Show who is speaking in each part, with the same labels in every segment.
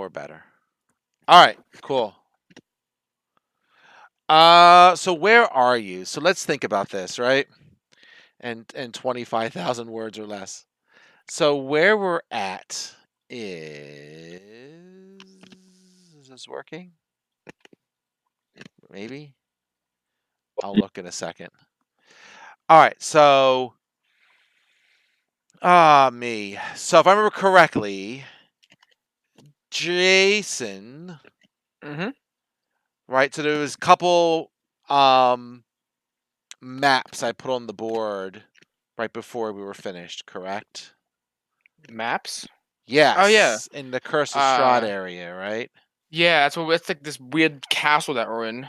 Speaker 1: more better. All right, cool. So where are you? So let's think about this, right? And 25,000 words or less. So where we're at is this working? Maybe. I'll look in a second. All right, so me. So if I remember correctly, Jason,
Speaker 2: Mm-hmm.
Speaker 1: right? So there was a couple maps I put on the board right before we were finished, correct?
Speaker 2: Maps?
Speaker 1: Yes.
Speaker 2: Oh, yeah.
Speaker 1: In the Curse of Strahd
Speaker 2: Uh,
Speaker 1: area, right?
Speaker 2: yeah, it's like this weird castle that we're in.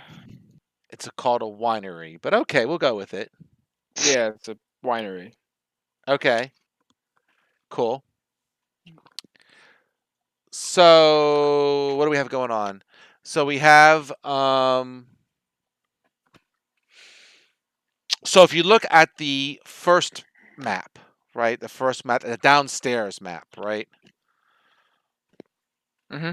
Speaker 1: It's called a winery, but okay, we'll go with it.
Speaker 2: Yeah, it's a winery.
Speaker 1: Okay. Cool. So what do we have going on? So we have so if you look at the first map, right? The first map, the downstairs map, right?
Speaker 2: Mm-hmm.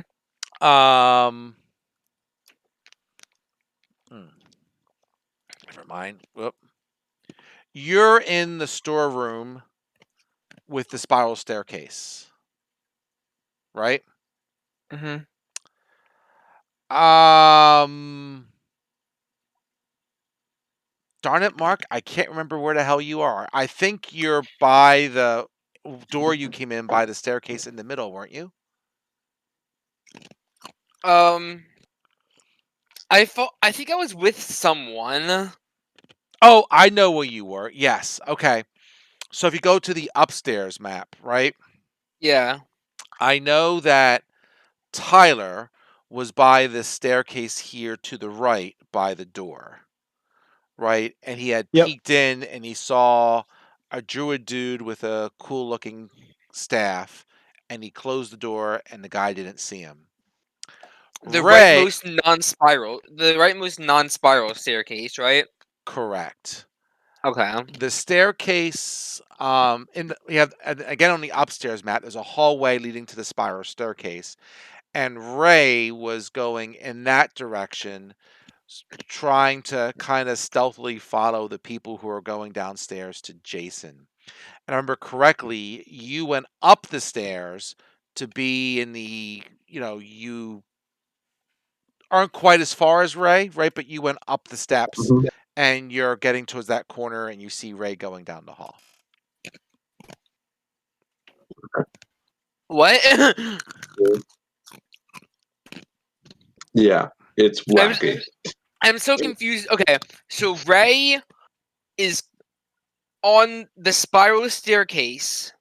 Speaker 1: Never mind. Whoop. You're in the storeroom with the spiral staircase, right?
Speaker 2: Mm-hmm.
Speaker 1: Darn it, Mark, I can't remember where the hell you are. I think you're by the door you came in by the staircase in the middle, weren't you?
Speaker 2: I think I was with someone.
Speaker 1: Oh, I know where you were. Yes. Okay. So if you go to the upstairs map, right?
Speaker 2: Yeah.
Speaker 1: I know that Tyler was by the staircase here to the right by the door, right? And he had
Speaker 3: Yep.
Speaker 1: peeked in and he saw a druid dude with a cool looking staff and he closed the door and the guy didn't see him.
Speaker 2: The
Speaker 1: Ray,
Speaker 2: rightmost non-spiral staircase, right?
Speaker 1: correct.
Speaker 2: Okay.
Speaker 1: The staircase, we have again on the upstairs map. There's a hallway leading to the spiral staircase, and Ray was going in that direction, trying to kind of stealthily follow the people who are going downstairs to Jason. And I remember correctly, you went up the stairs to be in the, you aren't quite as far as Ray, right? But you went up the steps
Speaker 3: Mhm.
Speaker 1: and you're getting towards that corner and you see Ray going down the hall.
Speaker 2: What?
Speaker 3: Yeah, it's wacky.
Speaker 2: I'm so confused. Okay, so Ray is on the spiral staircase.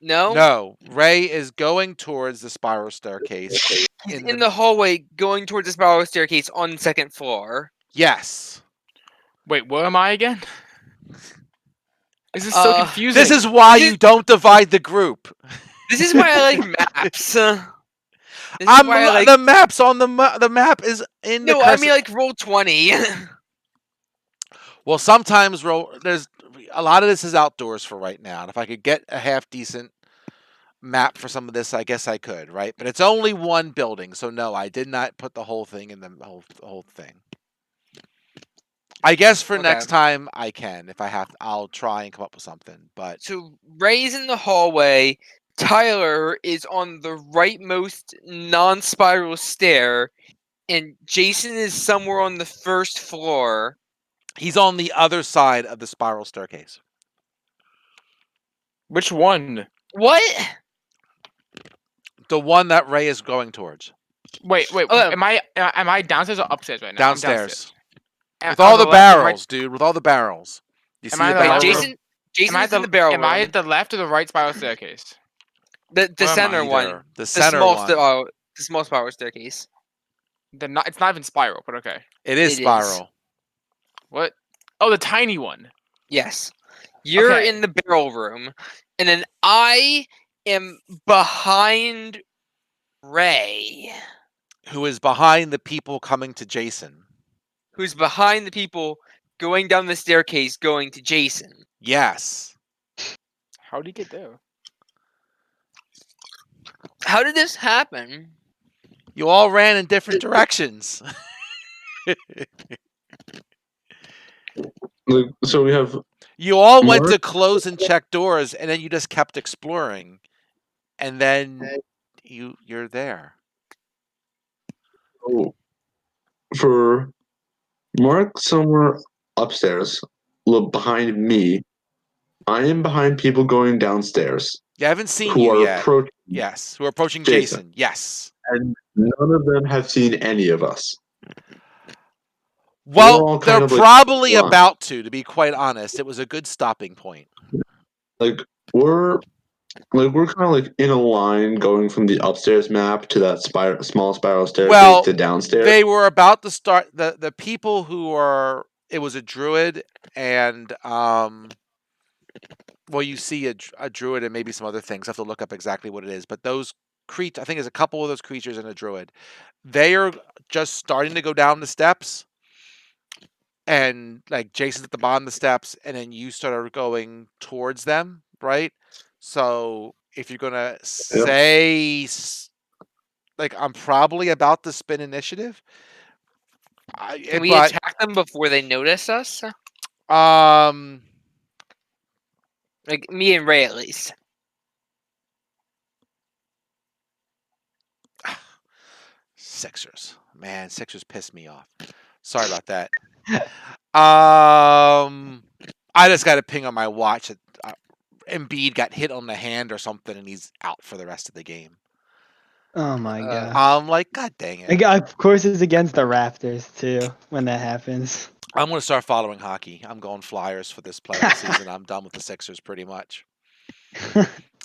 Speaker 2: No?
Speaker 1: No, Ray is going towards the spiral staircase.
Speaker 2: He's in the hallway going towards the spiral staircase on the second floor.
Speaker 1: Yes.
Speaker 2: Wait, where am I again? This is so confusing.
Speaker 1: This is why you don't divide the group.
Speaker 2: This is why I like maps.
Speaker 1: The maps on the map is in the.
Speaker 2: No, I mean like Roll20.
Speaker 1: Well, sometimes there's a lot of this is outdoors for right now, and if I could get a half decent map for some of this, I guess I could, right? But it's only one building, so no, I did not put the whole thing in the whole thing. I guess for next time I can. If I have, I'll try and come up with something. But
Speaker 2: so Ray's in the hallway. Tyler is on the rightmost non-spiral stair, and Jason is somewhere on the first floor.
Speaker 1: He's on the other side of the spiral staircase.
Speaker 2: Which one? What?
Speaker 1: The one that Ray is going towards.
Speaker 2: Wait. Am I downstairs or upstairs right now?
Speaker 1: Downstairs.
Speaker 2: I'm downstairs.
Speaker 1: With all the barrels, dude. With all the barrels. You see the barrel?
Speaker 2: Jason's in the barrel room. Am I at the left or the right spiral staircase? The center one.
Speaker 1: The center one.
Speaker 2: The small spiral staircase. It's not even spiral, but okay.
Speaker 1: It is spiral.
Speaker 2: What? Oh, the tiny one. Yes. You're in the barrel room, and then I am behind Ray.
Speaker 1: Who is behind the people coming to Jason.
Speaker 2: Who's behind the people going down the staircase going to Jason.
Speaker 1: Yes.
Speaker 2: How did he get there? How did this happen?
Speaker 1: You all ran in different directions.
Speaker 3: So we have.
Speaker 1: You all went
Speaker 3: Mark?
Speaker 1: to close and check doors, and then you just kept exploring, and then you're there.
Speaker 3: Oh, for Mark somewhere upstairs, look behind me. I am behind people going downstairs
Speaker 1: Yeah, I haven't seen
Speaker 3: who
Speaker 1: you
Speaker 3: are
Speaker 1: yet.
Speaker 3: approaching
Speaker 1: Yes, who are approaching
Speaker 3: Jason,
Speaker 1: Jason. Yes.
Speaker 3: and none of them have seen any of us. We're
Speaker 1: Well,
Speaker 3: all
Speaker 1: they're
Speaker 3: kind of
Speaker 1: probably
Speaker 3: blind.
Speaker 1: about to be quite honest. It was a good stopping point.
Speaker 3: Like we're we're kind of in a line going from the upstairs map to that small spiral staircase
Speaker 1: Well,
Speaker 3: to downstairs.
Speaker 1: they were about to start the people who are it was a druid and well you see a druid and maybe some other things. I have to look up exactly what it is, but those I think there's a couple of those creatures and a druid. They are just starting to go down the steps and like Jason's at the bottom of the steps and then you start going towards them, right? So if you're going to
Speaker 3: Yep.
Speaker 1: say like I'm probably about to spin initiative.
Speaker 2: Can we
Speaker 1: But
Speaker 2: attack them before they notice us?
Speaker 1: um
Speaker 2: Like me and Ray, at least.
Speaker 1: Sixers. Man, Sixers pissed me off. Sorry about that. I just got a ping on my watch that Embiid got hit on the hand or something and he's out for the rest of the game.
Speaker 4: Oh my god.
Speaker 1: I'm like, God dang it.
Speaker 4: Of course, it's against the Raptors too when that happens.
Speaker 1: I'm going to start following hockey. I'm going Flyers for this playoff season. I'm done with the Sixers pretty much.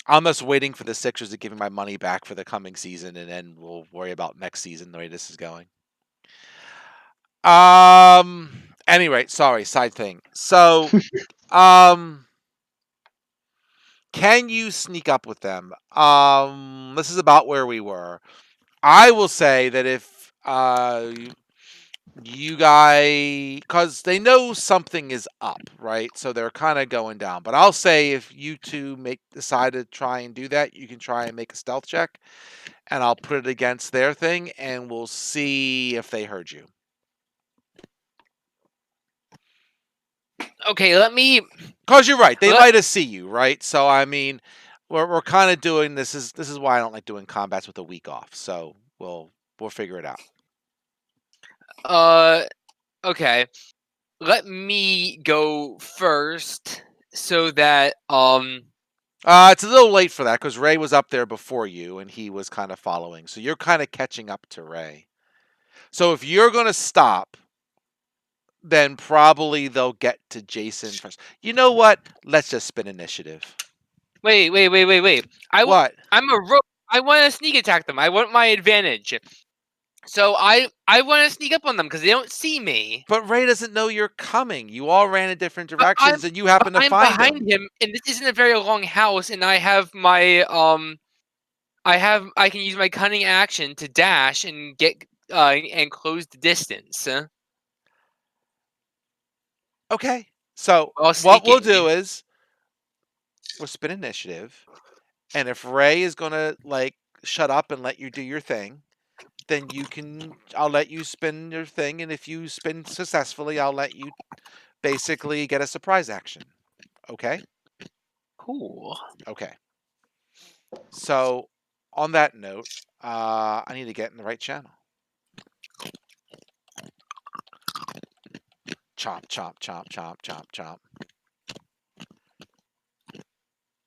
Speaker 1: I'm just waiting for the Sixers to give me my money back for the coming season, and then we'll worry about next season the way this is going. Anyway, sorry, side thing. So, can you sneak up with them? This is about where we were. I will say that if you guys, because they know something is up, right? So they're kind of going down. But I'll say if you two decide to try and do that, you can try and make a stealth check, and I'll put it against their thing, and we'll see if they heard you.
Speaker 2: Okay, let me.
Speaker 1: Because you're right, they might have see you, right? So I mean, we're kind of doing this is why I don't like doing combats with a week off. So we'll figure it out.
Speaker 2: Okay. Let me go first so that
Speaker 1: It's a little late for that because Ray was up there before you and he was kind of following. So you're kind of catching up to Ray. So if you're going to stop, then probably they'll get to Jason first. You know what? Let's just spin initiative.
Speaker 2: Wait.
Speaker 1: What?
Speaker 2: I'm a rogue. I want to sneak attack them. I want my advantage. So I want to sneak up on them because they don't see me.
Speaker 1: But Ray doesn't know you're coming. You all ran in different directions and you happen to
Speaker 2: I'm
Speaker 1: find
Speaker 2: behind him, and this isn't a very long house, and I have my I can use my cunning action to dash and get and close the distance.
Speaker 1: Okay. So
Speaker 2: While
Speaker 1: what we'll
Speaker 2: sneaking.
Speaker 1: do is we'll spin initiative. And if Ray is gonna like shut up and let you do your thing, then I'll let you spin your thing, and if you spin successfully, I'll let you basically get a surprise action. Okay?
Speaker 2: Cool.
Speaker 1: Okay. So on that note, I need to get in the right channel. Chomp, chomp, chomp, chomp, chomp, chomp.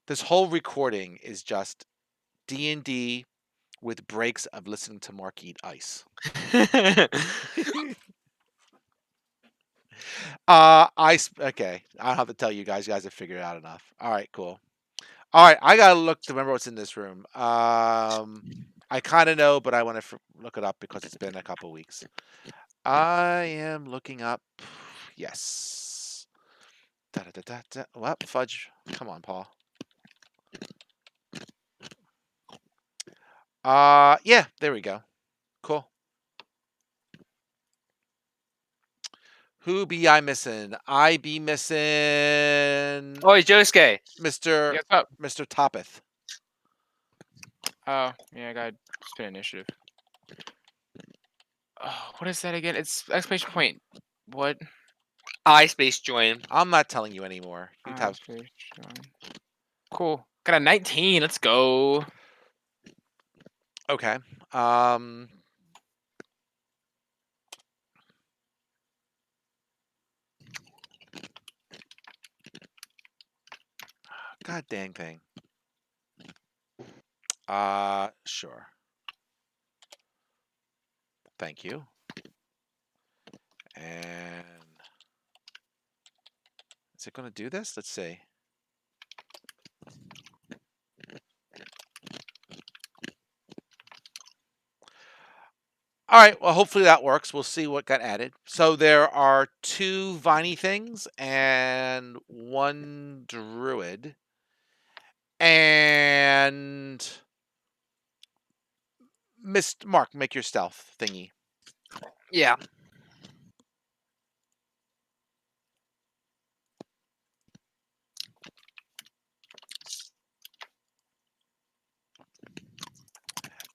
Speaker 1: This whole recording is just D&D with breaks of listening to Mark eat ice. Okay. I don't have to tell you guys. You guys have figured it out enough. All right, cool. All right, I gotta look to remember what's in this room. I kind of know, but I want to look it up because it's been a couple weeks. I am looking up. Yes. Da, da, da, da, da. What fudge? Come on, Paul. Yeah, there we go. Cool. Who be I missing? I be missing.
Speaker 2: Oh, Josuke.
Speaker 1: Mr. Topeth.
Speaker 5: Oh, yeah, I got spin initiative. Oh, what is that again? It's exclamation point. What?
Speaker 2: I space join.
Speaker 1: I'm not telling you anymore. You have
Speaker 5: Space join. Cool. Got a 19. Let's go.
Speaker 1: okay. God dang thing. Sure. Thank you. And is it going to do this? Let's see. All right. Well, hopefully that works. We'll see what got added. So there are 2 viney things and 1 druid. And Mr. Mark, make your stealth thingy.
Speaker 2: Yeah.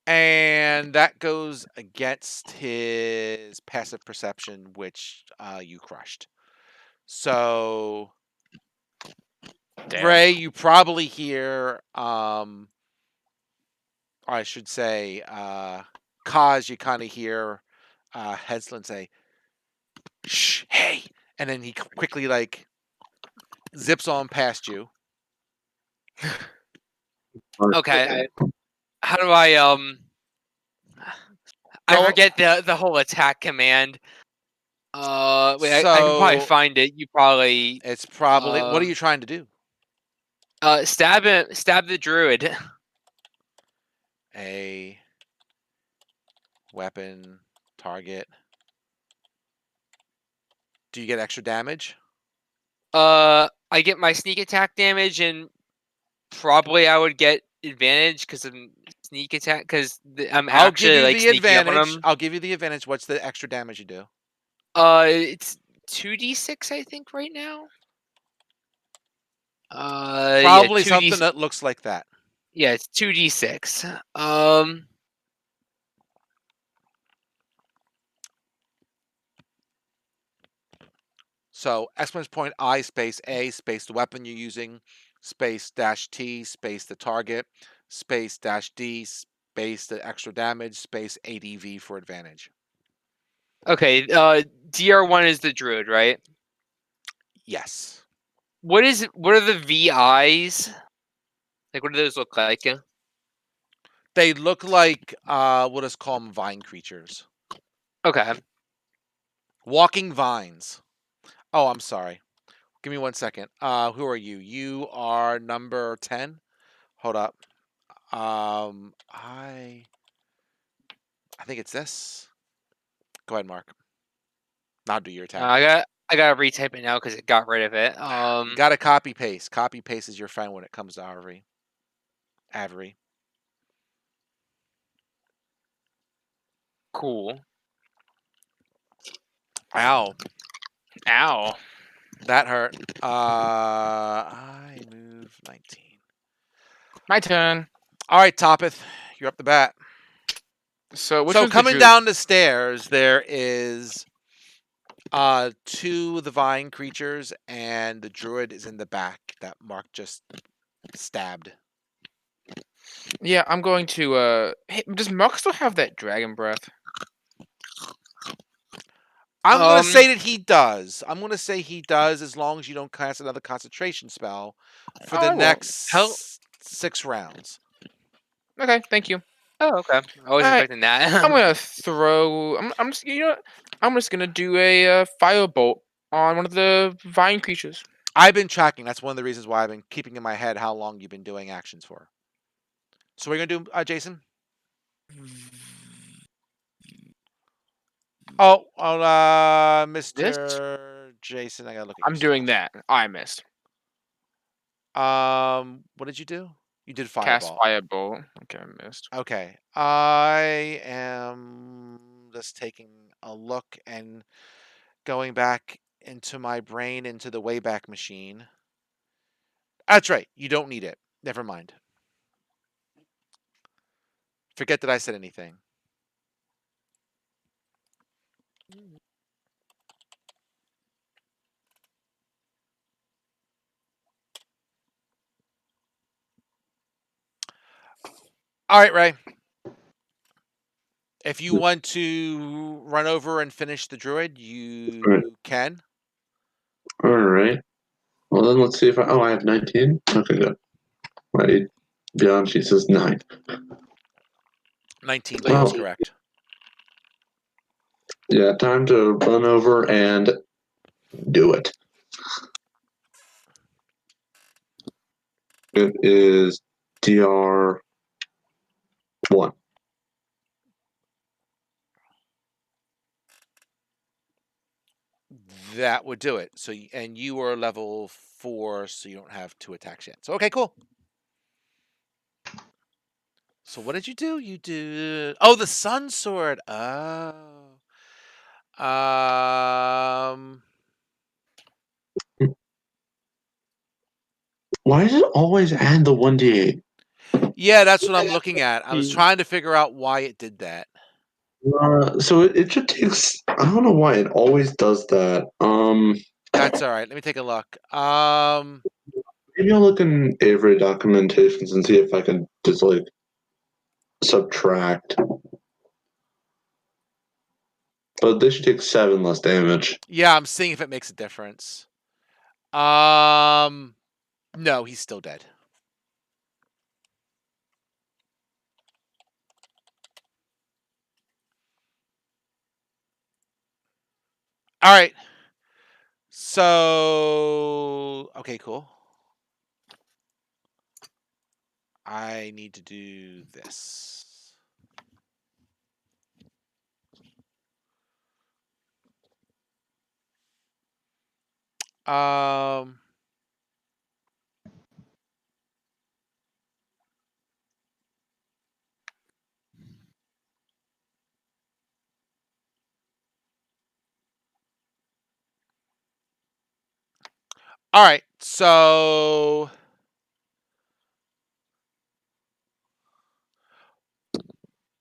Speaker 1: And that goes against his passive perception, which you crushed. So,
Speaker 5: Damn.
Speaker 1: Ray, you probably hear, or I should say, Kaz, you kind of hear Hedsland say, "Shh, hey," and then he quickly like zips on past you.
Speaker 2: Okay. How do I I
Speaker 1: Go-
Speaker 2: forget the whole attack command. Wait, I can probably
Speaker 1: So
Speaker 2: find it. You probably
Speaker 1: it's probably. What are you trying to do?
Speaker 2: stab the druid.
Speaker 1: A weapon target. Do you get extra damage?
Speaker 2: I get my sneak attack damage, and probably I would get advantage because I'm sneak attack because I'm
Speaker 1: I'll give
Speaker 2: actually
Speaker 1: you
Speaker 2: like
Speaker 1: the
Speaker 2: sneaking up on
Speaker 1: advantage.
Speaker 2: him.
Speaker 1: I'll give you the advantage. What's the extra damage you do?
Speaker 2: It's 2d6 I think right now. Yeah,
Speaker 1: Probably
Speaker 2: 2d.
Speaker 1: something that looks like that.
Speaker 2: Yeah, it's 2d6.
Speaker 1: So exclamation point I space A space the weapon you're using space dash T space the target space dash D space the extra damage space ADV for advantage.
Speaker 2: Okay, DR1 is the druid, right?
Speaker 1: Yes.
Speaker 2: What are the VIs? Like, what do those look like?
Speaker 1: They look like what is called vine creatures.
Speaker 2: Okay.
Speaker 1: Walking vines. Oh, I'm sorry. Give me 1 second. Who are you? You are number 10. Hold up. I think it's this. Go ahead, Mark. Now do your attack.
Speaker 2: I gotta retype it now because it got rid of it.
Speaker 1: You got to copy paste. Copy paste is your friend when it comes to Avery. Avery.
Speaker 2: Cool.
Speaker 1: Ow.
Speaker 5: Ow.
Speaker 1: That hurt. I move 19.
Speaker 5: My turn.
Speaker 1: All right, Topeth. You're up the bat.
Speaker 5: So which
Speaker 1: So
Speaker 5: one's the
Speaker 1: coming
Speaker 5: druid?
Speaker 1: down the stairs, there is 2 of the vine creatures, and the druid is in the back that Mark just stabbed.
Speaker 5: Yeah, I'm going to. Hey, does Mark still have that dragon breath?
Speaker 1: I'm going to say that he does. I'm going to say he does as long as you don't cast another concentration spell for the
Speaker 5: I won't.
Speaker 1: next 6 rounds.
Speaker 5: Okay, thank you.
Speaker 2: Oh, okay. I was
Speaker 5: Alright,
Speaker 2: expecting that.
Speaker 5: I'm gonna throw. I'm just. You know what? I'm just gonna do a firebolt on one of the vine creatures.
Speaker 1: I've been tracking. That's one of the reasons why I've been keeping in my head how long you've been doing actions for. So what are you going to do, Jason? Oh,
Speaker 5: This?
Speaker 1: Mr. Jason, I got to look at
Speaker 5: I'm
Speaker 1: your
Speaker 5: doing
Speaker 1: stuff.
Speaker 5: that. I missed.
Speaker 1: What did you do? You did
Speaker 5: Cast
Speaker 1: fireball.
Speaker 5: firebolt. Okay, I missed.
Speaker 1: Okay. I am just taking a look and going back into my brain into the Wayback Machine. That's right. You don't need it. Never mind. Forget that I said anything. All right, Ray. If you want to run over and finish the druid, you can.
Speaker 3: All right. Well, then let's see if I have 19. Okay, good. My beyond she says 9.
Speaker 1: 19, that is correct.
Speaker 3: Yeah, time to run over and do it. It is DR 1.
Speaker 1: That would do it. So, and you are level 4, so you don't have 2 attacks yet. So, okay, cool. So, what did you do? You did. Oh, the sun sword. Oh.
Speaker 3: Why does it always add the 1d8?
Speaker 1: Yeah, that's what I'm looking at. I was trying to figure out why it did that.
Speaker 3: So it should take. I don't know why it always does that.
Speaker 1: That's all right. Let me take a look.
Speaker 3: Maybe I'll look in Avery documentations and see if I can just like subtract. But they should take 7 less damage.
Speaker 1: Yeah, I'm seeing if it makes a difference. No, he's still dead. All right. So, okay, cool. I need to do this. Um, all right. So,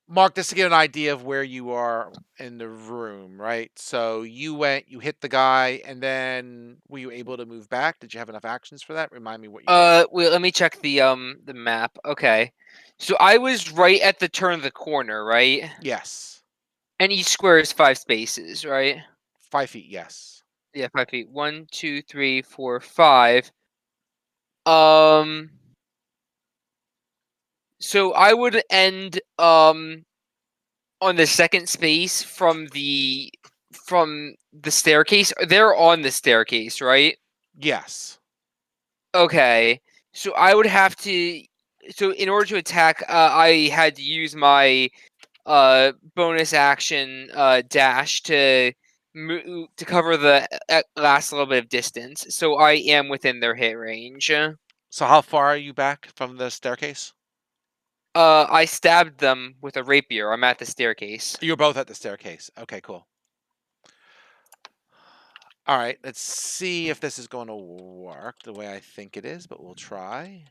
Speaker 1: Mark, just to get an idea of where you are in the room, right? So you went, you hit the guy, and then were you able to move back? Did you have enough actions for that? Remind me what you did.
Speaker 2: Wait, let me check the map. Okay. So I was right at the turn of the corner, right?
Speaker 1: Yes.
Speaker 2: And each square is 5 spaces, right?
Speaker 1: 5 feet, yes.
Speaker 2: Yeah, 5 feet. 1, 2, 3, 4, 5. Um. So I would end on the second space from the staircase. They're on the staircase, right?
Speaker 1: Yes.
Speaker 2: Okay. So I would have to. So in order to attack, I had to use my bonus action dash to cover the last little bit of distance. So I am within their hit range.
Speaker 1: So how far are you back from the staircase?
Speaker 2: I stabbed them with a rapier. I'm at the staircase.
Speaker 1: You're both at the staircase. Okay, cool. All right, let's see if this is going to work the way I think it is, but we'll try.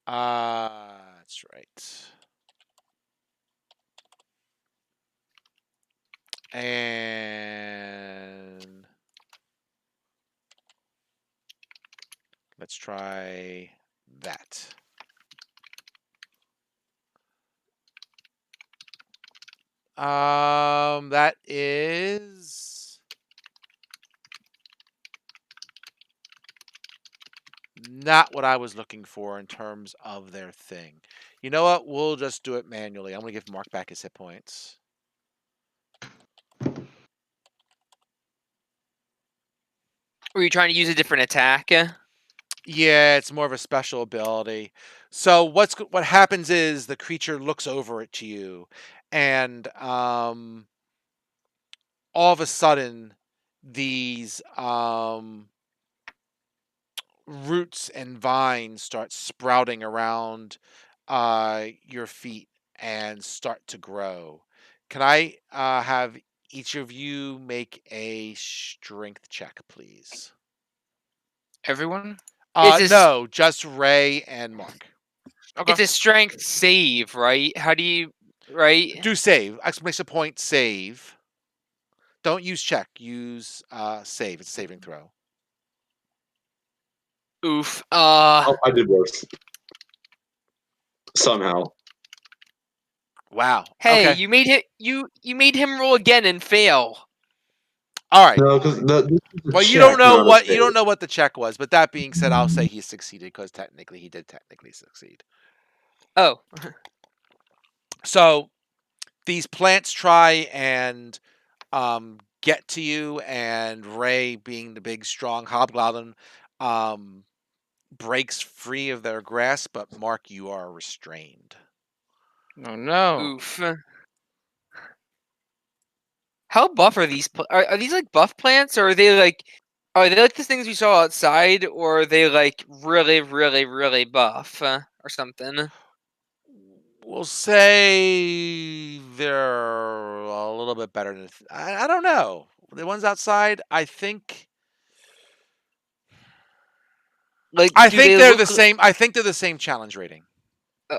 Speaker 1: That's right. And let's try that. That is not what I was looking for in terms of their thing. You know what? We'll just do it manually. I'm going to give Mark back his hit points.
Speaker 2: Were you trying to use a different attack?
Speaker 1: Yeah, it's more of a special ability. So what happens is the creature looks over at you, and all of a sudden, these roots and vines start sprouting around your feet and start to grow. Can I have Each of you make a strength check, please.
Speaker 5: Everyone.
Speaker 1: No, just Ray and Mark.
Speaker 5: Okay.
Speaker 2: It's a strength save, right? How do you right?
Speaker 1: Do save. Exclamation point save. Don't use check. Use save. It's a saving throw.
Speaker 2: Oof.
Speaker 3: Oh, I did worse. Somehow.
Speaker 1: Wow.
Speaker 2: Hey,
Speaker 1: Okay.
Speaker 2: you made him roll again and fail.
Speaker 1: All right.
Speaker 3: No, because this is a
Speaker 1: Well, you
Speaker 3: check,
Speaker 1: don't know
Speaker 3: not a
Speaker 1: what
Speaker 3: save.
Speaker 1: the check was, but that being said, I'll say he succeeded because technically he did technically succeed.
Speaker 2: Oh.
Speaker 1: So these plants try and get to you, and Ray, being the big, strong hobgoblin, breaks free of their grasp. But Mark, you are restrained.
Speaker 5: Oh no.
Speaker 2: Oof. How buff are these? Are these like buff plants, or are they like the things we saw outside, or are they like really, really, really buff or something?
Speaker 1: We'll say they're a little bit better than I don't know. The ones outside, I think.
Speaker 2: Like,
Speaker 1: I
Speaker 2: do
Speaker 1: think
Speaker 2: they
Speaker 1: they're the
Speaker 2: look
Speaker 1: same. I think they're the same challenge rating.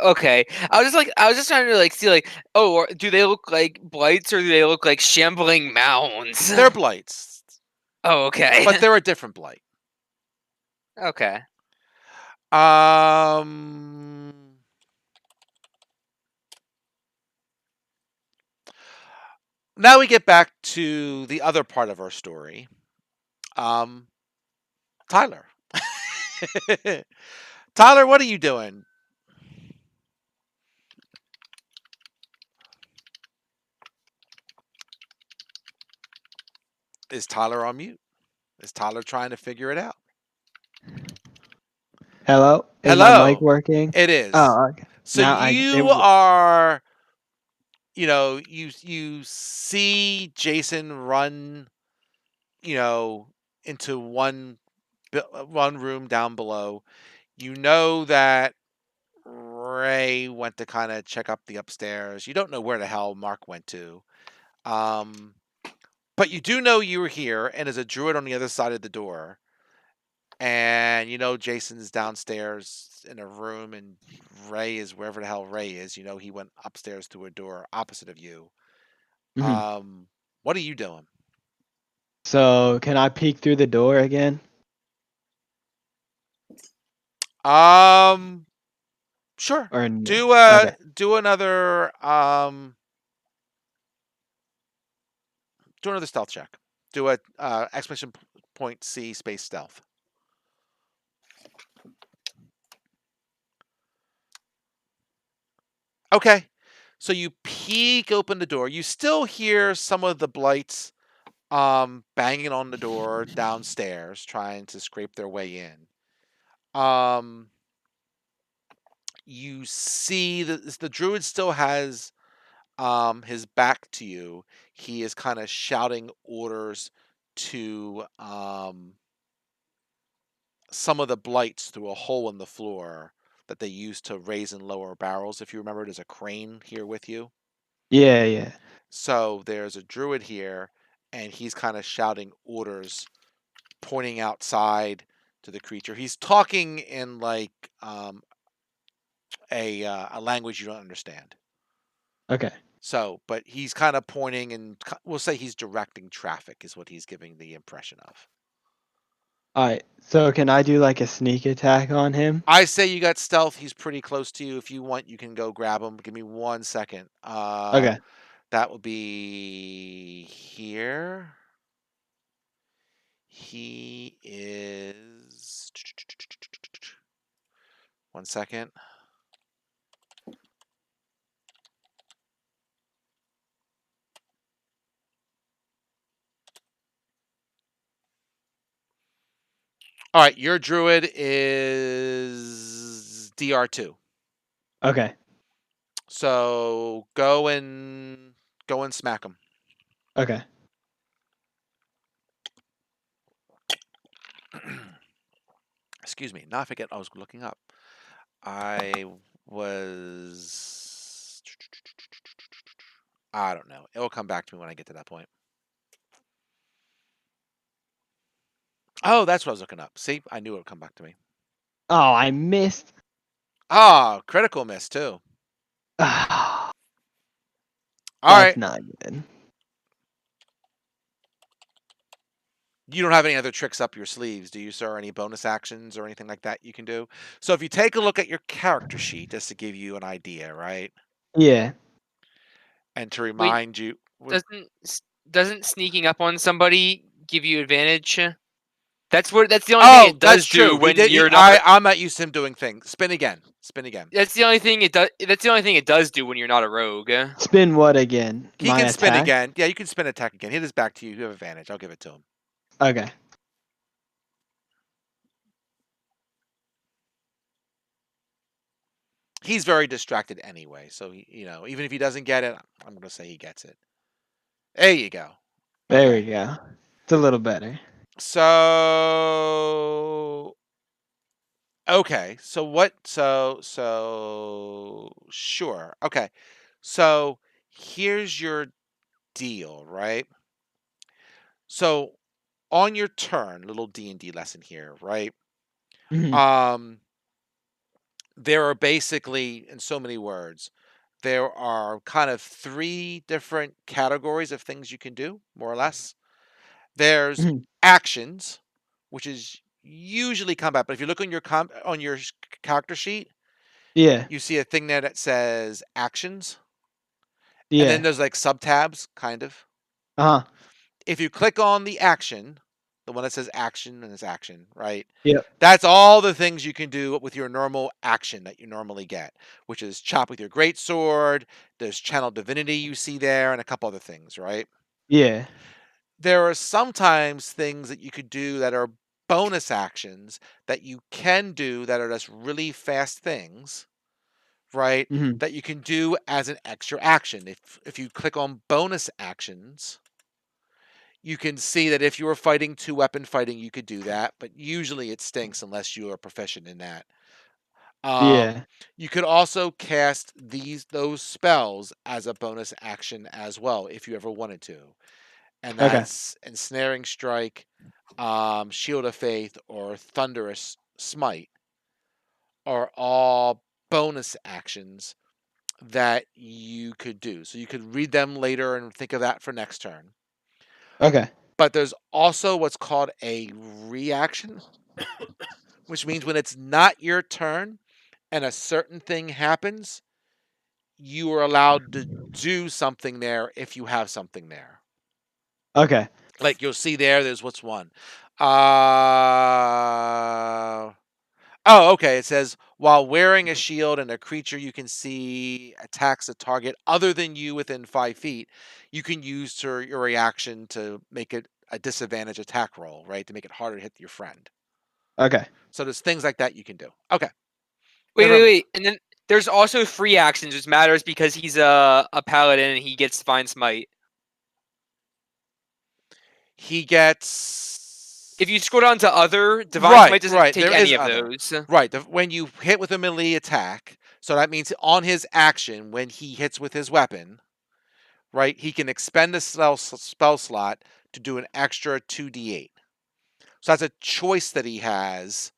Speaker 2: okay? I was just trying to like see like, oh, do they look like blights or do they look like shambling mounds?
Speaker 1: They're blights,
Speaker 2: Oh, okay.
Speaker 1: but they're a different blight.
Speaker 2: Okay.
Speaker 1: Um. Now we get back to the other part of our story. Tyler. Tyler, what are you doing? Is Tyler on mute? Is Tyler trying to figure it out?
Speaker 4: Hello? Is my mic
Speaker 1: Hello.
Speaker 4: working?
Speaker 1: It is.
Speaker 4: Oh, okay.
Speaker 1: So you are, you see Jason run, into one room down below. You know that Ray went to kind of check up the upstairs. You don't know where the hell Mark went to. But you do know you were here, and there's a druid on the other side of the door. And Jason's downstairs in a room, and Ray is wherever the hell Ray is. He went upstairs to a door opposite of you.
Speaker 4: Mhm.
Speaker 1: What are you doing?
Speaker 4: So can I peek through the door again?
Speaker 1: Sure.
Speaker 4: Or no? Okay.
Speaker 1: Do another stealth check. Do a exclamation point C space stealth. Okay. So you peek open the door. You still hear some of the blights banging on the door downstairs, trying to scrape their way in. You see that the druid still has his back to you. He is kind of shouting orders to some of the blights through a hole in the floor that they use to raise and lower barrels. If you remember, there's a crane here with you.
Speaker 4: Yeah, yeah.
Speaker 1: So there's a druid here, and he's kind of shouting orders, pointing outside to the creature. He's talking in like a language you don't understand.
Speaker 4: Okay.
Speaker 1: So, but he's kind of pointing, and we'll say he's directing traffic is what he's giving the impression of.
Speaker 4: All right. So can I do like a sneak attack on him?
Speaker 1: I say you got stealth. He's pretty close to you. If you want, you can go grab him. Give me 1 second.
Speaker 4: Okay.
Speaker 1: That will be here. He is 1 second. All right, your druid is DR2.
Speaker 4: Okay.
Speaker 1: So go and smack him.
Speaker 4: Okay.
Speaker 1: Excuse me. Now I forget I was looking up. I was. I don't know. It will come back to me when I get to that point. Oh, that's what I was looking up. See, I knew it would come back to me.
Speaker 4: Oh, I missed.
Speaker 1: Ah, critical miss too.
Speaker 4: Ah,
Speaker 1: All
Speaker 4: that's
Speaker 1: right.
Speaker 4: not good.
Speaker 1: You don't have any other tricks up your sleeves, do you, sir? Any bonus actions or anything like that you can do? So if you take a look at your character sheet, just to give you an idea, right?
Speaker 4: Yeah.
Speaker 1: And to
Speaker 2: Wait,
Speaker 1: remind you,
Speaker 2: doesn't sneaking up on somebody give you advantage? That's the only thing
Speaker 1: oh,
Speaker 2: it
Speaker 1: that's
Speaker 2: does do
Speaker 1: true. He
Speaker 2: when
Speaker 1: did.
Speaker 2: you're not.
Speaker 1: I'm not used to him doing things. Spin again. Spin again.
Speaker 2: That's the only thing it does. That's the only thing it does do when you're not a rogue.
Speaker 4: Spin what again?
Speaker 1: He
Speaker 4: My
Speaker 1: can spin
Speaker 4: attack?
Speaker 1: again. Yeah, you can spin attack again. Hit his back to you. You have advantage. I'll give it to him.
Speaker 4: Okay.
Speaker 1: He's very distracted anyway, so even if he doesn't get it, I'm going to say he gets it. There you go.
Speaker 4: There
Speaker 1: Okay.
Speaker 4: we go. It's a little better.
Speaker 1: So okay. So what? Sure. Okay. So here's your deal, right? So on your turn, little D&D lesson here, right?
Speaker 4: Mhm.
Speaker 1: Um, there are basically, in so many words, there are kind of three different categories of things you can do, more or less. There's
Speaker 4: Mhm.
Speaker 1: actions, which is usually combat. But if you look on your character sheet,
Speaker 4: Yeah.
Speaker 1: you see a thing there that says actions, and then
Speaker 4: Yeah.
Speaker 1: there's like subtabs, kind of.
Speaker 4: Uh-huh.
Speaker 1: If you click on the action, the one that says action and it's action, right?
Speaker 4: Yep.
Speaker 1: That's all the things you can do with your normal action that you normally get, which is chop with your great sword. There's channel divinity you see there, and a couple other things, right?
Speaker 4: Yeah.
Speaker 1: There are sometimes things that you could do that are bonus actions that you can do that are just really fast things, right?
Speaker 4: Mhm.
Speaker 1: That you can do as an extra action. If you click on bonus actions, you can see that if you were fighting two weapon fighting, you could do that, but usually it stinks unless you are proficient in that. Um,
Speaker 4: Yeah.
Speaker 1: you could also cast those spells as a bonus action as well if you ever wanted to, and
Speaker 4: Okay.
Speaker 1: that's ensnaring strike, shield of faith, or thunderous smite are all bonus actions that you could do. So you could read them later and think of that for next turn.
Speaker 4: Okay.
Speaker 1: But there's also what's called a reaction, which means when it's not your turn and a certain thing happens, you are allowed to do something there if you have something there.
Speaker 4: Okay.
Speaker 1: Like you'll see there's what's one. Uh Oh, okay. It says while wearing a shield and a creature you can see attacks a target other than you within 5 feet, you can use your reaction to make it a disadvantage attack roll, right? To make it harder to hit your friend.
Speaker 4: Okay.
Speaker 1: So there's things like that you can do. Okay.
Speaker 2: Wait,
Speaker 1: Never.
Speaker 2: wait, wait, and then there's also free actions, which matters because he's a paladin and he gets divine smite.
Speaker 1: He gets.
Speaker 2: If you scroll down to other, divine
Speaker 1: Right,
Speaker 2: smite doesn't
Speaker 1: right.
Speaker 2: take
Speaker 1: There is
Speaker 2: any of
Speaker 1: other.
Speaker 2: those.
Speaker 1: Right. When you hit with a melee attack, so that means on his action, when he hits with his weapon, right, he can expend a spell slot to do an extra 2d8. So that's a choice that he has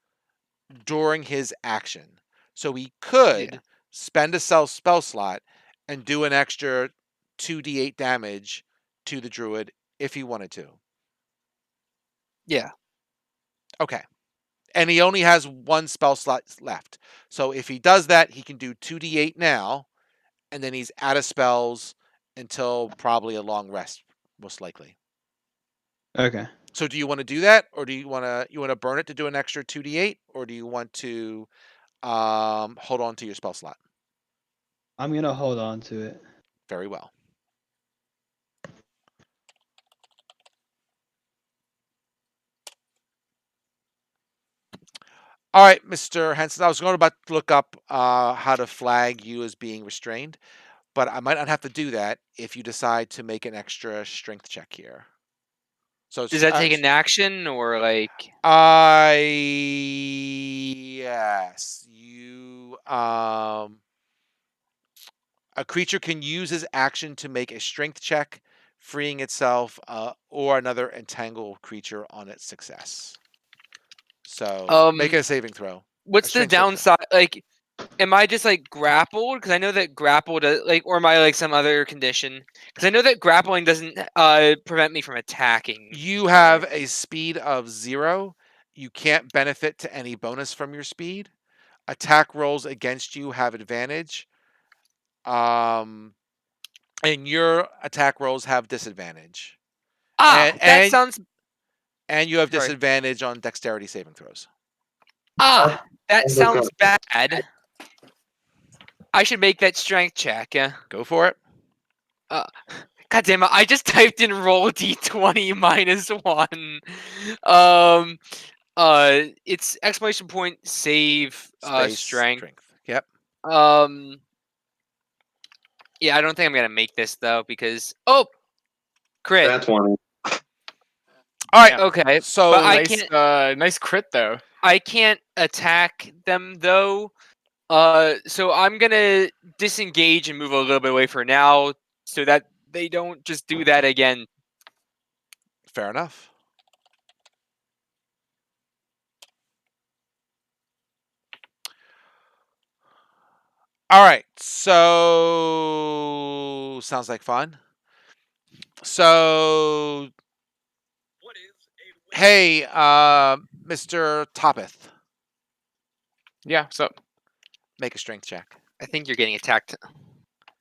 Speaker 1: during his action. So he
Speaker 2: Yeah,
Speaker 1: could spend a spell slot and do an extra 2d8 damage to the druid if he wanted to.
Speaker 2: yeah,
Speaker 1: Okay. And he only has one spell slot left. So if he does that, he can do 2d8 now, and then he's out of spells until probably a long rest, most likely.
Speaker 4: Okay.
Speaker 1: So do you want to do that, or do you want to burn it to do an extra 2d8, or do you want to hold on to your spell slot?
Speaker 4: I'm gonna hold on to it.
Speaker 1: Very well. All right, Mr. Henson. I was going about to look up how to flag you as being restrained, but I might not have to do that if you decide to make an extra strength check here. So
Speaker 2: does
Speaker 1: it's
Speaker 2: that take an action or like?
Speaker 1: I yes, you a creature can use his action to make a strength check, freeing itself or another entangled creature on its success. So make it a saving throw.
Speaker 2: What's the
Speaker 1: strength saving throw.
Speaker 2: downside? Like, am I just like grappled? Because I know that grappled, or am I like some other condition? Because I know that grappling doesn't prevent me from attacking.
Speaker 1: You have a speed of 0. You can't benefit to any bonus from your speed. Attack rolls against you have advantage. And your attack rolls have disadvantage.
Speaker 2: That sounds.
Speaker 1: And you have
Speaker 2: Sorry.
Speaker 1: disadvantage on dexterity saving throws.
Speaker 2: That sounds bad. I should make that strength check.
Speaker 1: Go for it.
Speaker 2: God damn it! I just typed in roll d20 -1. It's exclamation point save
Speaker 1: Space
Speaker 2: strength.
Speaker 1: Yep.
Speaker 2: Yeah, I don't think I'm gonna make this though because crit.
Speaker 3: That's one.
Speaker 1: All right.
Speaker 5: Yeah.
Speaker 2: Okay,
Speaker 1: So
Speaker 2: but I
Speaker 5: Nice,
Speaker 2: can't.
Speaker 5: nice crit though.
Speaker 2: I can't attack them though. So I'm gonna disengage and move a little bit away for now, so that they don't just do that again.
Speaker 1: fair enough. All right. So sounds like fun. So hey, Mr. Toppeth,
Speaker 5: Yeah. So.
Speaker 1: make a strength check.
Speaker 2: I think you're getting attacked.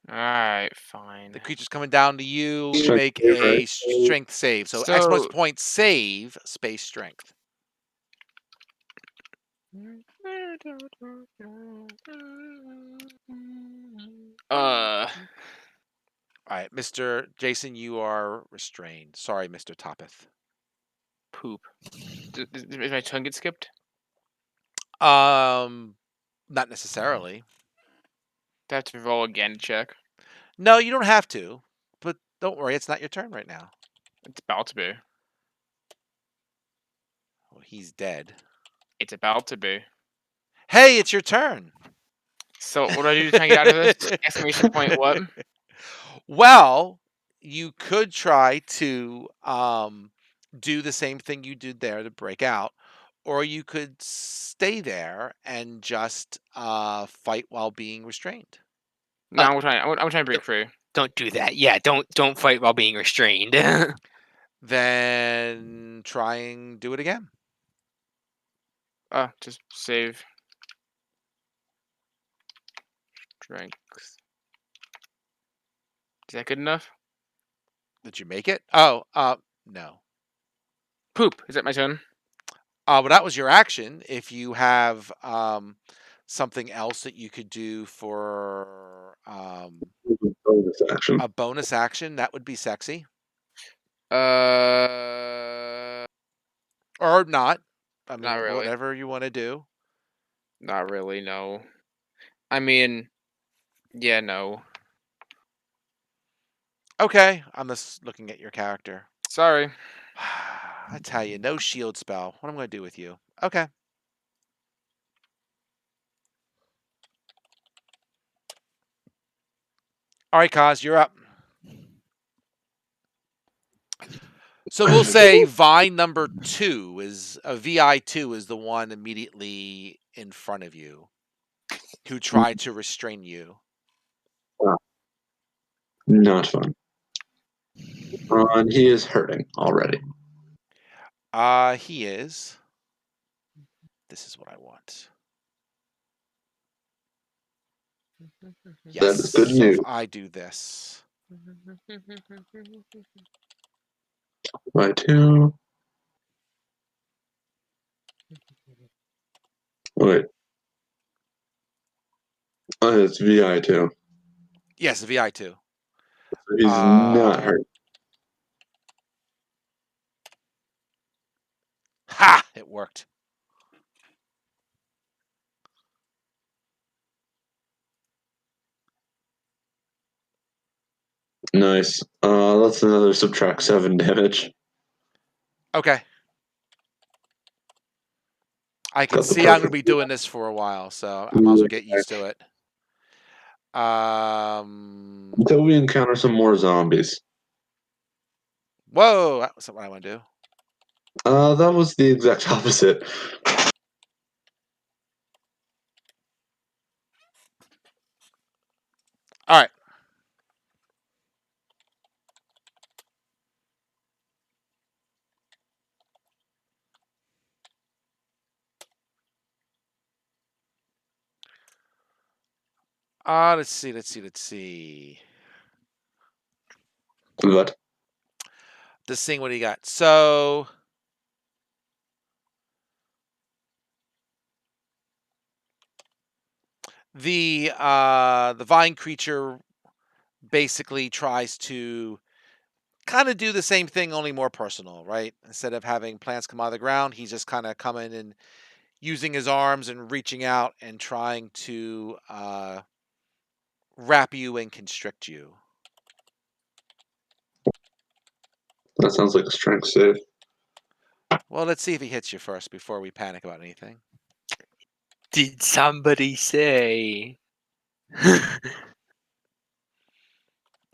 Speaker 5: All right. Fine.
Speaker 1: The creature's coming down to you.
Speaker 3: Strength
Speaker 1: Make
Speaker 3: save,
Speaker 1: a
Speaker 3: right?
Speaker 1: strength save. So
Speaker 5: So-
Speaker 1: exclamation point save space strength.
Speaker 5: Uh.
Speaker 1: All right, Mr. Jason, you are restrained. Sorry, Mr. Toppeth.
Speaker 5: Poop. Does my tongue get skipped?
Speaker 1: Not necessarily.
Speaker 5: Do I have to roll again to check?
Speaker 1: No, you don't have to. But don't worry, it's not your turn right now.
Speaker 5: It's about to be.
Speaker 1: Well, he's dead.
Speaker 5: It's about to be.
Speaker 1: Hey, it's your turn.
Speaker 5: So what do I do to try and get out of this? Exclamation point what?
Speaker 1: Well, you could try to do the same thing you did there to break out, or you could stay there and just fight while being restrained.
Speaker 5: No, I'm trying to break free.
Speaker 2: Don't do that. Yeah, don't fight while being restrained.
Speaker 1: Then try and do it again.
Speaker 5: Just save. Strength. Is that good enough?
Speaker 1: Did you make it? Oh, no.
Speaker 5: Poop. Is that my turn?
Speaker 1: Well, that was your action. If you have something else that you could do for
Speaker 3: Bonus action.
Speaker 1: a bonus action, that would be sexy. Or not. I mean,
Speaker 5: Not really.
Speaker 1: whatever you want to do.
Speaker 5: Not really. No. I mean, yeah, no.
Speaker 1: Okay, I'm just looking at your character.
Speaker 5: Sorry.
Speaker 1: I tell you, no shield spell. What am I going to do with you? Okay. All right, Kaz, you're up. So we'll say vine number 2 is VI2 is the one immediately in front of you who tried to restrain you.
Speaker 3: Not fun. And he is hurting already.
Speaker 1: He is. This is what I want. Yes.
Speaker 3: That is good
Speaker 1: so
Speaker 3: news.
Speaker 1: if I do this.
Speaker 3: Right, 2. Wait. Oh, it's VI too.
Speaker 1: Yes, VI2.
Speaker 3: He's not hurt.
Speaker 1: Ha! It worked.
Speaker 3: Nice. That's another subtract 7 damage.
Speaker 1: Okay. I can
Speaker 3: Got the
Speaker 1: see I'm going to
Speaker 3: perfect-
Speaker 1: be doing this for a while, so I might as well get used to it.
Speaker 3: Until we encounter some more zombies.
Speaker 1: Whoa, that's not what I want to do.
Speaker 3: That was the exact opposite.
Speaker 1: Let's see.
Speaker 3: What?
Speaker 1: Just seeing what he got. So the vine creature basically tries to kind of do the same thing, only more personal, right? Instead of having plants come out of the ground, he's just kind of coming and using his arms and reaching out and trying to wrap you and constrict you.
Speaker 3: That sounds like a strength save.
Speaker 1: Well, let's see if he hits you first before we panic about anything.
Speaker 2: Did somebody say?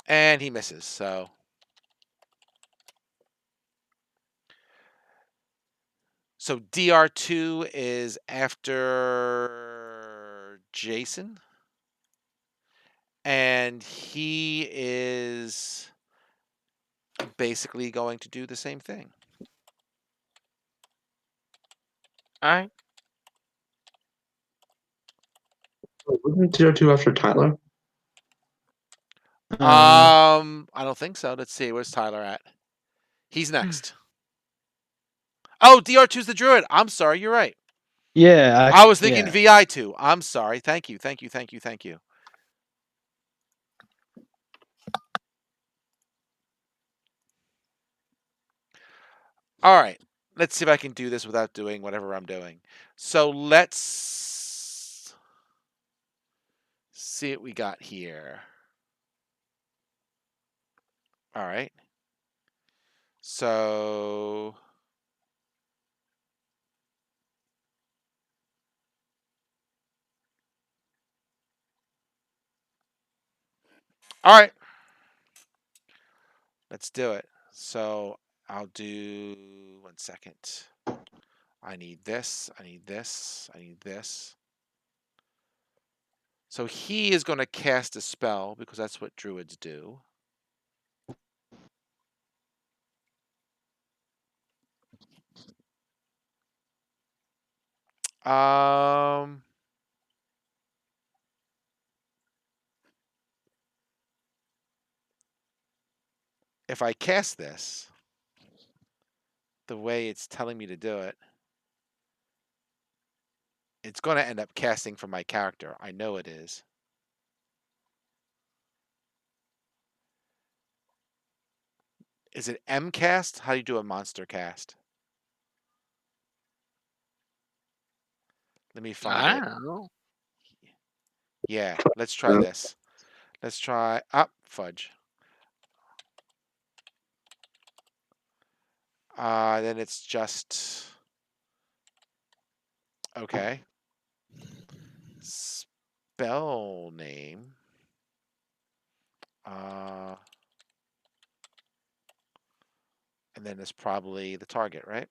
Speaker 1: And he misses, so. So DR2 is after Jason. And he is basically going to do the same thing.
Speaker 5: Alright.
Speaker 3: Wasn't DR2 after Tyler?
Speaker 1: I don't think so. Let's see. Where's Tyler at? He's next. Oh, DR2's the druid. I'm sorry. You're right.
Speaker 4: Yeah,
Speaker 1: I was thinking
Speaker 4: yeah.
Speaker 1: VI2. I'm sorry. Thank you. All right. Let's see if I can do this without doing whatever I'm doing. So let's see what we got here. All right. So all right. Let's do it. So I'll do 1 second. I need this. I need this. I need this. So he is going to cast a spell because that's what druids do. If I cast this the way it's telling me to do it, it's going to end up casting for my character. I know it is. Is it M cast? How do you do a monster cast? Let me find
Speaker 2: I
Speaker 1: it.
Speaker 2: don't know.
Speaker 1: Yeah, let's try this. Let's try fudge. Then it's just okay. Spell name. And then it's probably the target, right?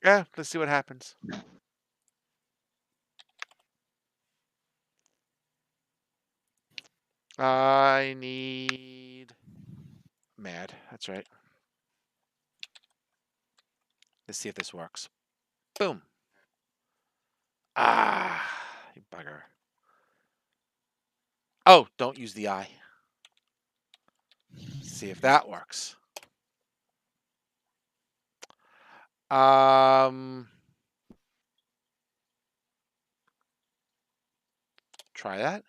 Speaker 1: Yeah, let's see what happens. I need mad. That's right. Let's see if this works. Boom. You bugger. Oh, don't use the eye. See if that works. Try that.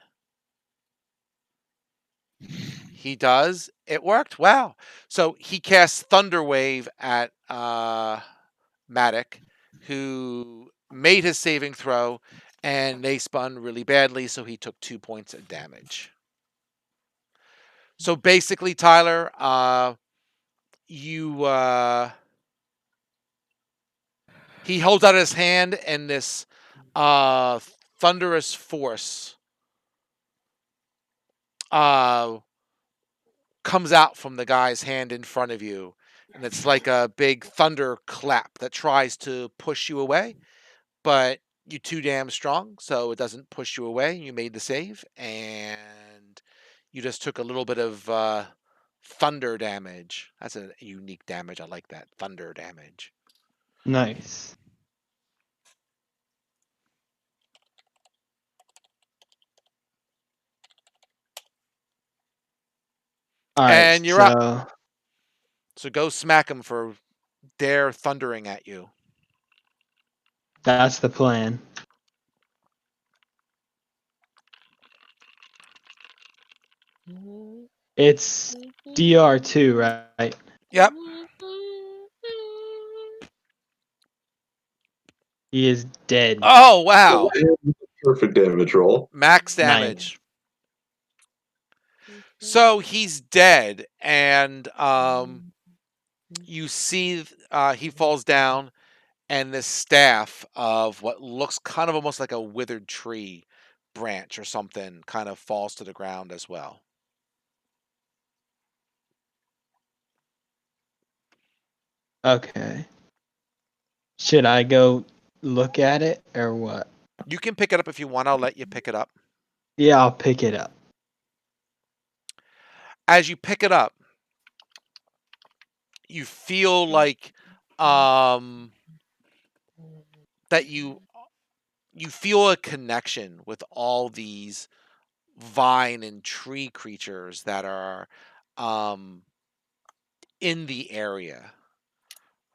Speaker 1: He does. It worked. Wow. So he casts Thunder Wave at Matic, who made his saving throw, and they spun really badly, so he took 2 points of damage. So basically, Tyler, he holds out his hand, and this thunderous force comes out from the guy's hand in front of you, and it's like a big thunder clap that tries to push you away, but you're too damn strong, so it doesn't push you away. You made the save, and You just took a little bit of thunder damage. That's a unique damage. I like that. Thunder damage.
Speaker 4: Nice. All right,
Speaker 1: And you're up.
Speaker 4: so
Speaker 1: So go smack him for dare thundering at you.
Speaker 4: that's the plan. It's DR2, right?
Speaker 1: Yep.
Speaker 4: He is dead.
Speaker 1: Oh, wow.
Speaker 3: Perfect damage roll.
Speaker 1: Max
Speaker 4: Nice.
Speaker 1: damage. So he's dead, and you see he falls down, and this staff of what looks kind of almost like a withered tree branch or something kind of falls to the ground as well.
Speaker 4: Okay. Should I go look at it or what?
Speaker 1: You can pick it up if you want. I'll let you pick it up.
Speaker 4: Yeah, I'll pick it up.
Speaker 1: As you pick it up, you feel like that you feel a connection with all these vine and tree creatures that are in the area,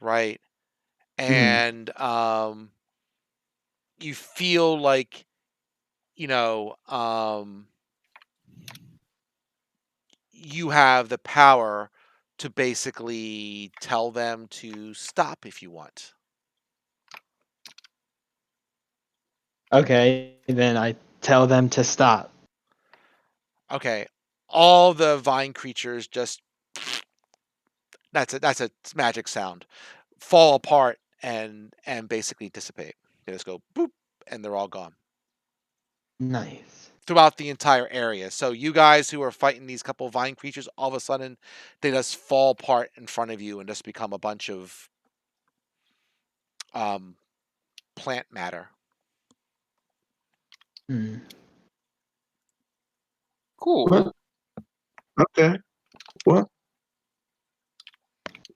Speaker 1: right? And you feel like, you know, you have the power to basically tell them to stop if you want.
Speaker 4: Okay, then I tell them to stop.
Speaker 1: Okay. All the vine creatures just that's a magic sound. Fall apart and basically dissipate. They just go boop and they're all gone
Speaker 4: Nice.
Speaker 1: throughout the entire area. So you guys who are fighting these couple vine creatures, all of a sudden they just fall apart in front of you and just become a bunch of plant matter.
Speaker 4: Hmm.
Speaker 2: Cool.
Speaker 3: What? Okay. What?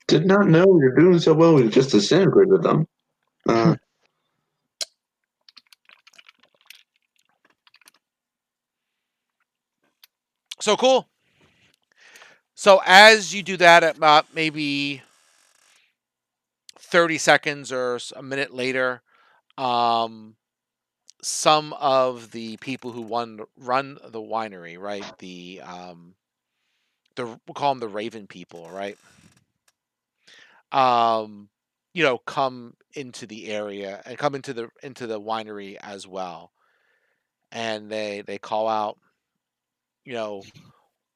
Speaker 3: Did not know you're doing so well. We just disintegrated them.
Speaker 1: So cool. So as you do that, at about maybe 30 seconds or a minute later, some of the people who run the winery, right? We'll call them the Raven people, right? Come into the area and come into the winery as well, and they call out,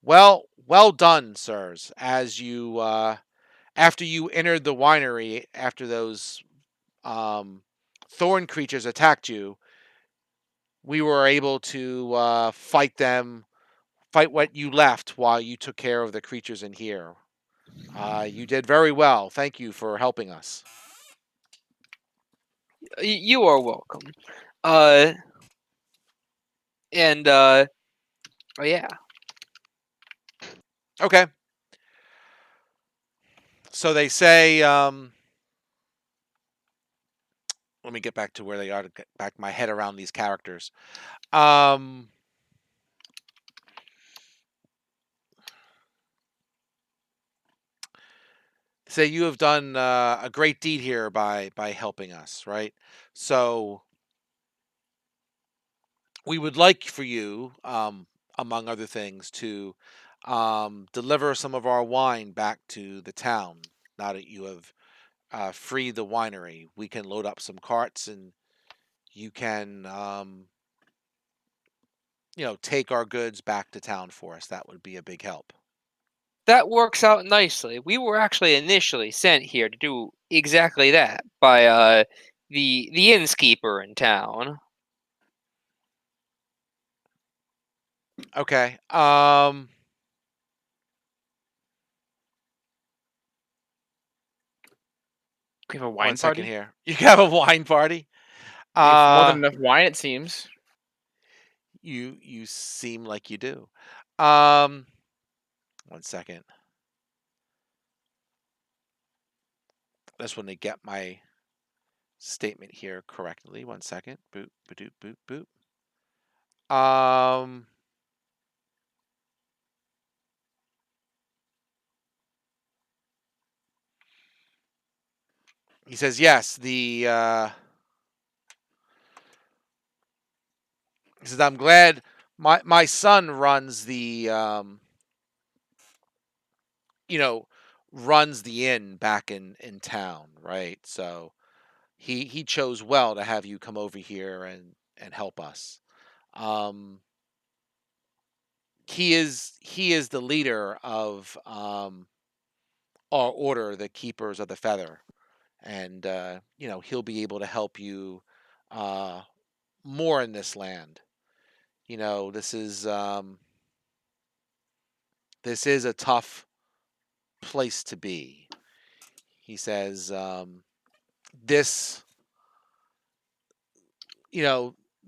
Speaker 1: well done, sirs, as you after you entered the winery after those thorn creatures attacked you. We were able to fight what you left while you took care of the creatures in here. You did very well. Thank you for helping us.
Speaker 2: You are welcome. And oh yeah.
Speaker 1: Okay. So they say, let me get back to where they are to get back my head around these characters. Say you have done a great deed here by helping us, right? So we would like for you, among other things, to deliver some of our wine back to the town. Now that you have freed the winery, we can load up some carts and you can, take our goods back to town for us. That would be a big help.
Speaker 2: That works out nicely. We were actually initially sent here to do exactly that by the innkeeper in town.
Speaker 1: Okay.
Speaker 5: We have a
Speaker 1: One
Speaker 5: wine
Speaker 1: second
Speaker 5: party.
Speaker 1: here. You have a wine party.
Speaker 5: We have more than enough wine, it seems.
Speaker 1: You seem like you do. 1 second. I just want to get my statement here correctly. 1 second. Boop, boop, boop, boop. He says yes. He says I'm glad my son runs the runs the inn back in town, right? So he chose well to have you come over here and help us. He is the leader of our order, the Keepers of the Feather, and he'll be able to help you uh, more in this land. This is a tough place to be. He says this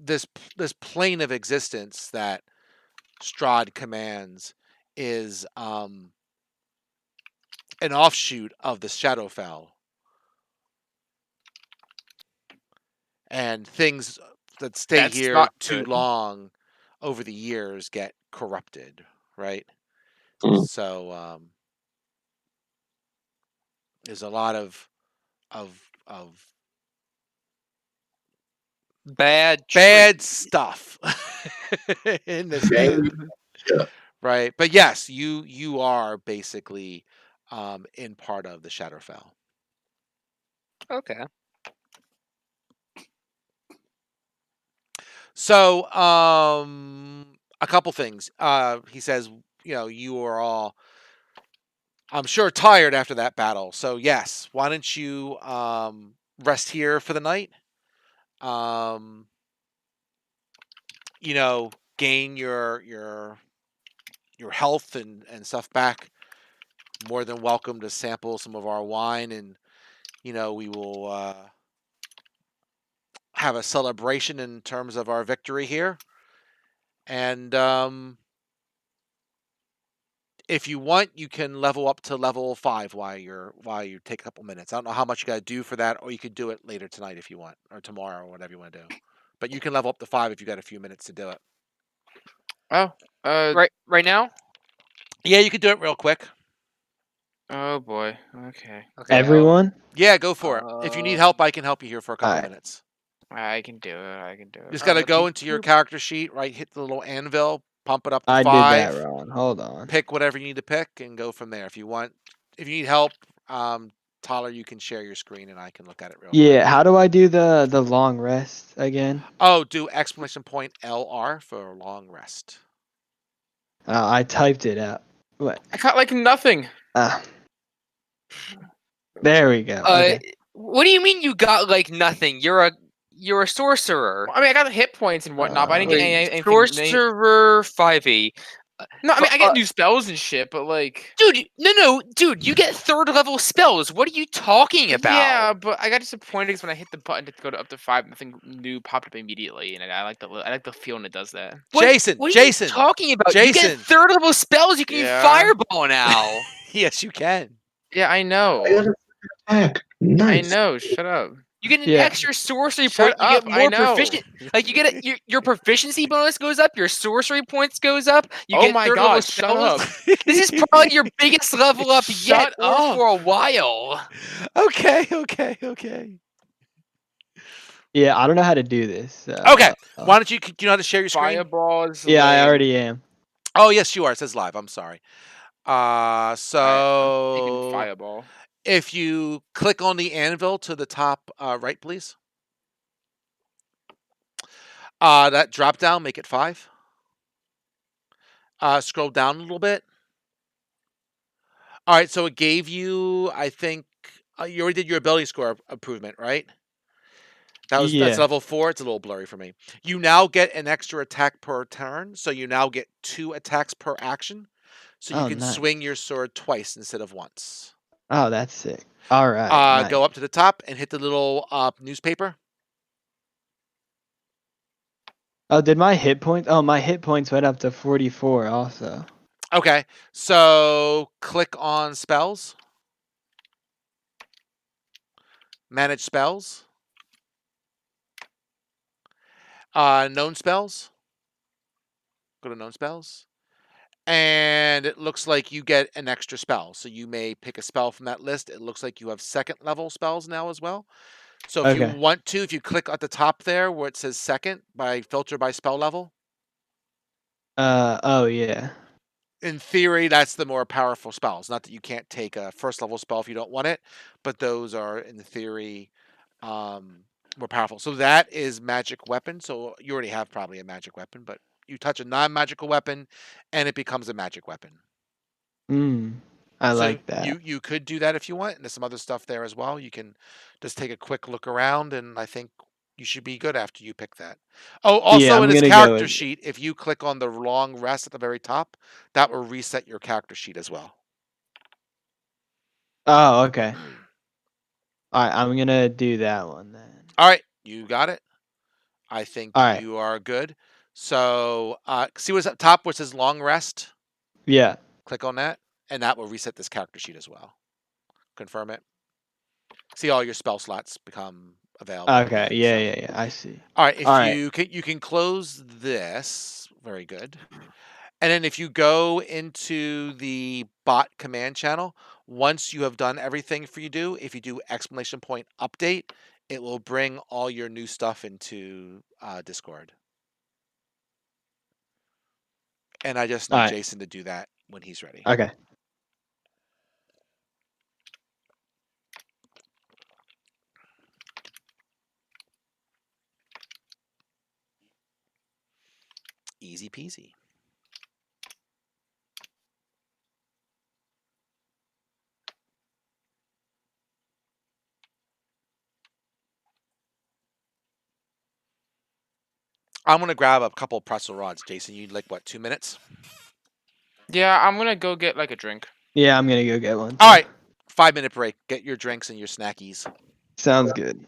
Speaker 1: this this plane of existence that Strahd commands is an offshoot of the Shadowfell, and things that stay
Speaker 5: That's
Speaker 1: here
Speaker 5: not
Speaker 1: too
Speaker 5: good.
Speaker 1: long over the years get corrupted, right?
Speaker 3: Mm.
Speaker 1: So there's a lot of
Speaker 2: Bad
Speaker 1: bad
Speaker 2: trees.
Speaker 1: stuff in this
Speaker 3: Yeah.
Speaker 1: game,
Speaker 3: Yeah.
Speaker 1: right? But yes, you are basically in part of the Shadowfell.
Speaker 2: Okay.
Speaker 1: So a couple things. He says, you are all, I'm sure, tired after that battle. So yes, why don't you rest here for the night? Um, gain your health and stuff back. More than welcome to sample some of our wine, and we will have a celebration in terms of our victory here. And if you want, you can level up to level 5 while you take a couple minutes. I don't know how much you got to do for that, or you could do it later tonight if you want, or tomorrow, or whatever you want to do. But you can level up to 5 if you got a few minutes to do it.
Speaker 5: Oh,
Speaker 2: Right now?
Speaker 1: Yeah, you could do it real quick.
Speaker 5: oh boy. Okay,
Speaker 2: Okay.
Speaker 4: Everyone?
Speaker 1: Yeah, go for it. If you need help, I can help you here for a couple
Speaker 4: Alright.
Speaker 1: minutes.
Speaker 5: I can do it. I can do it.
Speaker 1: Just got to go
Speaker 2: Beep,
Speaker 1: into your
Speaker 2: boop.
Speaker 1: character sheet, right? Hit the little anvil, pump it up to
Speaker 4: I did that
Speaker 1: 5.
Speaker 4: wrong. Hold on.
Speaker 1: Pick whatever you need to pick, and go from there. If you need help, Tyler, you can share your screen, and I can look at it real quick.
Speaker 4: Yeah, how do I do the long rest again?
Speaker 1: Oh, do exclamation point LR for long rest.
Speaker 4: I typed it out. What?
Speaker 5: I got like nothing.
Speaker 4: Ah. There we go. Okay.
Speaker 2: What do you mean you got like nothing? You're a sorcerer.
Speaker 5: I mean, I got the hit points and whatnot, but I didn't get
Speaker 2: Wait,
Speaker 5: anything.
Speaker 2: sorcerer 5e.
Speaker 5: No, I mean, I get new spells and shit, but like,
Speaker 2: Dude, no, dude, you get 3rd level spells. What are you talking about?
Speaker 5: yeah, but I got disappointed because when I hit the button to go to up to 5, nothing new popped up immediately, and I like the feel when it does that.
Speaker 1: Jason,
Speaker 2: What are
Speaker 1: Jason,
Speaker 2: you talking about? You
Speaker 1: Jason.
Speaker 2: get 3rd level spells. You can use
Speaker 5: Yeah.
Speaker 2: fireball now.
Speaker 1: Yes, you can.
Speaker 5: Yeah, I know.
Speaker 3: I got a attack.
Speaker 5: I
Speaker 3: Nice.
Speaker 5: know. Shut up.
Speaker 2: You get an
Speaker 4: Yeah.
Speaker 2: extra sorcery
Speaker 5: Shut
Speaker 2: point. You
Speaker 5: up,
Speaker 2: get
Speaker 5: I
Speaker 2: more
Speaker 5: know.
Speaker 2: proficient. Like you get your proficiency bonus goes up. Your sorcery points goes up. You
Speaker 5: Oh
Speaker 2: get
Speaker 5: my
Speaker 2: 3rd level
Speaker 5: god, shut
Speaker 2: spells.
Speaker 5: up.
Speaker 2: This is probably your biggest level up yet,
Speaker 5: Shut
Speaker 2: or
Speaker 5: up.
Speaker 2: for a while.
Speaker 1: Okay.
Speaker 4: Yeah, I don't know how to do this.
Speaker 1: Okay. Why don't you know how to share your screen?
Speaker 5: Fireballs.
Speaker 4: Yeah, I
Speaker 5: lame.
Speaker 4: already am.
Speaker 1: Oh, yes, you are. It says live. I'm sorry.
Speaker 5: I'm taking
Speaker 1: So
Speaker 5: fireball.
Speaker 1: if you click on the anvil to the top right, please. That drop down, make it 5. Scroll down a little bit. All right, so it gave you, I think, you already did your ability score improvement, right? That's
Speaker 4: Yeah.
Speaker 1: level 4. It's a little blurry for me. You now get an extra attack per turn, so you now get 2 attacks per action. So you
Speaker 4: Oh,
Speaker 1: can
Speaker 4: nice.
Speaker 1: swing your sword twice instead of once.
Speaker 4: Oh, that's sick. All right. Nice.
Speaker 1: Go up to the top and hit the little newspaper.
Speaker 4: Oh, did my hit points? Oh, my hit points went up to 44 also.
Speaker 1: Okay, so click on spells. Manage spells. Known spells. Go to known spells. And it looks like you get an extra spell. So you may pick a spell from that list. It looks like you have second level spells now as well. So if you
Speaker 4: Okay.
Speaker 1: want to, if you click at the top there where it says second by filter by spell level,
Speaker 4: Oh yeah.
Speaker 1: in theory, that's the more powerful spells. Not that you can't take a first level spell if you don't want it, but those are in theory more powerful. So that is magic weapon. So you already have probably a magic weapon, but you touch a non-magical weapon and it becomes a magic weapon.
Speaker 4: I
Speaker 1: So
Speaker 4: like that.
Speaker 1: you could do that if you want. And there's some other stuff there as well. You can just take a quick look around, and I think you should be good after you pick that. Oh,
Speaker 4: Yeah,
Speaker 1: also in
Speaker 4: I'm
Speaker 1: his
Speaker 4: gonna go
Speaker 1: character
Speaker 4: with.
Speaker 1: sheet, if you click on the long rest at the very top, that will reset your character sheet as well.
Speaker 4: Oh, okay. All right, I'm gonna do that one then.
Speaker 1: All right, you got it. I think
Speaker 4: All right.
Speaker 1: you are good. So see what's up top, which says long rest.
Speaker 4: Yeah.
Speaker 1: Click on that, and that will reset this character sheet as well. Confirm it. See all your spell slots become available
Speaker 4: Okay.
Speaker 1: again.
Speaker 4: Yeah,
Speaker 1: So.
Speaker 4: yeah, yeah. I see.
Speaker 1: All right,
Speaker 4: All
Speaker 1: if
Speaker 4: right.
Speaker 1: you can close this, very good. And then if you go into the bot command channel, once you have done everything for you do, if you do exclamation point update, it will bring all your new stuff into Discord. And I just
Speaker 4: All
Speaker 1: need
Speaker 4: right.
Speaker 1: Jason to do that when he's ready.
Speaker 4: Okay.
Speaker 1: Easy peasy. I'm gonna grab a couple pretzel rods, Jason. You'd like what, 2 minutes?
Speaker 5: Yeah, I'm gonna go get like a drink.
Speaker 4: Yeah, I'm gonna go get one.
Speaker 1: All
Speaker 4: Too.
Speaker 1: right, 5 minute break. Get your drinks and your snackies.
Speaker 4: Sounds good.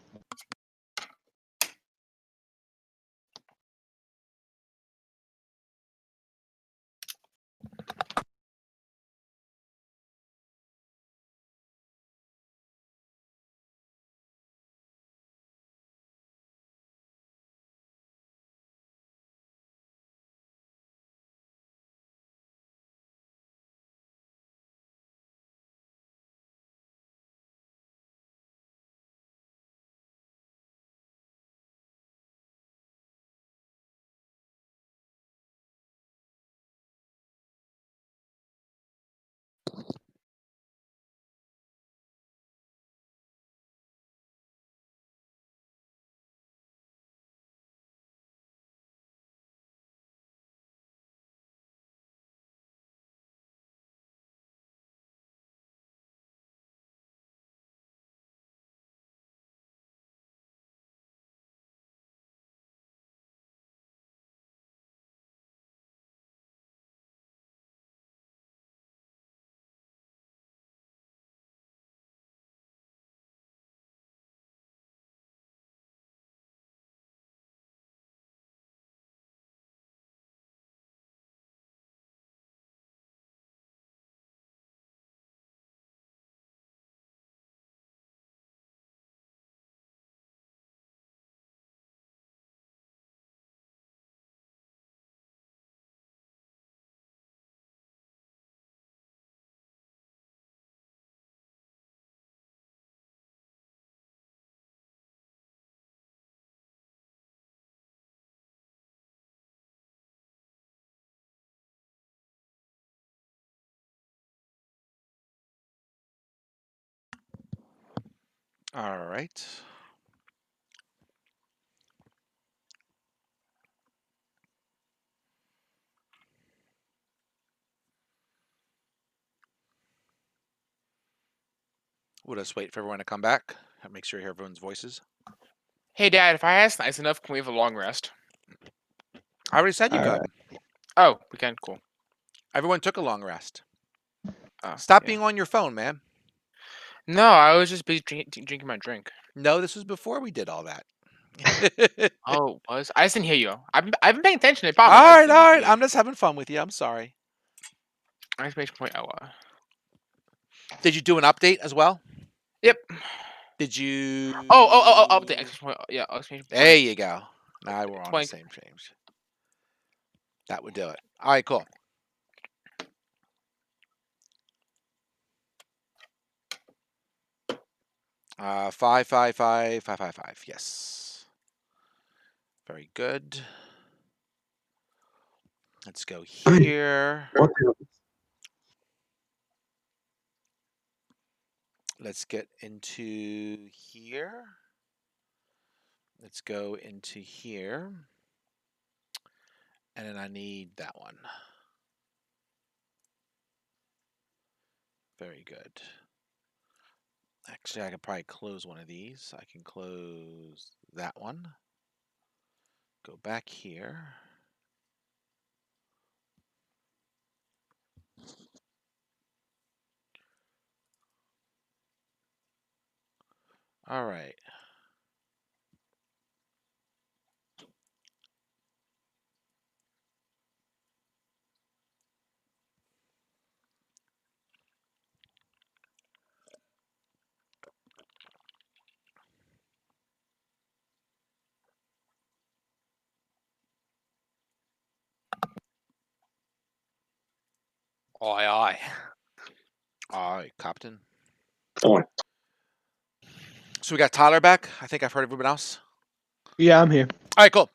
Speaker 1: All right. We'll just wait for everyone to come back. Make sure you hear everyone's voices.
Speaker 5: Hey, Dad, if I ask nice enough, can we have a long rest?
Speaker 1: I already said you
Speaker 4: All
Speaker 1: could.
Speaker 4: right.
Speaker 5: Oh, we can. Cool.
Speaker 1: Everyone took a long rest.
Speaker 5: Oh,
Speaker 1: Stop
Speaker 5: yeah.
Speaker 1: being on your phone, man.
Speaker 5: No, I was just busy drinking my drink.
Speaker 1: No, this was before we did all that.
Speaker 5: Oh, it was. I just didn't hear you. I've been paying attention.
Speaker 1: All
Speaker 5: Probably.
Speaker 1: right, all right. I'm just having fun with you. I'm sorry.
Speaker 5: Exclamation point hour.
Speaker 1: Did you do an update as well?
Speaker 5: Yep.
Speaker 1: Did you?
Speaker 5: Oh, the exclamation point. Yeah, exclamation
Speaker 1: There
Speaker 5: point.
Speaker 1: you go. Now we're on the
Speaker 5: Blank.
Speaker 1: same page. That would do it. All right, cool. Five, five, five, five, five, five. Yes. Very good. Let's go here.
Speaker 3: What?
Speaker 1: Let's get into here. Let's go into here. And then I need that one. Very good. Actually, I could probably close one of these. I can close that one. Go back here. All right.
Speaker 2: Aye, aye.
Speaker 1: All right, Captain.
Speaker 3: Oh,
Speaker 1: So we got Tyler back. I think I've heard everyone else.
Speaker 4: Yeah, I'm here.
Speaker 1: All right, cool.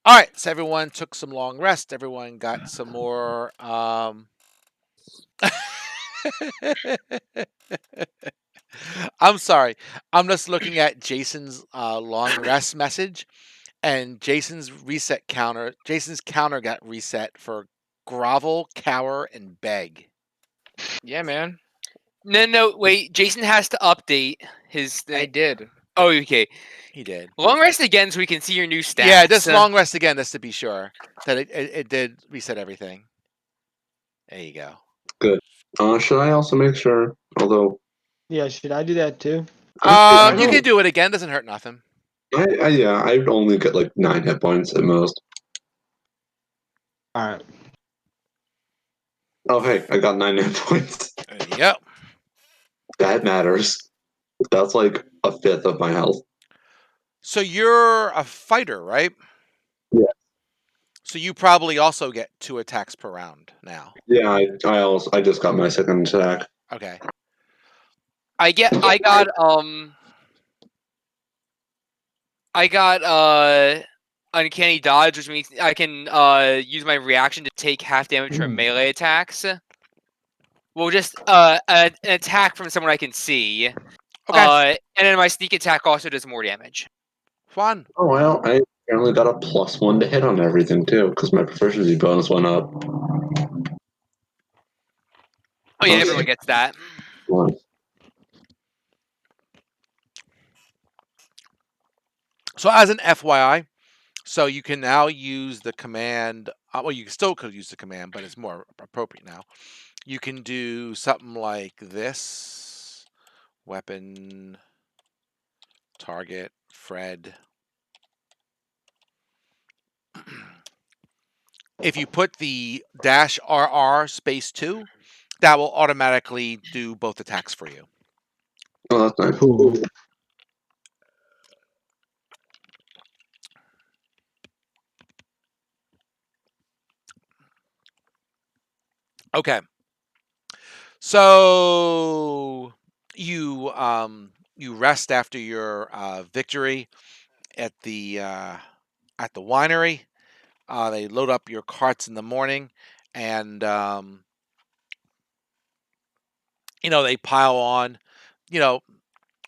Speaker 1: All right, so everyone took some long rest. Everyone got some more. I'm sorry. I'm just looking at Jason's long rest message, and Jason's counter got reset for grovel, cower, and beg.
Speaker 5: Yeah, man.
Speaker 2: No, wait. Jason has to update his
Speaker 5: I
Speaker 2: thing.
Speaker 5: did.
Speaker 2: Oh, okay.
Speaker 1: He did.
Speaker 2: Long rest again so we can see your new stats.
Speaker 1: Yeah, just long rest again, just to be sure that it did reset everything. There you go.
Speaker 3: good. Should I also make sure? Although
Speaker 4: Yeah, should I do that too?
Speaker 3: I
Speaker 1: You
Speaker 3: don't.
Speaker 1: can do it again. Doesn't hurt nothing.
Speaker 3: Yeah, I'd only get like 9 hit points at most.
Speaker 4: All right.
Speaker 3: Oh, hey, I got 9 hit points.
Speaker 1: There you go.
Speaker 3: That matters. That's like a fifth of my health.
Speaker 1: So you're a fighter, right?
Speaker 3: Yeah.
Speaker 1: So you probably also get 2 attacks per round now.
Speaker 3: Yeah, I just got my second attack.
Speaker 1: Okay.
Speaker 2: I got uncanny dodge, which means I can use my reaction to take half damage from melee attacks. Well, just an attack from someone I can see.
Speaker 1: Okay.
Speaker 2: And then my sneak attack also does more damage.
Speaker 1: Fun.
Speaker 3: Oh well, I apparently got a +1 to hit on everything too, because my proficiency bonus went up.
Speaker 2: Oh yeah,
Speaker 3: Okay.
Speaker 2: everyone gets that.
Speaker 1: So as an FYI, so you can now use the command. Well, you still could use the command, but it's more appropriate now. You can do something like this: weapon, target, Fred. If you put the -RR space 2, that will automatically do both attacks for you.
Speaker 3: Oh, that's nice.
Speaker 4: Cool.
Speaker 1: Okay. So you rest after your victory at the winery. They load up your carts in the morning, and they pile on. You know,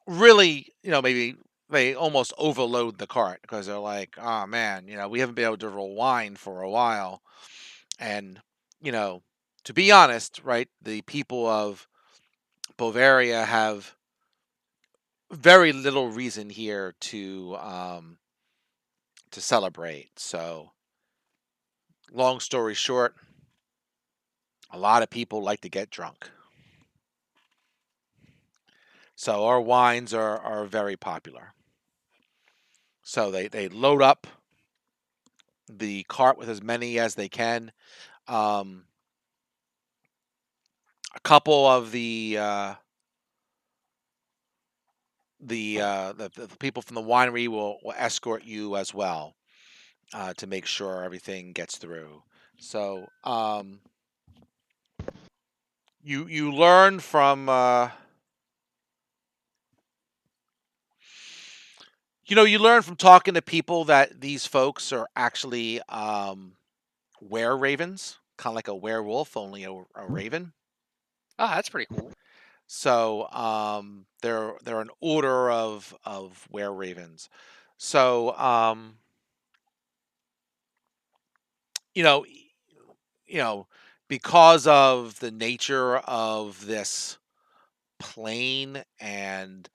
Speaker 1: really, maybe they almost overload the cart because they're like, oh man, we haven't been able to roll wine for a while, and to be honest, right, the people of Bavaria have very little reason here to celebrate. So, long story short, a lot of people like to get drunk. So our wines are very popular. So they load up the cart with as many as they can. Um, a couple of the people from the winery will escort you as well to make sure everything gets through. So you learn from you learn from talking to people that these folks are actually were ravens, kind of like a werewolf, only a raven.
Speaker 2: Oh, that's pretty cool.
Speaker 1: So they're an order of were ravens. So you know y- you know because of the nature of this plain and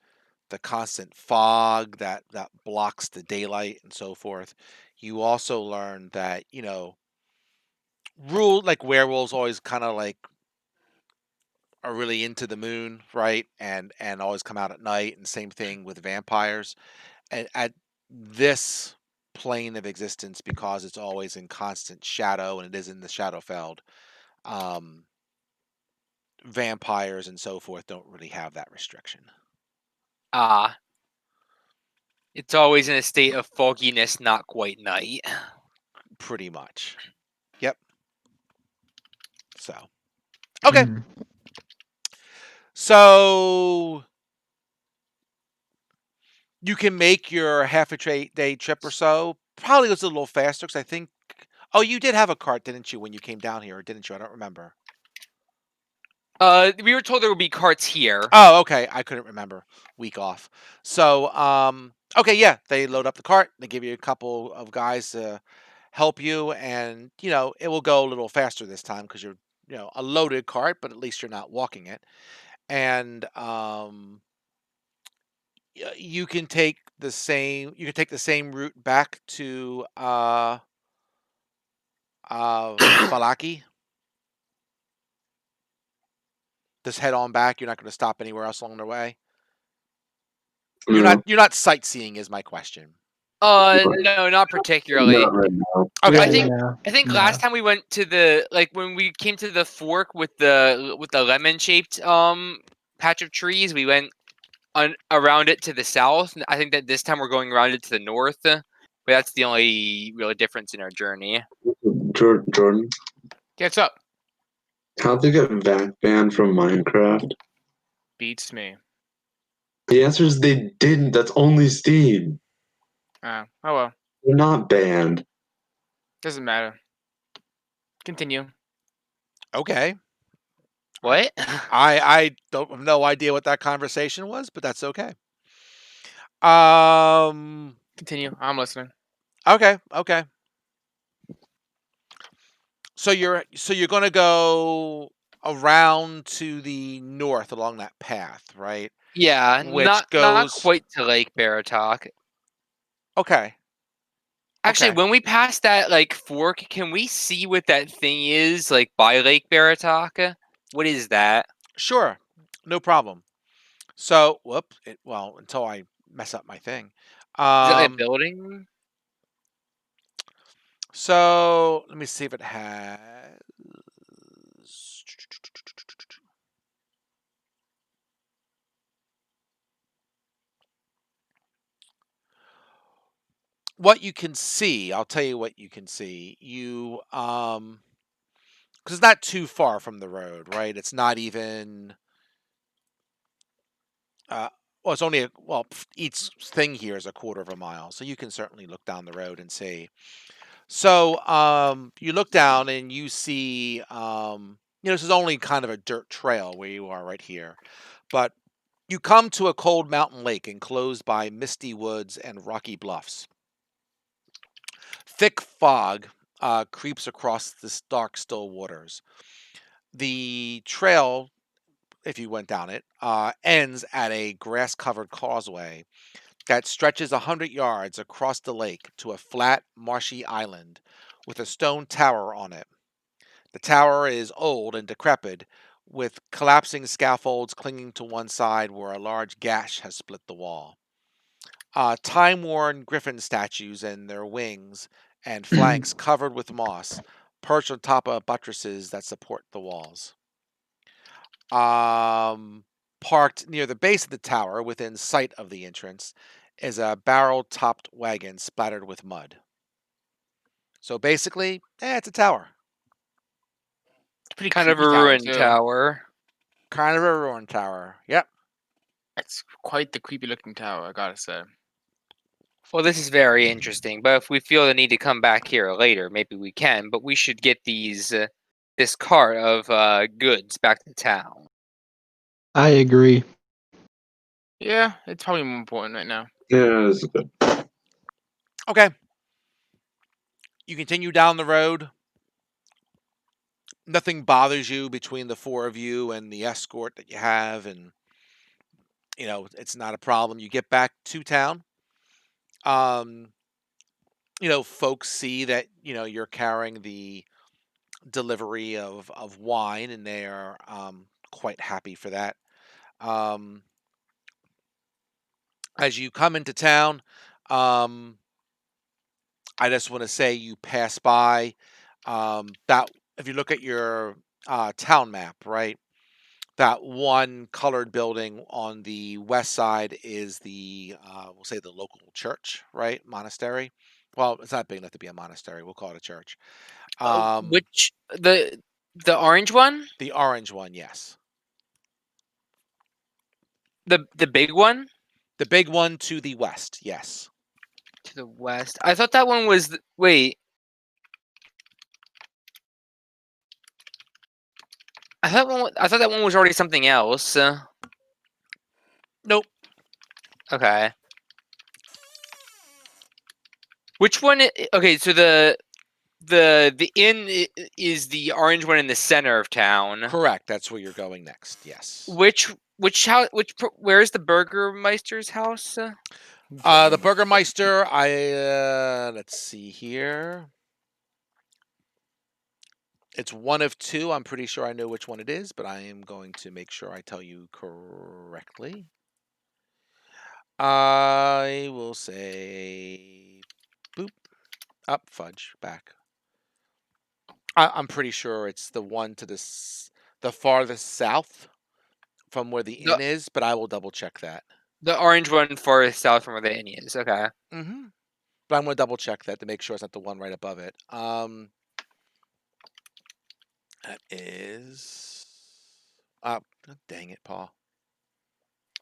Speaker 1: the constant fog that blocks the daylight and so forth, you also learn that rule like werewolves always kind of like are really into the moon, right? And always come out at night, and same thing with vampires. And at this plane of existence, because it's always in constant shadow and it is in the Shadowfeld, um, vampires and so forth don't really have that restriction.
Speaker 2: Ah, it's always in a state of fogginess, not quite night.
Speaker 1: Pretty much. Yep. So okay.
Speaker 4: Hmm.
Speaker 1: So you can make your half a day trip or so. Probably goes a little faster because I think. Oh, you did have a cart, didn't you, when you came down here, or didn't you? I don't remember.
Speaker 2: We were told there would be carts here.
Speaker 1: Oh, okay. I couldn't remember. Week off. So, okay, yeah, they load up the cart. They give you a couple of guys to help you, and it will go a little faster this time because you're, a loaded cart, but at least you're not walking it. And you can take the same route back to Valaki. Just head on back. You're not going to stop anywhere else along the way. You're not
Speaker 3: No,
Speaker 1: you're not sightseeing is my question.
Speaker 2: No, not particularly.
Speaker 3: not right now.
Speaker 1: Okay.
Speaker 2: I
Speaker 4: Yeah,
Speaker 2: think
Speaker 4: no,
Speaker 2: I think
Speaker 4: no.
Speaker 2: last time we went to when we came to the fork with the lemon shaped patch of trees, we went around it to the south. I think that this time we're going around it to the north. But that's the only real difference in our journey.
Speaker 3: Jordan,
Speaker 5: Gets up.
Speaker 3: how'd they get banned from Minecraft?
Speaker 5: Beats me.
Speaker 3: The answer is they didn't. That's only Steam.
Speaker 5: Oh well.
Speaker 3: They're not banned.
Speaker 5: Doesn't matter. Continue.
Speaker 1: Okay.
Speaker 2: What?
Speaker 1: I don't have no idea what that conversation was, but that's okay. Um.
Speaker 5: Continue. I'm listening.
Speaker 1: Okay. Okay. So you're gonna go around to the north along that path, right?
Speaker 2: Yeah,
Speaker 1: Which
Speaker 2: not
Speaker 1: goes.
Speaker 2: quite to Lake Baratok.
Speaker 1: Okay.
Speaker 2: Actually,
Speaker 1: Okay.
Speaker 2: when we pass that fork, can we see what that thing is by Lake Baratok? What is that?
Speaker 1: Sure. No problem. So, whoop. Well, until I mess up my thing.
Speaker 2: Is it like a
Speaker 1: Um.
Speaker 2: building?
Speaker 1: So let me see if it has. What you can see, I'll tell you what you can see. Because it's not too far from the road, right? It's not even. Uh, well, it's only each thing here is a quarter of a mile, so you can certainly look down the road and see. So, you look down and you see, this is only kind of a dirt trail where you are right here, but you come to a cold mountain lake enclosed by misty woods and rocky bluffs. Thick fog creeps across the dark, still waters. The trail, if you went down it, ends at a grass covered causeway that stretches 100 yards across the lake to a flat, marshy island with a stone tower on it. The tower is old and decrepit, with collapsing scaffolds clinging to one side where a large gash has split the wall. Time-worn griffin statues and their wings and flanks covered with moss perch on top of buttresses that support the walls. Parked near the base of the tower, within sight of the entrance, is a barrel-topped wagon splattered with mud. So basically, it's a tower.
Speaker 5: It's a pretty
Speaker 2: Kind of a
Speaker 5: creepy tower
Speaker 2: ruined
Speaker 5: too.
Speaker 2: tower.
Speaker 1: Kind of a ruined tower. Yep.
Speaker 5: It's quite the creepy looking tower, I gotta say.
Speaker 2: Well, this is very interesting, but if we feel the need to come back here later, maybe we can. But we should get this cart of goods back to town.
Speaker 4: I agree.
Speaker 5: Yeah, it's probably more important right now.
Speaker 3: Yeah, this is good.
Speaker 1: Okay. You continue down the road. Nothing bothers you between the four of you and the escort that you have, and it's not a problem. You get back to town. Um, folks see that you're carrying the delivery of wine, and they are quite happy for that. Um, as you come into town, um, I just want to say you pass by that. If you look at your town map, right, that one colored building on the west side is the we'll say the local church, right, monastery. Well, it's not big enough to be a monastery. We'll call it a church.
Speaker 2: Which the orange one,
Speaker 1: The orange one, yes.
Speaker 2: the big one
Speaker 1: The big one to the west, yes.
Speaker 2: to the west. I thought that one was wait. I thought that one was already something else.
Speaker 1: Nope.
Speaker 2: Okay. Which one? Okay, so the inn is the orange one in the center of town.
Speaker 1: Correct. That's where you're going next. Yes.
Speaker 2: Which house? Where's the Burgermeister's house?
Speaker 1: The Burgermeister. Let's see here. It's one of two. I'm pretty sure I know which one it is, but I am going to make sure I tell you correctly. I will say, boop, up, fudge, back. I'm pretty sure it's the one to the farthest south from where the inn is, but I will double check that.
Speaker 2: The orange one farthest south from where the inn is. Okay.
Speaker 1: Mm-hmm. But I'm going to double check that to make sure it's not the one right above it. That is. Dang it, Paul.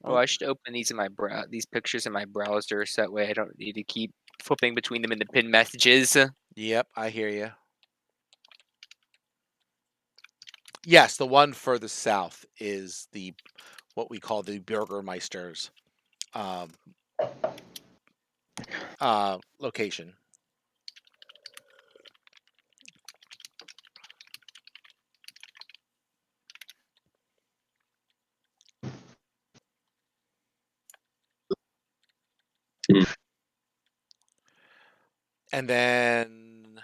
Speaker 2: Oh, I should open these in my these pictures in my browser, so that way I don't need to keep flipping between them in the pinned messages.
Speaker 1: Yep, I hear you. Yes, the one further south is what we call the Burgermeister's location. And then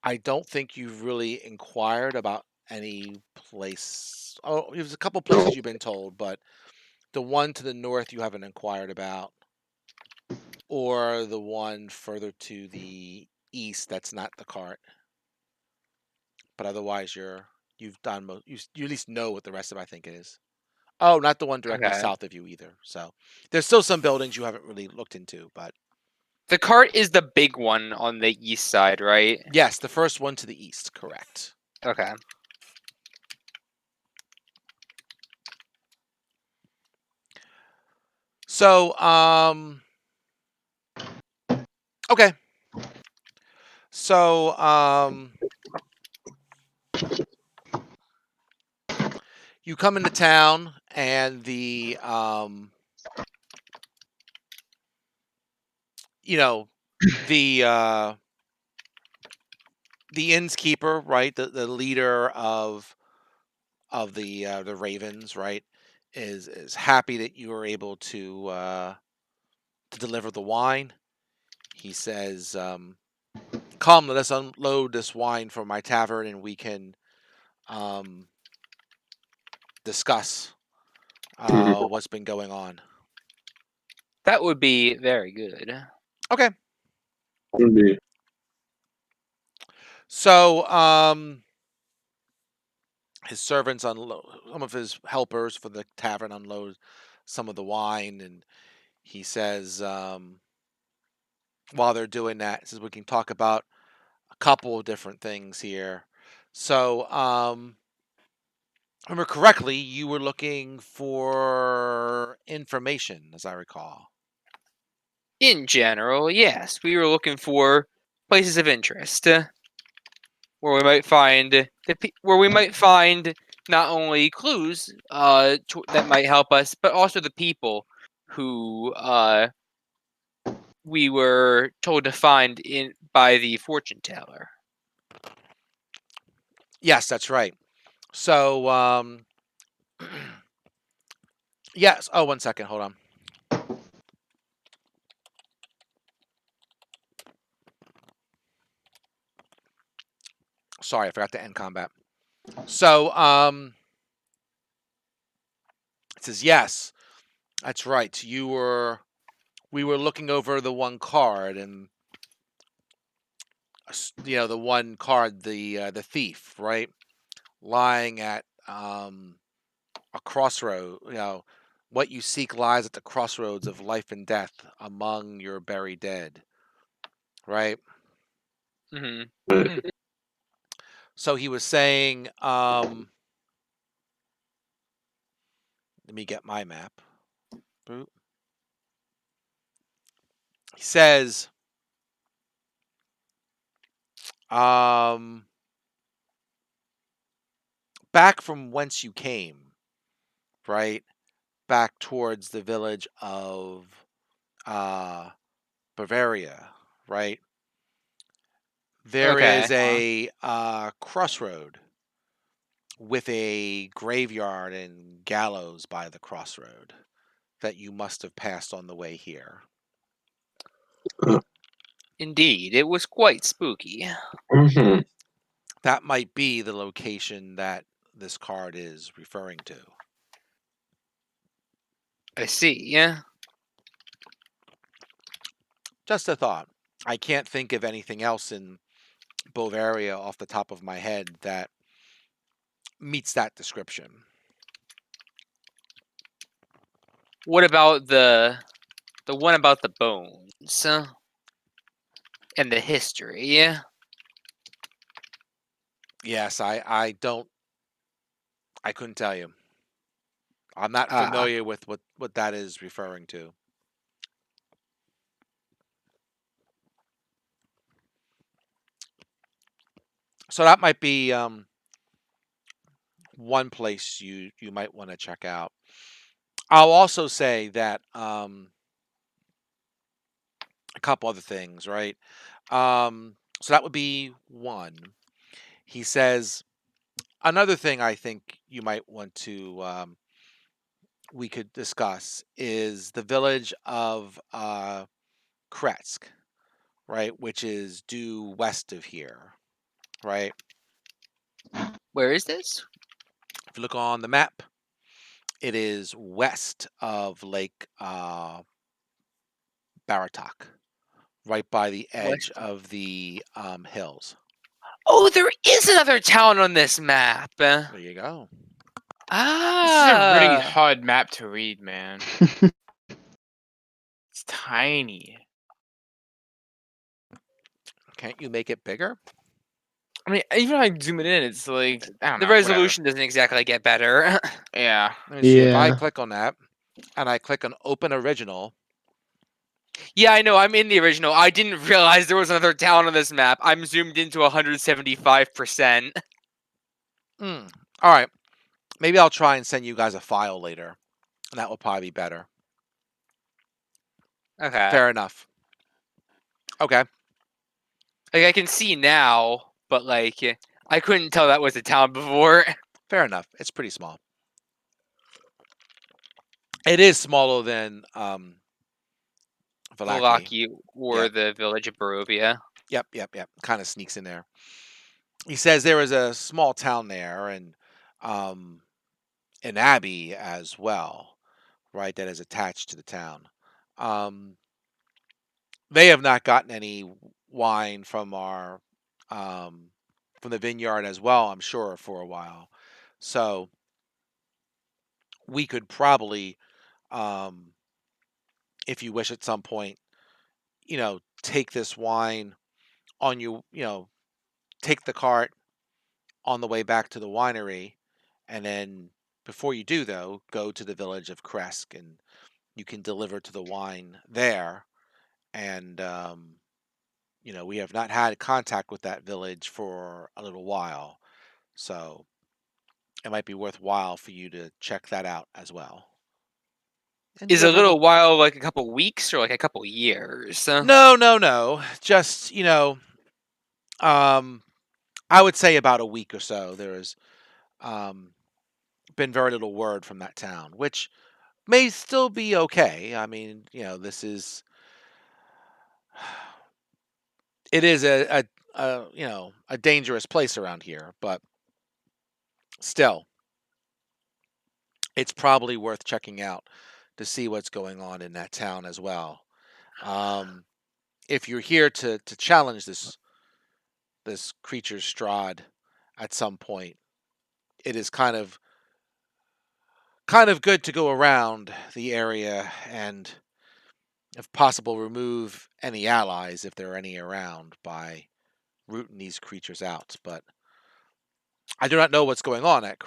Speaker 1: I don't think you've really inquired about any place. Oh, there's a couple places you've been told, but the one to the north you haven't inquired about, or the one further to the east that's not the cart. But otherwise, you've done you at least know what the rest of I think is. Oh, not the one directly
Speaker 2: Okay.
Speaker 1: south of you either. So there's still some buildings you haven't really looked into, but
Speaker 2: The cart is the big one on the east side, right?
Speaker 1: yes, the first one to the east, correct.
Speaker 2: Okay.
Speaker 1: So, okay. So, you come into town and the the innkeeper, right? The leader of the Ravens, right? Is happy that you were able to deliver the wine. He says, "Come, let us unload this wine from my tavern, and we can discuss
Speaker 3: Mhm.
Speaker 1: what's been going on.
Speaker 2: That would be very good.
Speaker 1: Okay.
Speaker 3: Would be.
Speaker 1: So, his servants unload, some of his helpers for the tavern unload some of the wine, and he says, while they're doing that, he says we can talk about a couple of different things here. So, remember correctly, you were looking for information, as I recall.
Speaker 2: In general, yes, we were looking for places of interest where we might find not only clues that might help us, but also the people who we were told to find in by the fortune teller.
Speaker 1: Yes, that's right. So, yes. Oh, 1 second. Hold on. Sorry, I forgot to end combat. So, it says yes. That's right. We were looking over the one card, and the one card, the thief, right, lying at a crossroad. What you seek lies at the crossroads of life and death among your buried dead, right?
Speaker 2: Hmm.
Speaker 1: So he was saying, let me get my map. Boop. He says, back from whence you came, right? Back towards the village of uh, Bavaria, right? There
Speaker 2: Okay.
Speaker 1: is a crossroad with a graveyard and gallows by the crossroad that you must have passed on the way here.
Speaker 2: Indeed, it was quite spooky.
Speaker 3: Mhm.
Speaker 1: That might be the location that this card is referring to.
Speaker 2: I see. Yeah.
Speaker 1: Just a thought. I can't think of anything else in Bavaria off the top of my head that meets that description.
Speaker 2: What about the one about the bones and the history? Yeah.
Speaker 1: Yes, I don't. I couldn't tell you. I'm not
Speaker 2: Ah.
Speaker 1: familiar with what that is referring to. So that might be one place you might want to check out. I'll also say that a couple other things, right? So that would be one. He says another thing I think you might want to we could discuss is the village of Kretsk, right, which is due west of here, right?
Speaker 2: Where is this?
Speaker 1: If you look on the map, it is west of Lake Baratok, right by the edge
Speaker 2: West.
Speaker 1: of the hills.
Speaker 2: Oh, there is another town on this map.
Speaker 1: There you go.
Speaker 5: This is a really
Speaker 2: Ah.
Speaker 5: hard map to read, man. It's tiny.
Speaker 1: Can't you make it bigger?
Speaker 5: I mean, even when I zoom it in, it's like I don't
Speaker 2: The
Speaker 5: know. Whatever.
Speaker 2: resolution doesn't exactly get better.
Speaker 5: Yeah.
Speaker 1: Let me see. If I
Speaker 4: Yeah.
Speaker 1: click on that and I click on Open Original,
Speaker 2: Yeah, I know. I'm in the original. I didn't realize there was another town on this map. I'm zoomed into 175%.
Speaker 1: all right. Maybe I'll try and send you guys a file later, and that will probably be better.
Speaker 2: Okay.
Speaker 1: Fair enough. Okay.
Speaker 2: Like I can see now, but like I couldn't tell that was a town before.
Speaker 1: Fair enough. It's pretty small. It is smaller than Valaki.
Speaker 2: Valaki or
Speaker 1: Yep.
Speaker 2: the village of Barovia.
Speaker 1: Yep. Kind of sneaks in there. He says there is a small town there, and um, an abbey as well, right? That is attached to the town. Um, they have not gotten any wine um, from the vineyard as well, I'm sure, for a while. So we could probably, um, if you wish, at some point, take this wine on take the cart on the way back to the winery, and then before you do, though, go to the village of Kresk, and you can deliver to the wine there. And we have not had contact with that village for a little while, so it might be worthwhile for you to check that out as well. And
Speaker 2: Is a
Speaker 1: deliver the
Speaker 2: little while like a couple weeks or like a couple years?
Speaker 1: No, no, no. Just, um I would say about a week or so. There has um been very little word from that town, which may still be okay. I mean, it is a dangerous place around here, but still, it's probably worth checking out to see what's going on in that town as well. Um, if you're here to challenge this creature Strahd at some point, it is kind of good to go around the area and, if possible, remove any allies if there are any around by rooting these creatures out. But I do not know what's going on at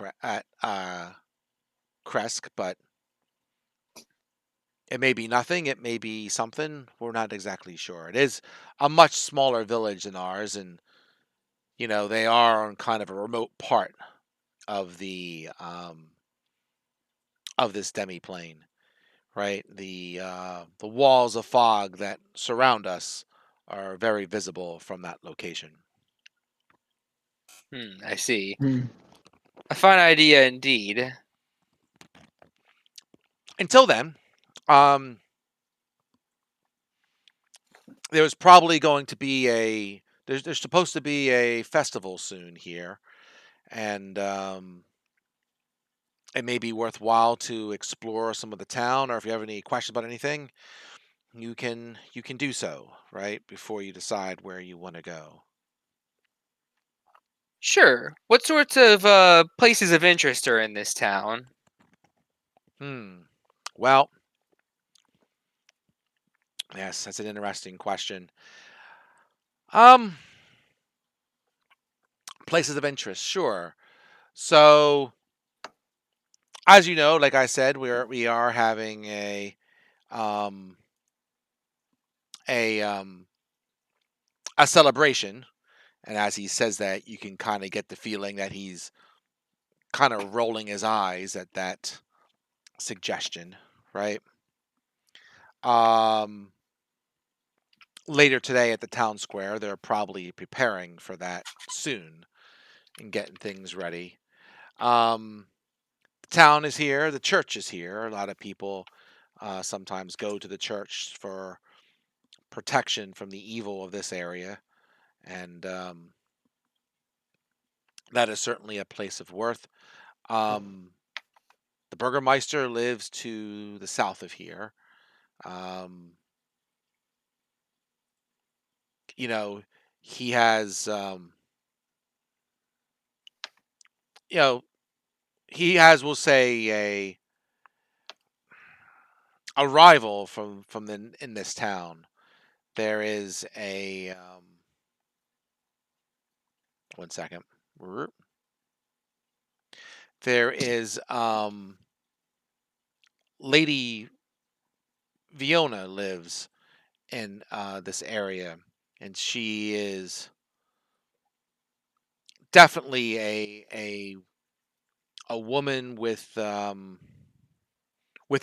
Speaker 1: Kresk, but it may be nothing. It may be something. We're not exactly sure. It is a much smaller village than ours, and they are on kind of a remote part of this demiplane, right? The walls of fog that surround us are very visible from that location.
Speaker 2: I see.
Speaker 4: Hmm.
Speaker 2: A fine idea indeed.
Speaker 1: Until then, um, there's probably going to be there's supposed to be a festival soon here, and it may be worthwhile to explore some of the town, or if you have any questions about anything, you can do so right before you decide where you want to go.
Speaker 2: Sure. What sorts of places of interest are in this town?
Speaker 1: Well, yes, that's an interesting question. Um, Places of interest, sure. So, as you know, like I said, we are having um a um a celebration, and as he says that, you can kind of get the feeling that he's kind of rolling his eyes at that suggestion, right? Um, Later today at the town square, they're probably preparing for that soon and getting things ready. Um, the town is here, the church is here. A lot of people sometimes go to the church for protection from the evil of this area, and that is certainly a place of worth. Um, the Burgermeister lives to the south of here. Um, you know, he has, you know, we'll say, a rival in this town. There is a, one second. There is, Lady Viona lives in this area, and she is definitely a woman with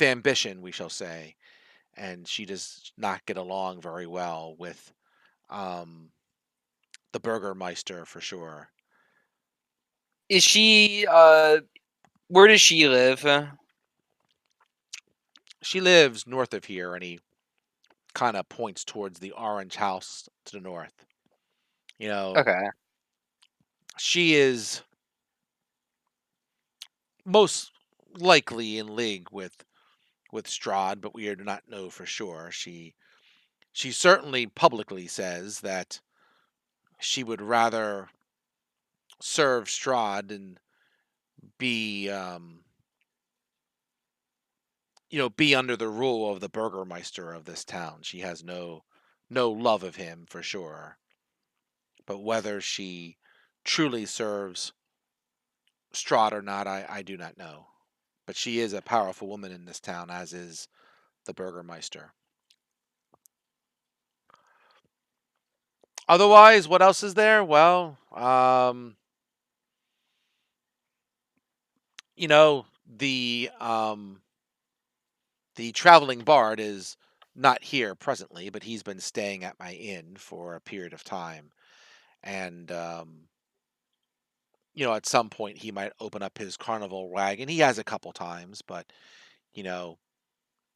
Speaker 1: ambition, we shall say, and she does not get along very well with um, the Burgermeister for sure.
Speaker 2: Is she where does she live?
Speaker 1: She lives north of here, and he kind of points towards the orange house to the north. You know,
Speaker 2: Okay.
Speaker 1: she is most likely in league with Strahd, but we do not know for sure. She certainly publicly says that she would rather serve Strahd and be be under the rule of the burgermeister of this town. She has no love of him for sure. But whether she truly serves Strahd or not, I do not know. But she is a powerful woman in this town, as is the burgermeister. Otherwise, what else is there? Well, you know, the traveling bard is not here presently, but he's been staying at my inn for a period of time. And at some point he might open up his carnival wagon. He has a couple times, but you know,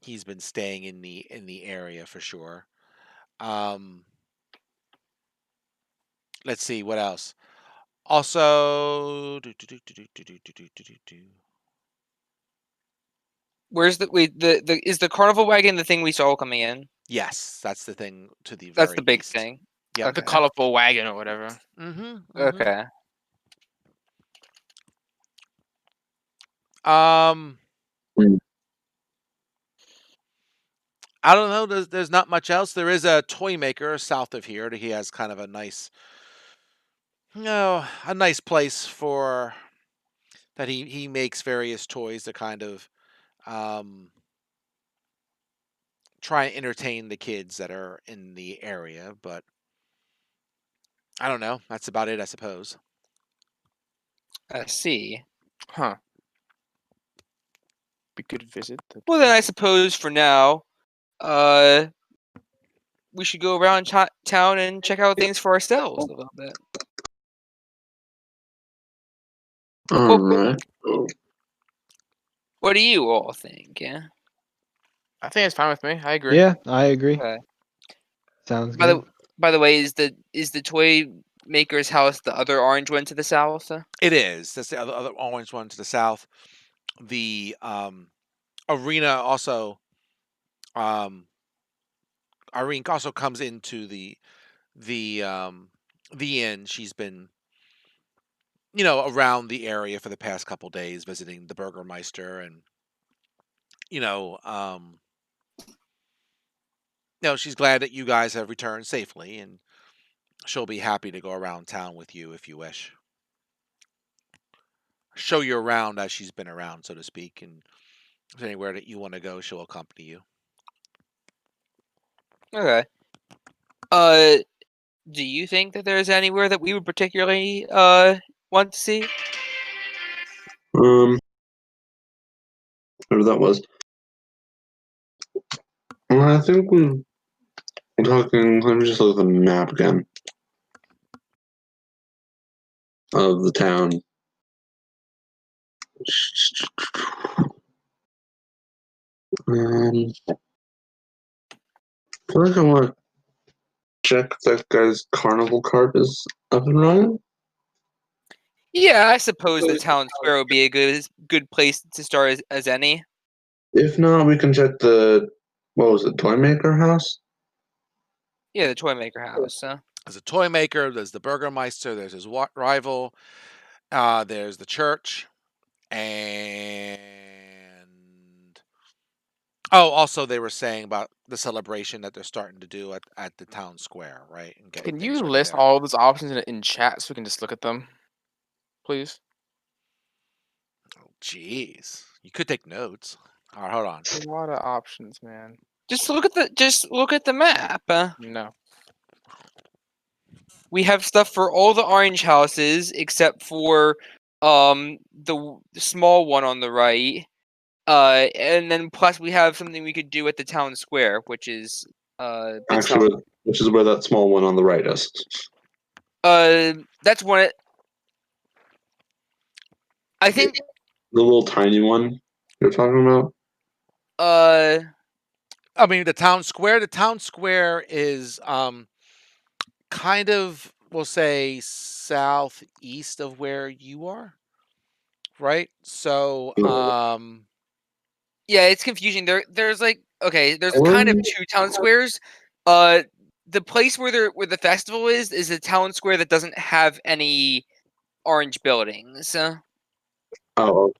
Speaker 1: he's been staying in the area for sure. Um, let's see what else. Also,
Speaker 2: Where's the wait? The is the carnival wagon the thing we saw coming in?
Speaker 1: yes, that's the thing to the
Speaker 2: That's the
Speaker 1: very
Speaker 2: big
Speaker 1: east.
Speaker 2: thing.
Speaker 1: Yep.
Speaker 5: The
Speaker 2: Okay.
Speaker 5: colorful wagon or whatever.
Speaker 1: Mm-hmm.
Speaker 2: Okay.
Speaker 1: Um,
Speaker 3: Hmm.
Speaker 1: I don't know. There's not much else. There is a toy maker south of here. He has kind of a nice place for that. He makes various toys to kind of um try and entertain the kids that are in the area. But I don't know. That's about it, I suppose.
Speaker 2: I see.
Speaker 5: Huh. We could visit the.
Speaker 2: Well, then I suppose for now, uh, we should go around town and check out things for ourselves a little bit.
Speaker 3: All right.
Speaker 2: What do you all think? Yeah.
Speaker 5: I think it's fine with me. I agree.
Speaker 4: Yeah, I agree.
Speaker 2: Okay.
Speaker 4: Sounds
Speaker 2: By
Speaker 4: good.
Speaker 2: the way, is the toy maker's house the other orange one to the south?
Speaker 1: It is. That's the other orange one to the south. The arena also um Irene also comes into the the inn. She's been around the area for the past couple days visiting the burgermeister and you know um she's glad that you guys have returned safely, and she'll be happy to go around town with you if you wish. Show you around as she's been around, so to speak, and if there's anywhere that you want to go, she'll accompany you.
Speaker 2: Okay. Do you think that there's anywhere that we would particularly want to see?
Speaker 3: Whatever that was. Well, I think we're talking. Let me just look at the map again of the town. I feel like I want to check that guy's carnival cart is up and running.
Speaker 2: Yeah, I suppose the town square would be a good place to start as any.
Speaker 3: If not, we can check the what was it, toy maker house?
Speaker 2: Yeah, the toy maker house.
Speaker 1: There's a toy maker, there's the burgermeister, there's his rival, there's the church, and also they were saying about the celebration that they're starting to do at the town square, right? And getting
Speaker 5: Can
Speaker 1: things
Speaker 5: you
Speaker 1: ready
Speaker 5: list
Speaker 1: there.
Speaker 5: all those options in chat so we can just look at them, please?
Speaker 1: Oh, jeez, you could take notes. All right, hold on.
Speaker 5: A lot of options, man.
Speaker 2: Just look at the map.
Speaker 5: No.
Speaker 2: We have stuff for all the orange houses except for the small one on the right. And then plus we have something we could do at the town square, which is a bit south.
Speaker 3: Actually, which is where that small one on the right is.
Speaker 2: That's one. I think.
Speaker 3: The little tiny one you're talking about.
Speaker 1: I mean, the town square. The town square is kind of, we'll say, southeast of where you are, right? So,
Speaker 2: Yeah, it's confusing. There's like there's kind of
Speaker 3: Orange?
Speaker 2: two town squares. The place where the festival is a town square that doesn't have any orange buildings.
Speaker 3: Oh,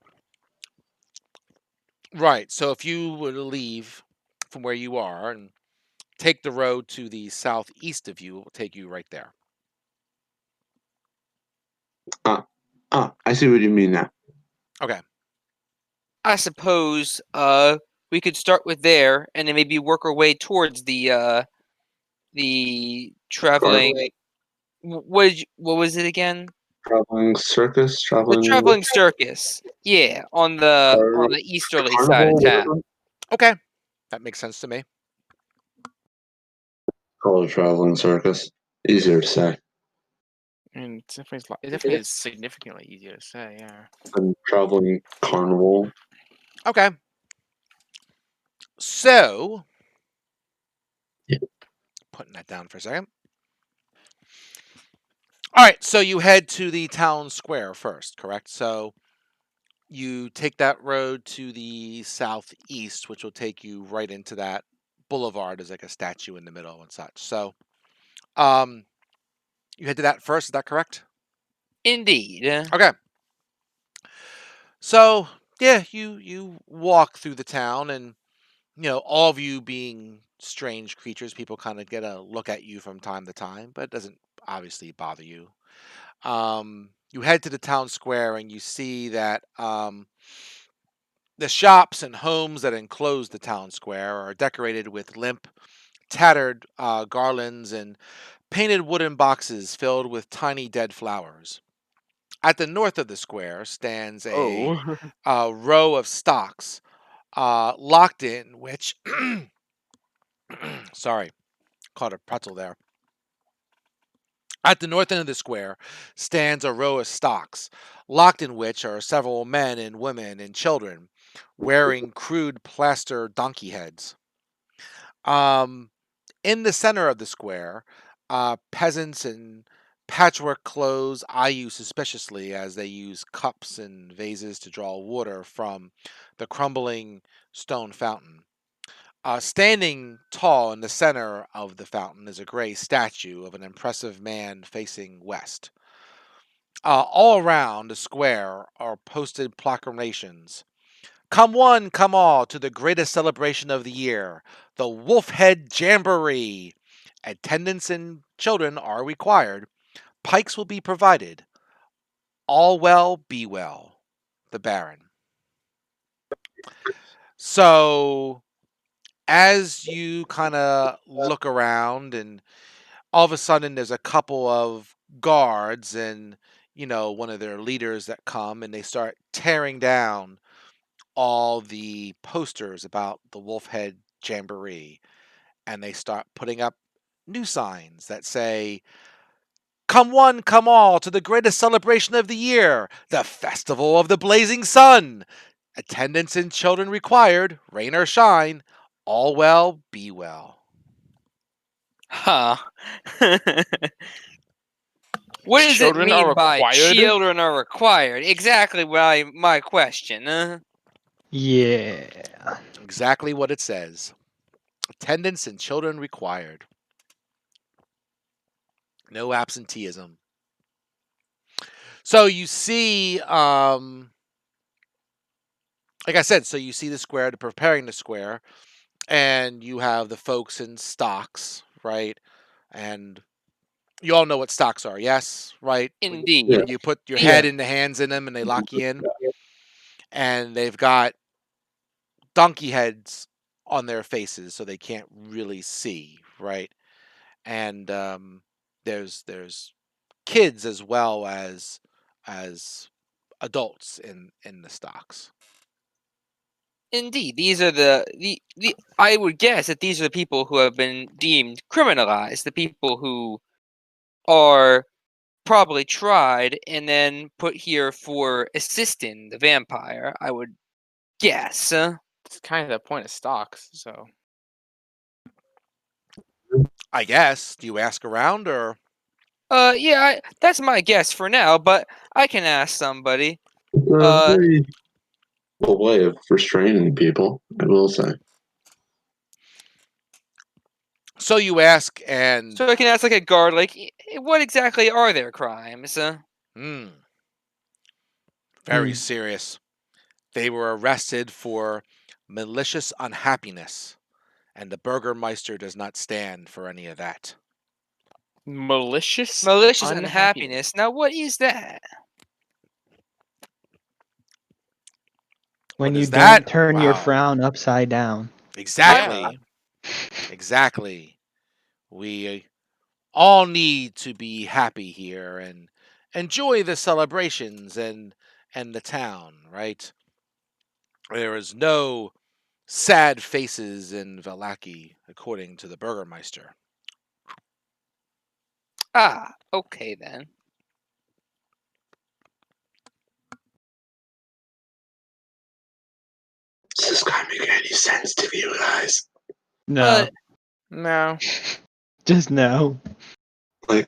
Speaker 1: right. So if you were to leave from where you are and take the road to the southeast of you, it will take you right there.
Speaker 3: I see what you mean now.
Speaker 1: Okay.
Speaker 2: I suppose we could start with there and then maybe work our way towards the traveling. What was it again?
Speaker 3: Traveling circus,
Speaker 2: The
Speaker 3: traveling
Speaker 2: traveling circus. Yeah, on
Speaker 3: car-
Speaker 2: the easterly side of
Speaker 3: carnival
Speaker 2: town.
Speaker 3: wagon?
Speaker 1: Okay. That makes sense to me.
Speaker 3: Call it a traveling circus. Easier to say
Speaker 5: And it definitely is significantly easier to say. Yeah.
Speaker 3: than traveling carnival.
Speaker 1: Okay. So,
Speaker 3: Yeah.
Speaker 1: putting that down for a second. All right. So you head to the town square first, correct? So you take that road to the southeast, which will take you right into that boulevard. There's like a statue in the middle and such. So, um, you head to that first. Is that correct?
Speaker 2: Indeed.
Speaker 1: Okay. So yeah, you walk through the town, and all of you being strange creatures, people kind of get a look at you from time to time, but it doesn't obviously bother you. You head to the town square, and you see that the shops and homes that enclose the town square are decorated with limp, tattered garlands and painted wooden boxes filled with tiny dead flowers. At the north of the square stands a,
Speaker 5: Oh.
Speaker 1: row of stocks, locked in which, sorry, caught a pretzel there. At the north end of the square stands a row of stocks, locked in which are several men and women and children wearing crude plaster donkey heads. Um, in the center of the square, peasants in patchwork clothes eye you suspiciously as they use cups and vases to draw water from the crumbling stone fountain. Standing tall in the center of the fountain is a gray statue of an impressive man facing west. All around the square are posted proclamations. Come one, come all to the greatest celebration of the year, the Wolfhead Jamboree. Attendants and children are required. Pikes will be provided. All well, be well. The Baron. So, as you kind of look around, and all of a sudden there's a couple of guards and, one of their leaders that come, and they start tearing down all the posters about the Wolfhead Jamboree, and they start putting up new signs that say, Come one, come all to the greatest celebration of the year, the Festival of the Blazing Sun. Attendance and children required, rain or shine. All well, be well.
Speaker 2: Huh. What does it
Speaker 5: Children are
Speaker 2: mean by
Speaker 5: required?
Speaker 2: children are required? Exactly my question.
Speaker 4: Yeah.
Speaker 1: Exactly what it says. Attendance and children required. No absenteeism. So you see, like I said, so you see the square, they're preparing the square, and you have the folks in stocks, right? And you all know what stocks are, yes? Right?
Speaker 3: Yeah.
Speaker 2: Indeed.
Speaker 1: You put your
Speaker 2: Y-
Speaker 1: head in the hands in them and they lock you in. And they've got donkey heads on their faces so they can't really see, right? And there's kids as well as adults in the stocks.
Speaker 2: Indeed. These are the I would guess that these are the people who have been deemed criminalized, the people who are probably tried and then put here for assisting the vampire, I would guess.
Speaker 5: It's kind of the point of stocks. So
Speaker 1: I guess. Do you ask around or
Speaker 2: Yeah, that's my guess for now, but I can ask somebody.
Speaker 3: It's a very cool way of restraining people, I will say.
Speaker 1: So you ask, and
Speaker 2: So I can ask like a guard, like, what exactly are their crimes?
Speaker 1: very serious. They were arrested for malicious unhappiness, and the Burgermeister does not stand for any of that.
Speaker 5: Malicious,
Speaker 2: Malicious
Speaker 5: unhappiness.
Speaker 2: unhappiness. Now, what is that?
Speaker 4: When
Speaker 1: What
Speaker 4: you
Speaker 1: is that?
Speaker 4: don't turn your
Speaker 1: Wow.
Speaker 4: frown upside down.
Speaker 1: Exactly. Exactly. We all need to be happy here and enjoy the celebrations and the town, right? There is no sad faces in Valaki, according to the Burgermeister.
Speaker 2: Ah, okay then.
Speaker 3: Does this guy make any sense to you guys?
Speaker 4: No.
Speaker 5: No.
Speaker 4: Just no.
Speaker 3: Like,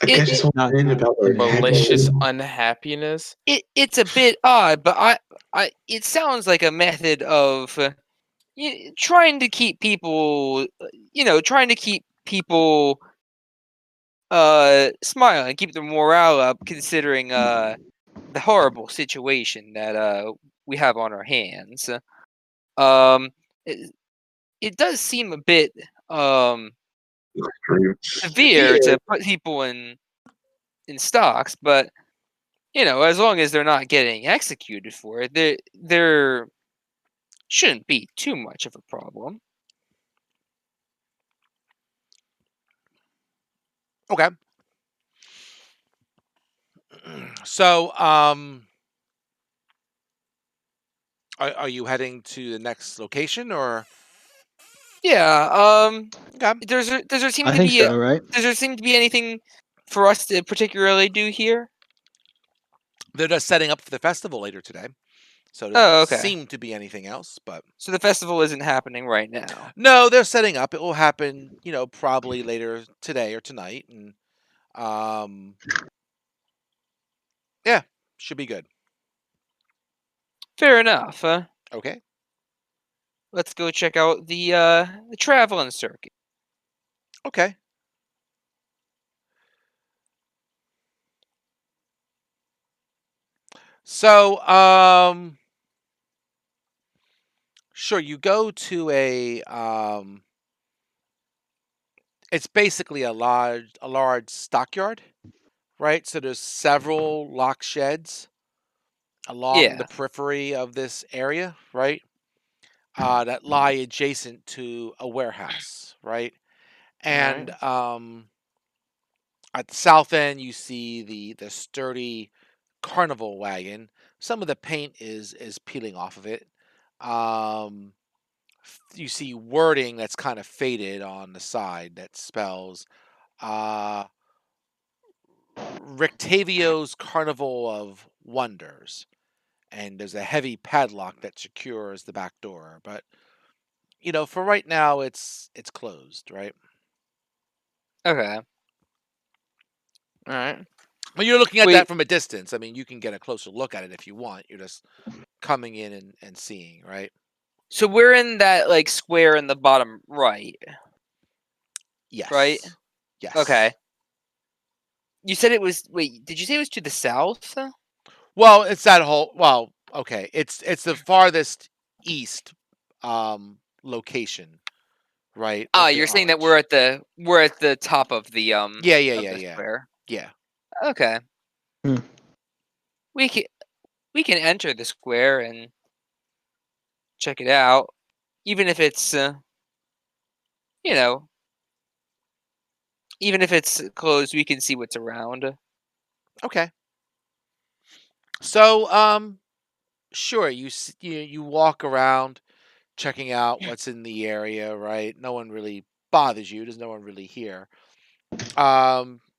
Speaker 3: I
Speaker 2: It-
Speaker 3: get his whole
Speaker 4: Not
Speaker 3: thing about like
Speaker 5: Malicious unhappiness.
Speaker 2: it's a bit odd, but it sounds like a method of trying to keep people, trying to keep people smiling, keep their morale up, considering the horrible situation that we have on our hands. Um, it, it does seem a bit severe to put people in stocks, but as long as they're not getting executed for it, there shouldn't be too much of a problem.
Speaker 1: Okay. So, are you heading to the next location or?
Speaker 2: Yeah.
Speaker 1: Okay.
Speaker 2: Does there seem
Speaker 4: I
Speaker 2: to
Speaker 4: think
Speaker 2: be
Speaker 4: so, right?
Speaker 2: does there seem to be anything for us to particularly do here?
Speaker 1: They're just setting up for the festival later today. So it doesn't
Speaker 2: Oh, okay.
Speaker 1: seem to be anything else, but
Speaker 2: So the festival isn't happening right now.
Speaker 1: no, they're setting up. It will happen, probably later today or tonight, and um, yeah, should be good.
Speaker 2: Fair enough.
Speaker 1: Okay.
Speaker 2: Let's go check out the traveling circuit.
Speaker 1: Okay. So, sure, you go to it's basically a large stockyard, right? So there's several lock sheds along the
Speaker 2: Yeah.
Speaker 1: periphery of this area, right? That lie adjacent to a warehouse, right?
Speaker 5: All right.
Speaker 1: And at the south end, you see the sturdy Carnival Wagon. Some of the paint is peeling off of it. Um, you see wording that's kind of faded on the side that spells uh, Rictavio's Carnival of Wonders. And there's a heavy padlock that secures the back door. But for right now, it's closed, right?
Speaker 2: Okay.
Speaker 5: All right.
Speaker 1: When you're looking at that
Speaker 2: Wait.
Speaker 1: from a distance, I mean, you can get a closer look at it if you want. You're just coming in and seeing, right?
Speaker 2: So we're in that like square in the bottom right, right?
Speaker 1: Yes.
Speaker 2: Okay.
Speaker 1: Yes.
Speaker 2: You said it was. Wait, did you say it was to the south?
Speaker 1: Well, it's that whole. Well, okay. It's the farthest east location, right?
Speaker 2: Ah,
Speaker 1: With the
Speaker 2: you're saying that
Speaker 1: orange.
Speaker 2: we're at the top of the
Speaker 1: Yeah, yeah,
Speaker 2: of
Speaker 1: yeah,
Speaker 2: the
Speaker 1: yeah,
Speaker 2: square.
Speaker 1: yeah.
Speaker 2: Okay.
Speaker 4: Hmm.
Speaker 2: We can enter the square and check it out, even if it's you know even if it's closed. We can see what's around.
Speaker 1: Okay. So, sure. You walk around, checking out what's in the area, right? No one really bothers you. There's no one really here.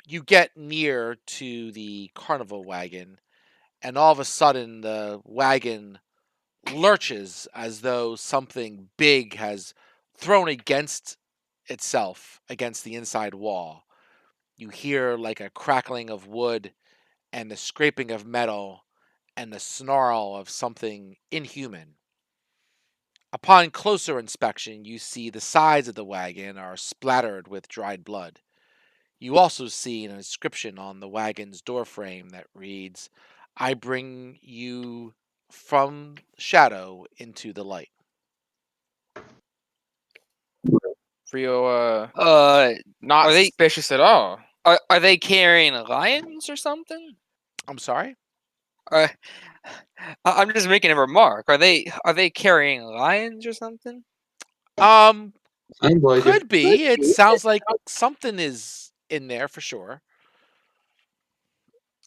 Speaker 1: You get near to the carnival wagon, and all of a sudden the wagon lurches as though something big has thrown against itself against the inside wall. You hear like a crackling of wood and the scraping of metal, and the snarl of something inhuman. Upon closer inspection, you see the sides of the wagon are splattered with dried blood. You also see an inscription on the wagon's doorframe that reads, "I bring you from shadow into the light."
Speaker 5: Real
Speaker 2: Uh,
Speaker 5: not
Speaker 2: are they
Speaker 5: suspicious at all.
Speaker 2: are they carrying lions or something?
Speaker 1: I'm sorry?
Speaker 2: Uh, I'm just making a remark. Are they carrying lions or something?
Speaker 1: Um,
Speaker 3: Sounds like it.
Speaker 1: could be. It sounds like something is in there for sure.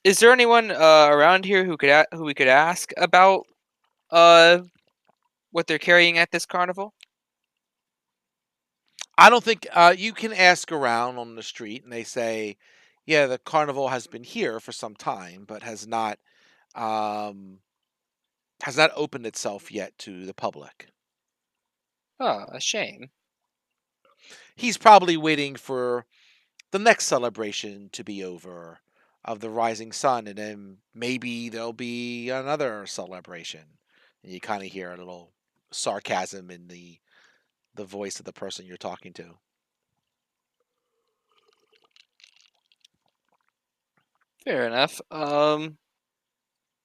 Speaker 2: Is there anyone around here who we could ask about uh what they're carrying at this carnival?
Speaker 1: I don't think you can ask around on the street, and they say, "Yeah, the carnival has been here for some time, but um, has not opened itself yet to the public."
Speaker 2: Oh, a shame.
Speaker 1: He's probably waiting for the next celebration to be over of the rising sun, and then maybe there'll be another celebration. And you kind of hear a little sarcasm in the voice of the person you're talking to.
Speaker 2: Fair enough.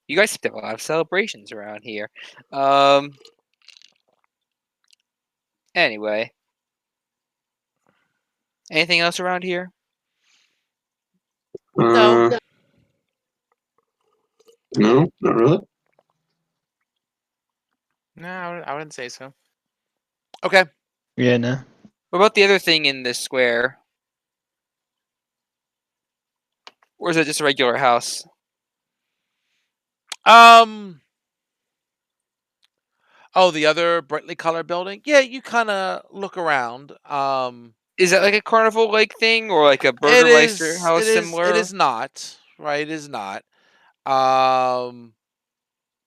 Speaker 2: You guys have a lot of celebrations around here. Um. Anyway, anything else around here?
Speaker 1: No.
Speaker 3: Uh, no, not really.
Speaker 5: No, I wouldn't say so.
Speaker 1: Okay.
Speaker 4: Yeah, no.
Speaker 2: What about the other thing in this square? Or is it just a regular house?
Speaker 1: Um. Oh, the other brightly colored building. Yeah, you kind of look around.
Speaker 2: Is that like a carnival like thing or like a
Speaker 1: It
Speaker 2: Burgermeister
Speaker 1: is.
Speaker 2: house
Speaker 1: It is. It
Speaker 2: similar?
Speaker 1: is not. Right. It is not. Um.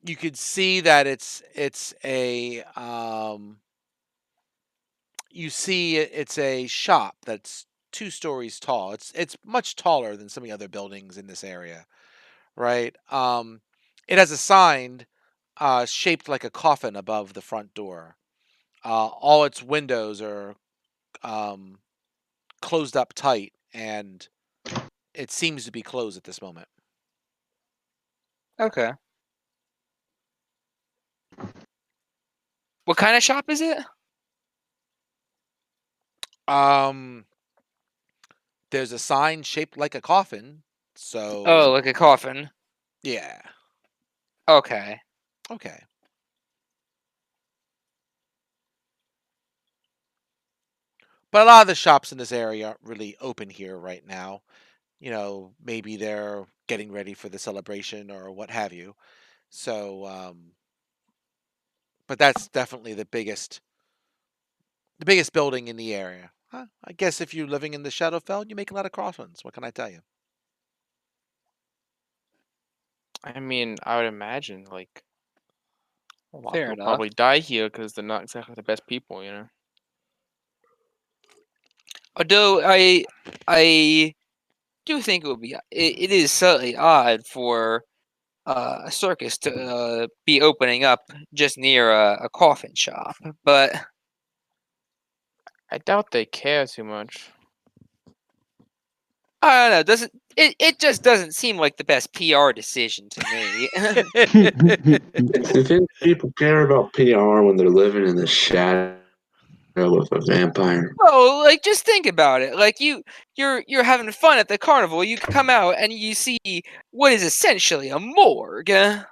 Speaker 1: You could see that it's a you see it's a shop that's 2 stories tall. It's much taller than some of the other buildings in this area, right? It has a sign shaped like a coffin above the front door. All its windows are um, closed up tight, and it seems to be closed at this moment.
Speaker 2: Okay. What kind of shop is it?
Speaker 1: Um, there's a sign shaped like a coffin,
Speaker 2: Oh,
Speaker 1: so
Speaker 2: like a coffin.
Speaker 1: yeah,
Speaker 2: Okay.
Speaker 1: okay. But a lot of the shops in this area aren't really open here right now. Maybe they're getting ready for the celebration or what have you. So, but that's definitely the biggest building in the area. Huh, I guess if you're living in the Shadowfell, you make a lot of crosswinds. What can I tell you?
Speaker 5: I mean, I would imagine like a lot of
Speaker 2: Fair
Speaker 5: people
Speaker 2: enough.
Speaker 5: probably die here because they're not exactly the best people, you know.
Speaker 2: Although I do think it is slightly odd for a circus to be opening up just near a coffin shop, but
Speaker 5: I doubt they care too much.
Speaker 2: I don't know. Doesn't it just doesn't seem like the best PR decision to me.
Speaker 3: You think people care about PR when they're living in the shadow of a vampire?
Speaker 2: Well, like just think about it. Like you're having fun at the carnival. You come out and you see what is essentially a morgue. Like,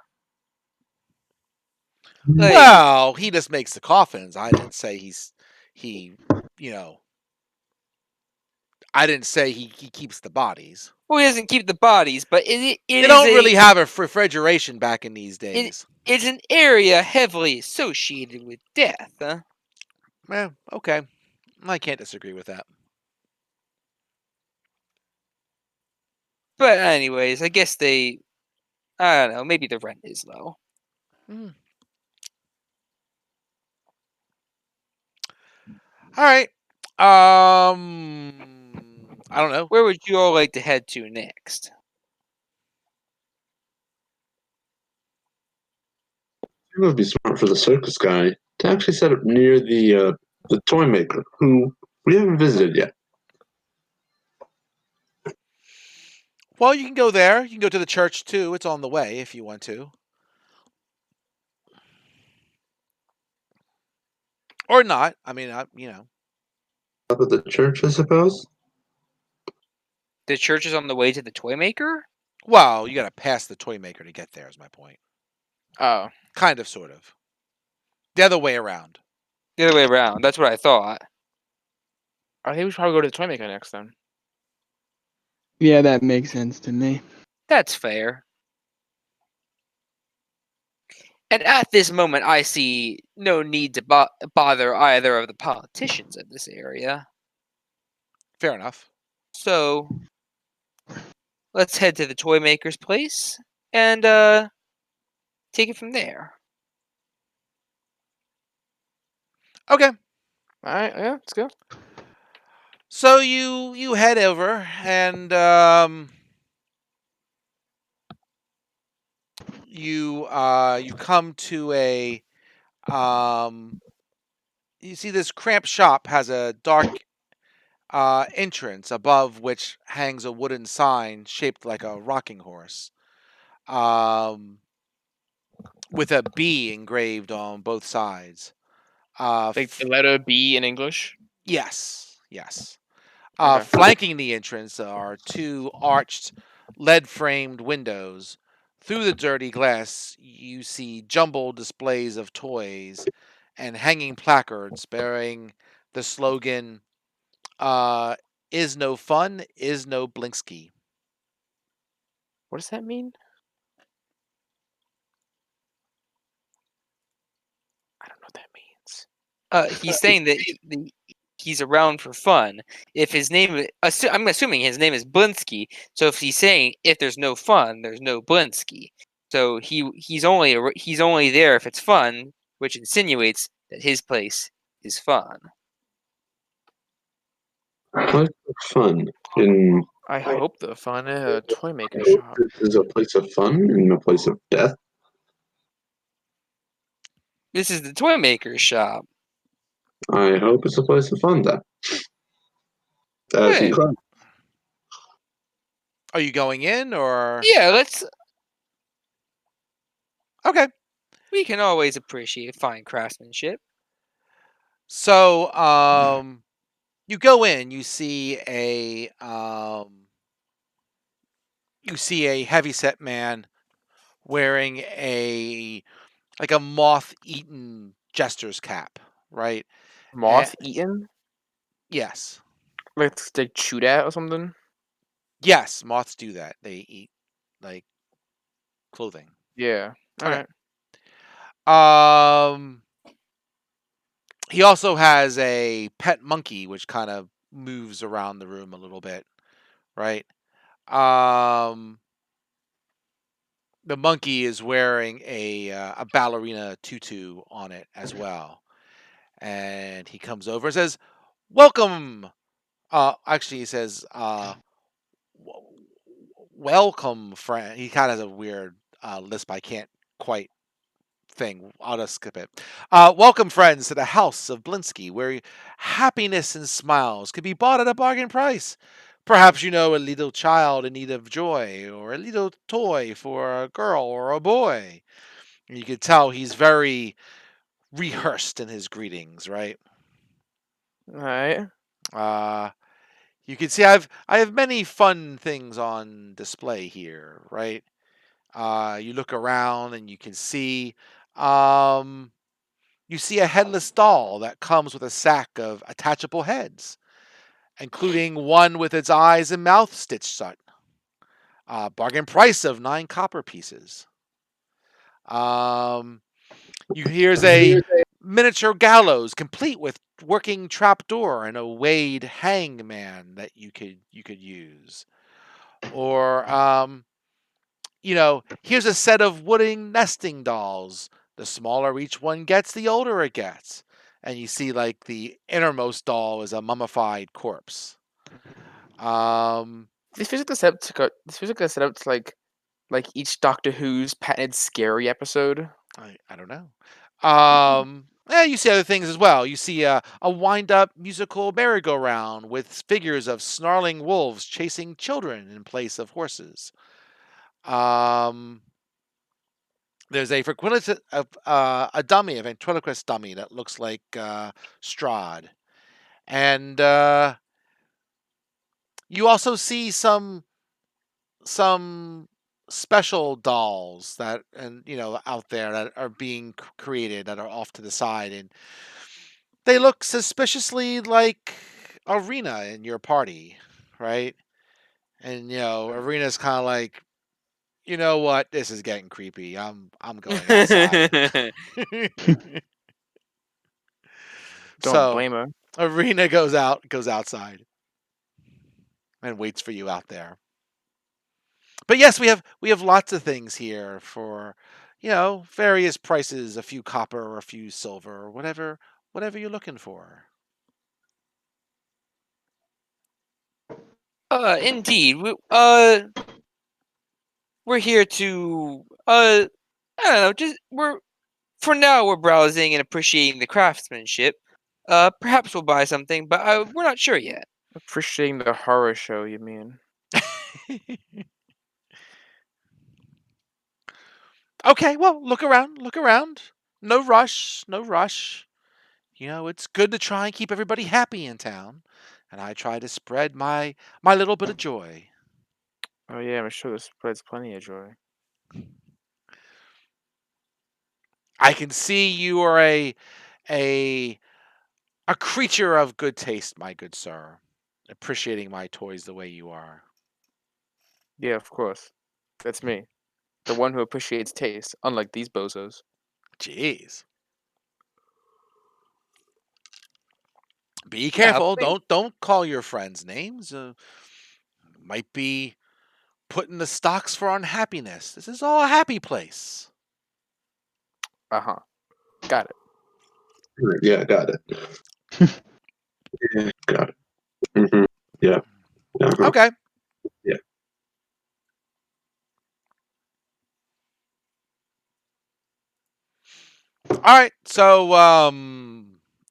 Speaker 1: Well, he just makes the coffins. I didn't say he, you know, I didn't say he keeps the bodies.
Speaker 2: well, he doesn't keep the bodies, but it
Speaker 1: They
Speaker 2: is
Speaker 1: don't really have a refrigeration back in these
Speaker 2: it
Speaker 1: days.
Speaker 2: it's an area heavily associated with death.
Speaker 1: Okay. I can't disagree with that.
Speaker 2: But anyways, I guess I don't know. Maybe the rent is low.
Speaker 1: Mm. All right. I don't know.
Speaker 2: Where would you all like to head to next?
Speaker 3: It would be smart for the circus guy to actually set up near the toy maker, who we haven't visited yet.
Speaker 1: Well, you can go there. You can go to the church too. It's on the way if you want to. Or not. I mean,
Speaker 3: Up at the church, I suppose.
Speaker 2: The church is on the way to the toy maker?
Speaker 1: Well, you got to pass the toy maker to get there, is my point.
Speaker 5: Oh,
Speaker 1: Kind of, sort of. The other way around.
Speaker 2: The other way around. That's what I thought.
Speaker 5: I think we should probably go to the toy maker next then.
Speaker 4: Yeah, that makes sense to me.
Speaker 2: That's fair. And at this moment, I see no need to bother either of the politicians of this area.
Speaker 1: Fair enough.
Speaker 2: So, let's head to the toy maker's place and take it from there.
Speaker 1: Okay.
Speaker 5: All right, yeah, let's go.
Speaker 1: So you head over and you come to a you see this cramped shop has a dark entrance above which hangs a wooden sign shaped like a rocking horse, um, with a B engraved on both sides.
Speaker 5: Like the letter B in English.
Speaker 1: Yes, yes.
Speaker 5: Okay.
Speaker 1: Flanking the entrance are two arched, lead-framed windows. Through the dirty glass, you see jumbled displays of toys and hanging placards bearing the slogan, uh, "Is no fun, is no Blinsky."
Speaker 5: What does that mean? I don't know what that means.
Speaker 2: He's saying that he's around for fun. If his name, I'm assuming his name is Blinsky. So if he's saying if there's no fun, there's no Blinsky. So he's only there if it's fun, which insinuates that his place is fun.
Speaker 3: Place of fun in
Speaker 5: I hope the fun at a toy maker shop.
Speaker 3: is a place of fun and a place of death.
Speaker 2: This is the toy maker's shop.
Speaker 3: I hope it's a place of fun then. As he
Speaker 2: Good.
Speaker 3: cried.
Speaker 1: Are you going in or?
Speaker 2: Yeah,
Speaker 1: Okay.
Speaker 2: we can always appreciate fine craftsmanship.
Speaker 1: So, you go in. You see a heavyset man wearing a like a moth-eaten jester's cap, right?
Speaker 5: Moth eaten?
Speaker 1: Yes.
Speaker 5: Like they chewed at or something?
Speaker 1: Yes, moths do that. They eat like clothing.
Speaker 5: Yeah.
Speaker 1: Okay.
Speaker 5: Alright.
Speaker 1: He also has a pet monkey which kind of moves around the room a little bit, right? Um the monkey is wearing a ballerina tutu on it as well. And he comes over and says, "Welcome." Actually he says, "W- welcome, friend." He kind of has a weird lisp. I can't quite thing. I'll just skip it. Welcome, friends, to the house of Blinsky, where happiness and smiles can be bought at a bargain price. Perhaps you know a little child in need of joy, or a little toy for a girl or a boy. And you can tell he's very rehearsed in his greetings, right?
Speaker 5: Alright.
Speaker 1: Uh, you can see I have many fun things on display here, right? You look around and you can see um, you see a headless doll that comes with a sack of attachable heads, including one with its eyes and mouth stitched shut. Bargain price of 9 copper pieces. Um, here's a miniature gallows complete with working trapdoor and a weighted hangman that you could use. Or here's a set of wooden nesting dolls. The smaller each one gets, the older it gets. And you see like the innermost doll is a mummified corpse.
Speaker 5: This feels like the setup to like each Doctor Who's patented scary episode.
Speaker 1: I don't know. You see other things as well. You see a wind-up musical merry-go-round with figures of snarling wolves chasing children in place of horses. Um, there's a dummy, a ventriloquist dummy that looks like Strahd, and you also see some special dolls that and out there that are being created that are off to the side, and they look suspiciously like Arena in your party, right? And Arena's kind of like, you know what, this is getting creepy. I'm going outside.
Speaker 5: Don't
Speaker 1: So
Speaker 5: blame her.
Speaker 1: Arena goes outside and waits for you out there. But yes, we have lots of things here for various prices, a few copper, a few silver, whatever you're looking for.
Speaker 2: Indeed. We're here to I don't know, just for now we're browsing and appreciating the craftsmanship. Perhaps we'll buy something, but we're not sure yet.
Speaker 5: Appreciating the horror show, you mean?
Speaker 1: Okay, well, look around, look around. No rush, no rush. It's good to try and keep everybody happy in town, and I try to spread my little bit of joy.
Speaker 5: Oh yeah, I'm sure this spreads plenty of joy.
Speaker 1: I can see you are a a creature of good taste, my good sir, appreciating my toys the way you are.
Speaker 5: Yeah, of course. That's me. The one who appreciates taste, unlike these bozos.
Speaker 1: Jeez. Be
Speaker 2: Yeah,
Speaker 1: careful. Don't call your friends names. Might be putting the stocks for unhappiness. This is all a happy place.
Speaker 5: Uh-huh. Got it.
Speaker 3: Yeah, got it. Yeah, got it. Yeah. Uh-huh.
Speaker 1: Okay.
Speaker 3: Yeah.
Speaker 1: All right. So I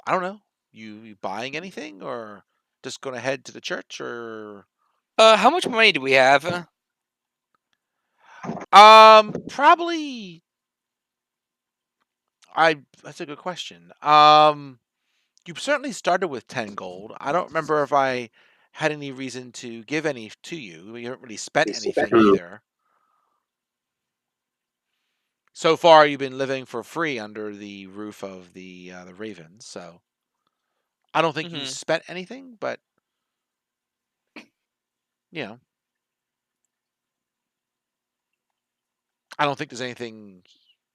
Speaker 1: don't know. You buying anything or just going to head to the church or
Speaker 2: how much money do we have?
Speaker 1: probably I that's a good question. You certainly started with 10 gold. I don't remember if I had any reason to give any to you. You haven't really spent anything
Speaker 3: True.
Speaker 1: either. So far, you've been living for free under the roof of the Ravens. So I don't think you
Speaker 2: Hmm.
Speaker 1: spent anything, but you know, I don't think there's anything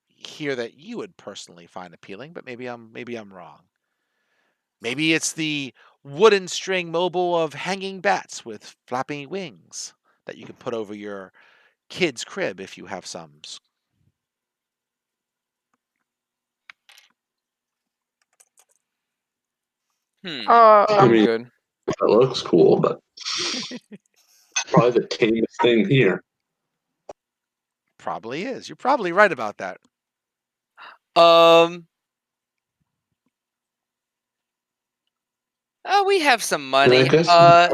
Speaker 1: here that you would personally find appealing. But maybe I'm wrong. Maybe it's the wooden string mobile of hanging bats with flapping wings that you could put over your kid's crib if you have some.
Speaker 2: Hmm.
Speaker 3: I
Speaker 5: I'm
Speaker 3: mean,
Speaker 5: good.
Speaker 3: that looks cool, but probably the tamest thing here.
Speaker 1: Probably is. You're probably right about that.
Speaker 2: Um. We have some
Speaker 3: And I
Speaker 2: money.
Speaker 3: guess
Speaker 2: I.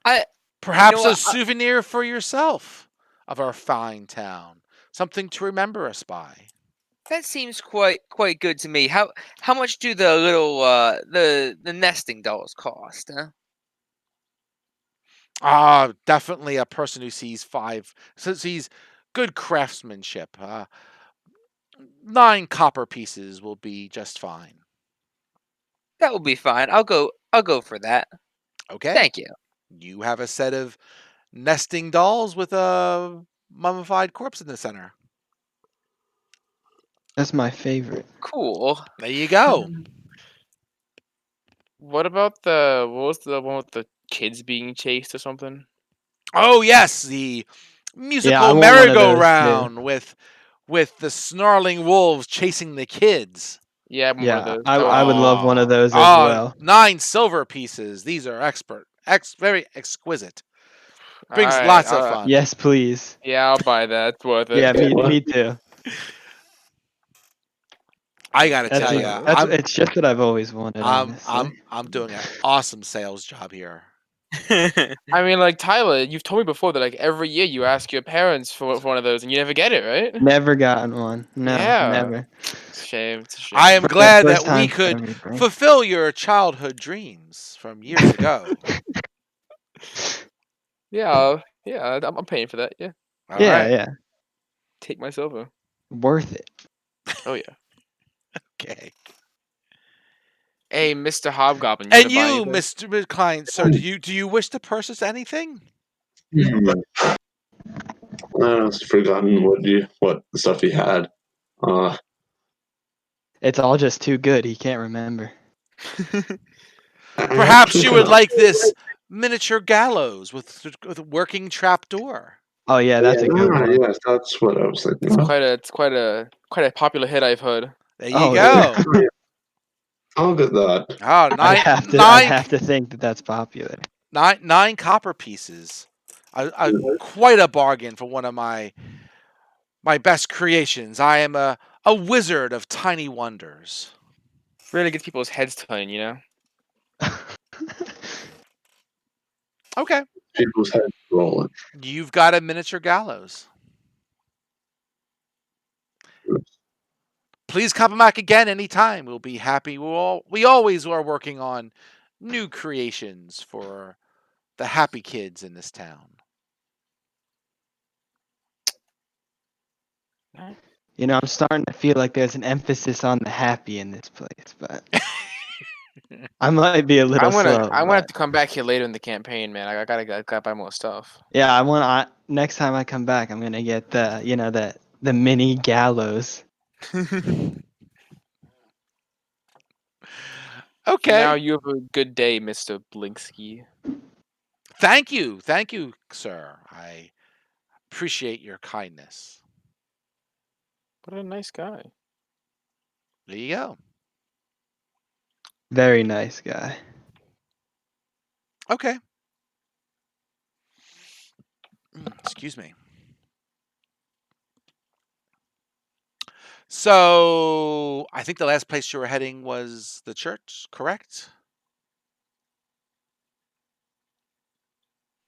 Speaker 2: You know
Speaker 1: Perhaps a
Speaker 2: what?
Speaker 1: souvenir for yourself of our fine town. Something to remember us by.
Speaker 2: That seems quite good to me. How much do the little the nesting dolls cost? Huh?
Speaker 1: Definitely a person who sees good craftsmanship. 9 copper pieces will be just fine.
Speaker 2: That will be fine. I'll go for that.
Speaker 1: Okay.
Speaker 2: Thank you.
Speaker 1: You have a set of nesting dolls with a mummified corpse in the center.
Speaker 4: That's my favorite.
Speaker 2: Cool.
Speaker 1: There you go.
Speaker 5: What was the one with the kids being chased or something?
Speaker 1: Oh yes, the
Speaker 4: Yeah, I
Speaker 1: musical
Speaker 4: want one of those too.
Speaker 1: merry-go-round with the snarling wolves chasing the kids.
Speaker 5: Yeah, I want one of
Speaker 4: Yeah,
Speaker 5: those.
Speaker 4: I
Speaker 5: That would
Speaker 4: I
Speaker 5: be
Speaker 4: would love
Speaker 5: cool.
Speaker 4: one of those as
Speaker 1: Ah,
Speaker 4: well.
Speaker 1: 9 silver pieces. These are very exquisite. Brings
Speaker 5: Alright,
Speaker 1: lots of fun.
Speaker 4: Yes, please.
Speaker 5: yeah, I'll buy that. It's worth it.
Speaker 4: Yeah, me
Speaker 3: What?
Speaker 4: me too.
Speaker 1: I gotta
Speaker 4: That's
Speaker 1: tell
Speaker 4: what,
Speaker 1: you,
Speaker 4: that's it's just what I've always wanted,
Speaker 1: I'm
Speaker 4: honestly.
Speaker 1: doing an awesome sales job here.
Speaker 5: I mean, like Tyler, you've told me before that like every year you ask your parents for one of those and you never get it, right?
Speaker 4: Never gotten one. No,
Speaker 5: Yeah.
Speaker 4: never.
Speaker 5: It's a shame. It's a shame.
Speaker 1: I am
Speaker 4: The
Speaker 1: glad
Speaker 4: first
Speaker 1: that we
Speaker 4: time for
Speaker 1: could
Speaker 4: everything.
Speaker 1: fulfill your childhood dreams from years ago.
Speaker 5: Yeah, yeah, I'm paying for that. Yeah,
Speaker 1: All
Speaker 4: Yeah,
Speaker 1: right.
Speaker 4: yeah.
Speaker 5: take my silver.
Speaker 4: Worth it.
Speaker 5: Oh yeah.
Speaker 1: Okay.
Speaker 5: Hey, Mr. Hobgoblin, you
Speaker 1: And
Speaker 5: gonna buy
Speaker 1: you,
Speaker 5: anything?
Speaker 1: Mr. McCline, sir, do you wish to purchase anything?
Speaker 3: I've forgotten what stuff he had.
Speaker 4: It's all just too good. He can't remember.
Speaker 3: I
Speaker 1: Perhaps
Speaker 3: actually
Speaker 1: you would
Speaker 3: cannot.
Speaker 1: like this miniature gallows with a working trapdoor.
Speaker 4: Oh yeah, that's a good one.
Speaker 3: Yes, that's what I was thinking of.
Speaker 5: It's quite a popular hit, I've heard.
Speaker 1: There you
Speaker 4: Oh,
Speaker 1: go.
Speaker 3: I'll get that.
Speaker 1: Oh,
Speaker 4: I'd have to think that that's popular.
Speaker 1: nine copper pieces. Quite a bargain for one of my best creations. I am a wizard of tiny wonders.
Speaker 5: Really gets people's heads turning, you know.
Speaker 1: Okay,
Speaker 3: People's heads rolling.
Speaker 1: you've got a miniature gallows. Please come back again anytime. We'll be happy. We always are working on new creations for the happy kids in this town.
Speaker 4: You know, I'm starting to feel like there's an emphasis on the happy in this place, but I might be a little slow.
Speaker 5: I want to have
Speaker 4: But
Speaker 5: to come back here later in the campaign, man. I gotta buy more stuff.
Speaker 4: yeah, next time I come back, I'm gonna get the mini gallows.
Speaker 1: Okay.
Speaker 5: Now you have a good day, Mr. Blinksky.
Speaker 1: Thank you, sir. I appreciate your kindness.
Speaker 5: What a nice guy.
Speaker 1: There you go.
Speaker 4: Very nice guy.
Speaker 1: Okay. Excuse me. So I think the last place you were heading was the church, correct?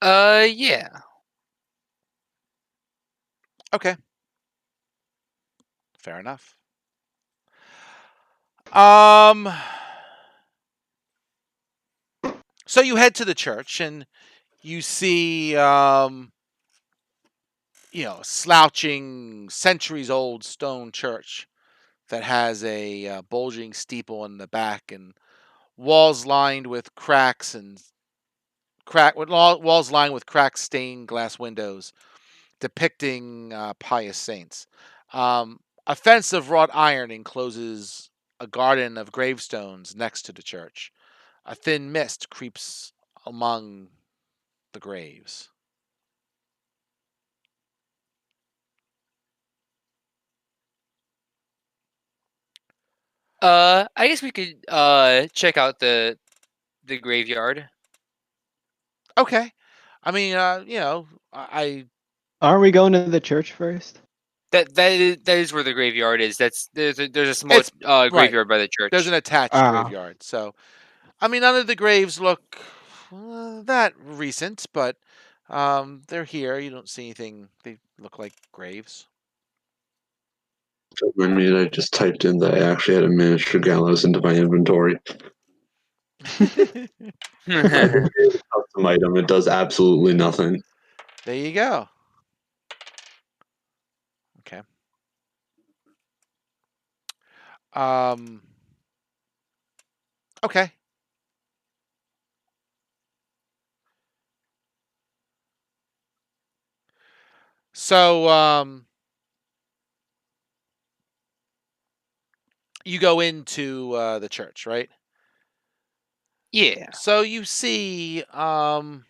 Speaker 2: Yeah.
Speaker 1: Okay. Fair enough. Um so you head to the church and you see slouching centuries old stone church that has a bulging steeple in the back and walls lined with cracks and walls lined with cracked stained glass windows depicting pious saints. A fence of wrought iron encloses a garden of gravestones next to the church. A thin mist creeps among the graves.
Speaker 2: I guess we could check out the graveyard.
Speaker 1: Okay. I mean, I
Speaker 4: Aren't we going to the church first?
Speaker 2: That is where the graveyard is. There's a small
Speaker 1: it's right.
Speaker 2: graveyard by the church.
Speaker 1: There's an attached
Speaker 4: Ah.
Speaker 1: graveyard. So, I mean, none of the graves look that recent, but they're here. You don't see anything. They look like graves.
Speaker 3: I mean, I just typed in that I actually had a miniature gallows into my inventory. I just made a custom item. It does absolutely nothing.
Speaker 1: There you go. Okay. Um. Okay. So, you go into the church, right?
Speaker 2: Yeah.
Speaker 1: So you see, um,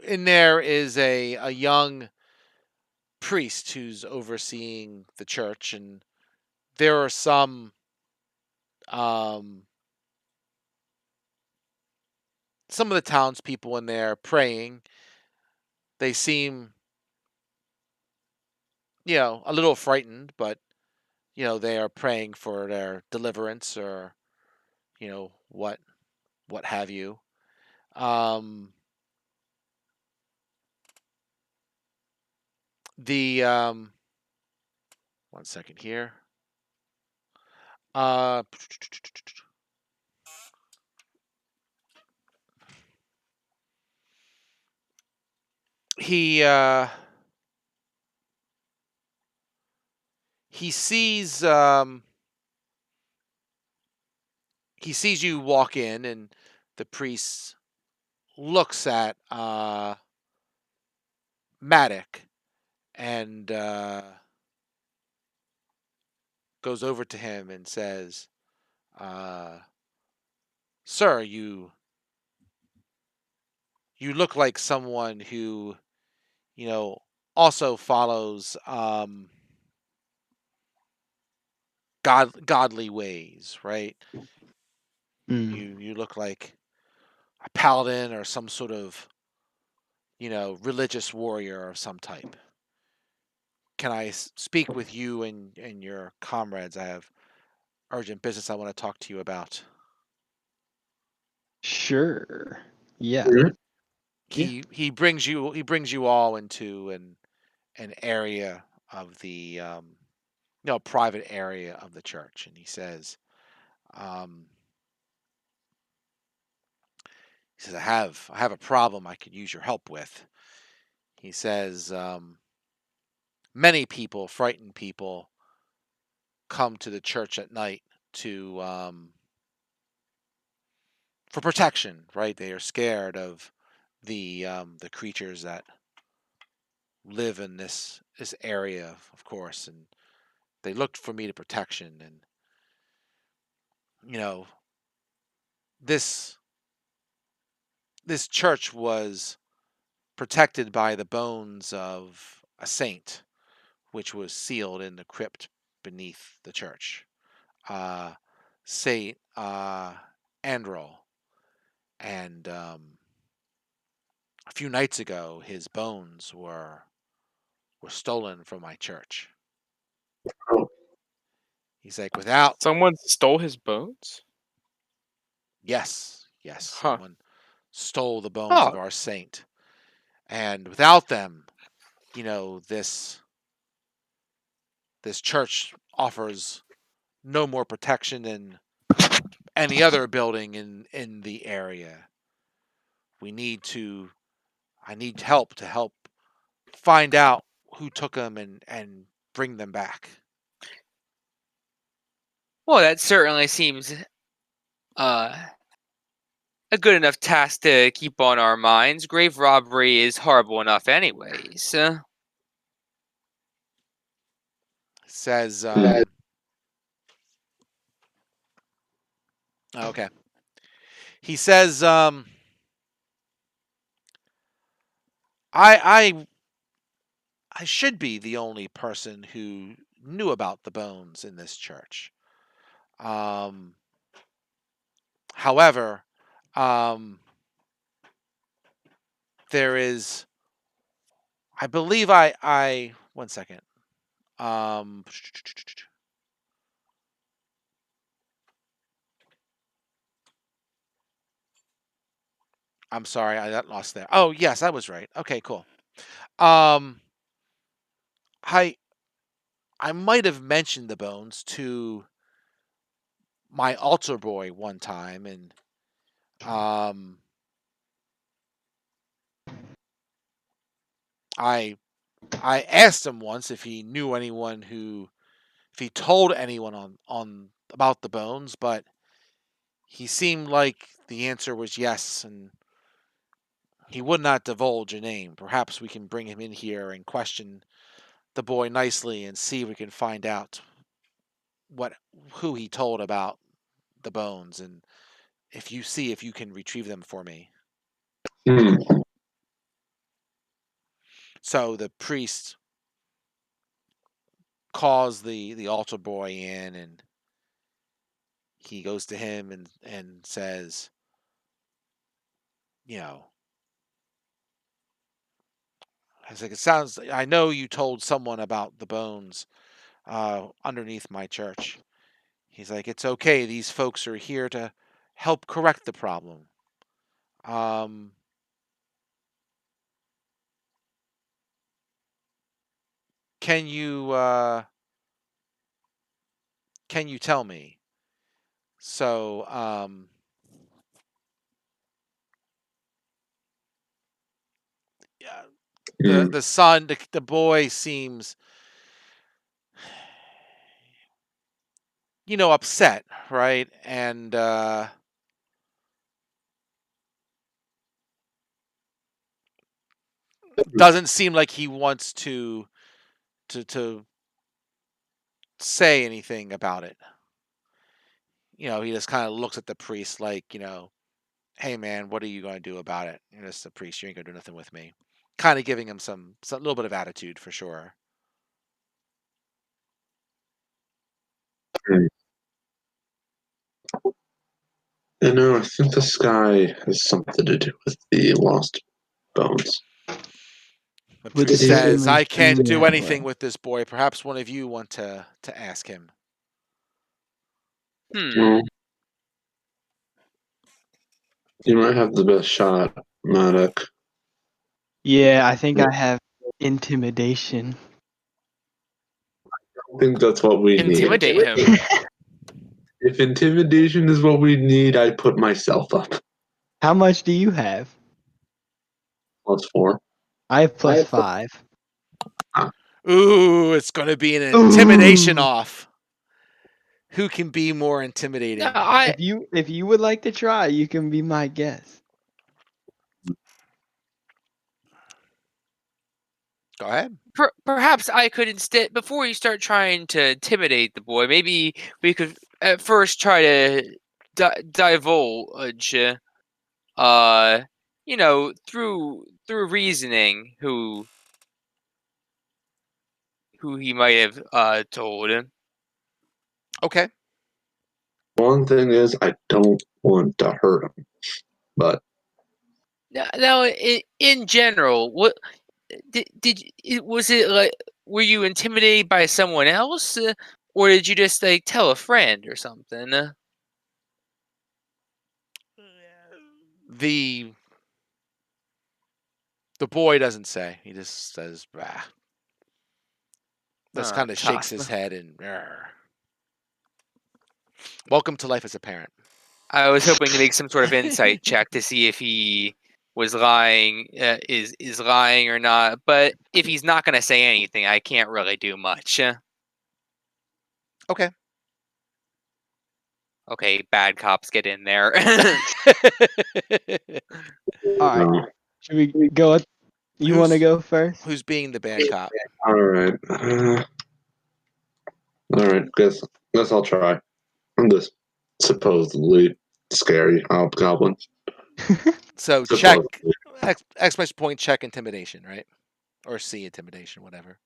Speaker 1: in there is a young priest who's overseeing the church, and there are some Um, some of the townspeople in there praying, they seem, a little frightened, but they are praying for their deliverance or what have you. Um, the one second here. Uh, he uh, he sees he sees you walk in, and the priest looks at Matic and goes over to him and says, uh, "Sir, you look like someone who you know also follows godly ways, right?
Speaker 4: Mm.
Speaker 1: You look like a paladin or some sort of religious warrior of some type. Can I speak with you and your comrades? I have urgent business I want to talk to you about."
Speaker 4: Sure. Yeah.
Speaker 3: Mhm.
Speaker 4: Yeah.
Speaker 1: He brings you all into an area of the private area of the church, and he says, um, I have a problem I could use your help with. He says, many people, frightened people, come to the church at night to for protection, right? They are scared of the creatures that live in this area, of course, and they looked for me to protection. And you know this this church was protected by the bones of a saint, which was sealed in the crypt beneath the church. Uh, Saint Androl, and a few nights ago, his bones were stolen from my church.
Speaker 3: Oh,
Speaker 1: He's like, without
Speaker 5: Someone stole his bones?
Speaker 1: yes,
Speaker 5: Huh.
Speaker 1: someone stole the bones of
Speaker 2: Oh,
Speaker 1: our saint, and without them, you know, this church offers no more protection than any other building in the area. We need to I need help to help find out who took them and bring them back.
Speaker 2: well, that certainly seems uh a good enough task to keep on our minds. Grave robbery is horrible enough, anyways.
Speaker 1: Says okay. He says I I should be the only person who knew about the bones in this church. Um However, um there is I believe I one second. Um I'm sorry, I got lost there. Oh, yes, I was right. Okay, cool. Um I I might have mentioned the bones to my altar boy one time, and um I I asked him once if he knew anyone who if he told anyone on about the bones, but he seemed like the answer was yes, and he would not divulge a name. Perhaps we can bring him in here and question the boy nicely and see if we can find out what who he told about the bones, and if you can retrieve them for me.
Speaker 3: hmm.
Speaker 1: So the priest calls the altar boy in, and he goes to him and says, you know, I was like, it sounds. I know you told someone about the bones underneath my church. He's like, it's okay. These folks are here to help correct the problem. Um, can you tell me? So yeah,
Speaker 3: Mm.
Speaker 1: the son, the boy seems, upset, right? And doesn't seem like he wants to say anything about it. He just kind of looks at the priest like, hey man, what are you going to do about it? You're just a priest. You ain't going to do nothing with me. Kind of giving him some little bit of attitude for sure.
Speaker 3: Mm. I think the sky has something to do with the lost bones.
Speaker 1: The
Speaker 4: Would
Speaker 1: priest says,
Speaker 4: certainly
Speaker 1: I
Speaker 4: seem
Speaker 1: can't do
Speaker 4: that
Speaker 1: anything
Speaker 4: way.
Speaker 1: with this boy. Perhaps one of you want to ask him.
Speaker 3: Well, you might have the best shot, Maddox.
Speaker 4: Yeah, I think I have intimidation.
Speaker 3: I think that's what we need.
Speaker 5: Intimidate him.
Speaker 3: If intimidation is what we need, I put myself up.
Speaker 4: How much do you have?
Speaker 3: +4.
Speaker 4: I have +5.
Speaker 1: Ooh, it's going to be an intimidation
Speaker 4: Ooh.
Speaker 1: off. Who can be more
Speaker 2: No,
Speaker 1: intimidating?
Speaker 4: If you would like to try, you can be my guest.
Speaker 1: Go ahead.
Speaker 2: Perhaps I could instead, before you start trying to intimidate the boy, maybe we could at first try to divulge, through reasoning, who he might have told him.
Speaker 1: Okay.
Speaker 3: One thing is, I don't want to hurt him, but
Speaker 2: Now, in general, what was it like? Were you intimidated by someone else, or did you just like tell a friend or something?
Speaker 1: The the boy doesn't say. He just says, bah. Just kind of shakes
Speaker 2: Tough.
Speaker 1: his head and, "Rrr." Welcome to life as a parent.
Speaker 2: I was hoping to make some sort of insight check to see if he was lying, is lying or not. But if he's not going to say anything, I can't really do much.
Speaker 1: Okay.
Speaker 2: Okay, bad cops get in there.
Speaker 4: All right.
Speaker 3: no.
Speaker 4: Should we go? You want to
Speaker 1: Who's
Speaker 4: go first?
Speaker 1: who's being the bad cop?
Speaker 3: All right. All right. Guess I'll try. I'm this supposedly scary hobgoblin.
Speaker 1: So check
Speaker 3: Supposedly.
Speaker 1: exclamation point check intimidation, right? Or C intimidation, whatever.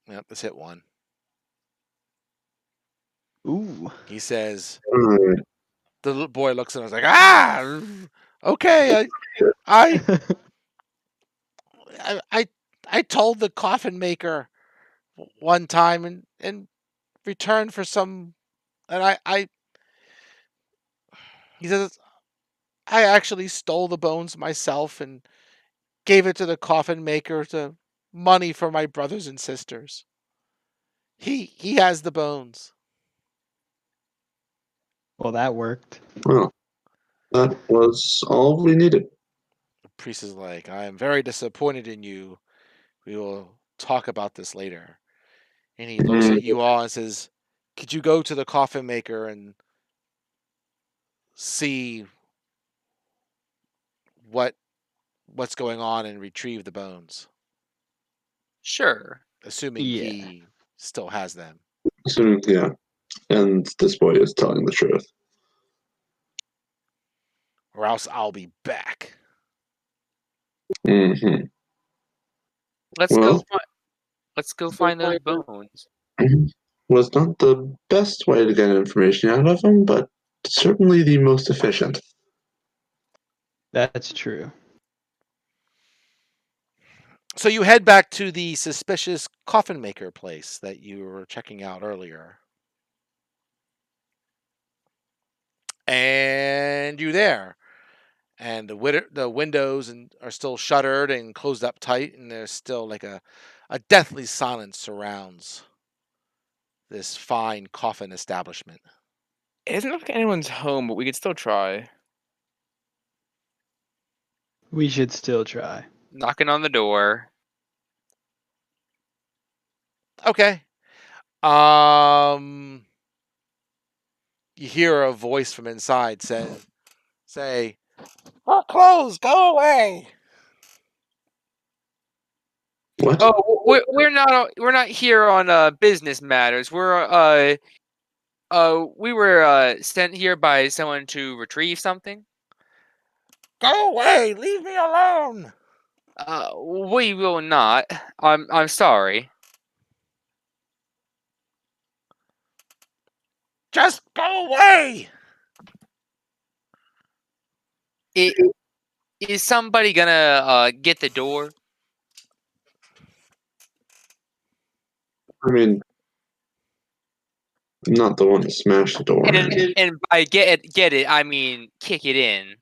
Speaker 1: Yep, let's hit one.
Speaker 4: Ooh.
Speaker 1: He says,
Speaker 3: All right.
Speaker 1: the little boy looks at us like, ah, okay, I, I, I told the coffin maker one time in return for some, and he says, I actually stole the bones myself and gave it to the coffin maker to money for my brothers and sisters. He has the bones.
Speaker 4: Well, that worked.
Speaker 3: Well, that was all we needed.
Speaker 1: The priest is like, I am very disappointed in you. We will talk about this later. And he looks
Speaker 3: Mm,
Speaker 1: at you all and says, could you go to the coffin maker and see what's going on and retrieve the bones?
Speaker 2: Sure.
Speaker 1: Assuming
Speaker 4: Yeah.
Speaker 1: he still has them.
Speaker 3: yeah. And this boy is telling the truth.
Speaker 1: Or else I'll be back.
Speaker 3: Hmm.
Speaker 2: Let's go.
Speaker 3: Well,
Speaker 2: Let's go find those bones.
Speaker 3: Was not the best way to get information out of him, but certainly the most efficient.
Speaker 4: That's true.
Speaker 1: So you head back to the suspicious coffin maker place that you were checking out earlier. And you there. And the windows are still shuttered and closed up tight, and there's still like a deathly silence surrounds this fine coffin establishment.
Speaker 5: It doesn't look like anyone's home, but we could still try.
Speaker 4: We should still try.
Speaker 2: Knocking on the door.
Speaker 1: Okay. You hear a voice from inside say, "We're closed. Go away."
Speaker 3: What?
Speaker 2: Oh, we're not here on business matters. We were sent here by someone to retrieve something.
Speaker 1: Go away. Leave me alone.
Speaker 2: We will not. I'm sorry.
Speaker 1: Just go away.
Speaker 2: Is somebody gonna get the door?
Speaker 3: I mean, I'm not the one to smash the door.
Speaker 2: And by get it, I mean kick it in,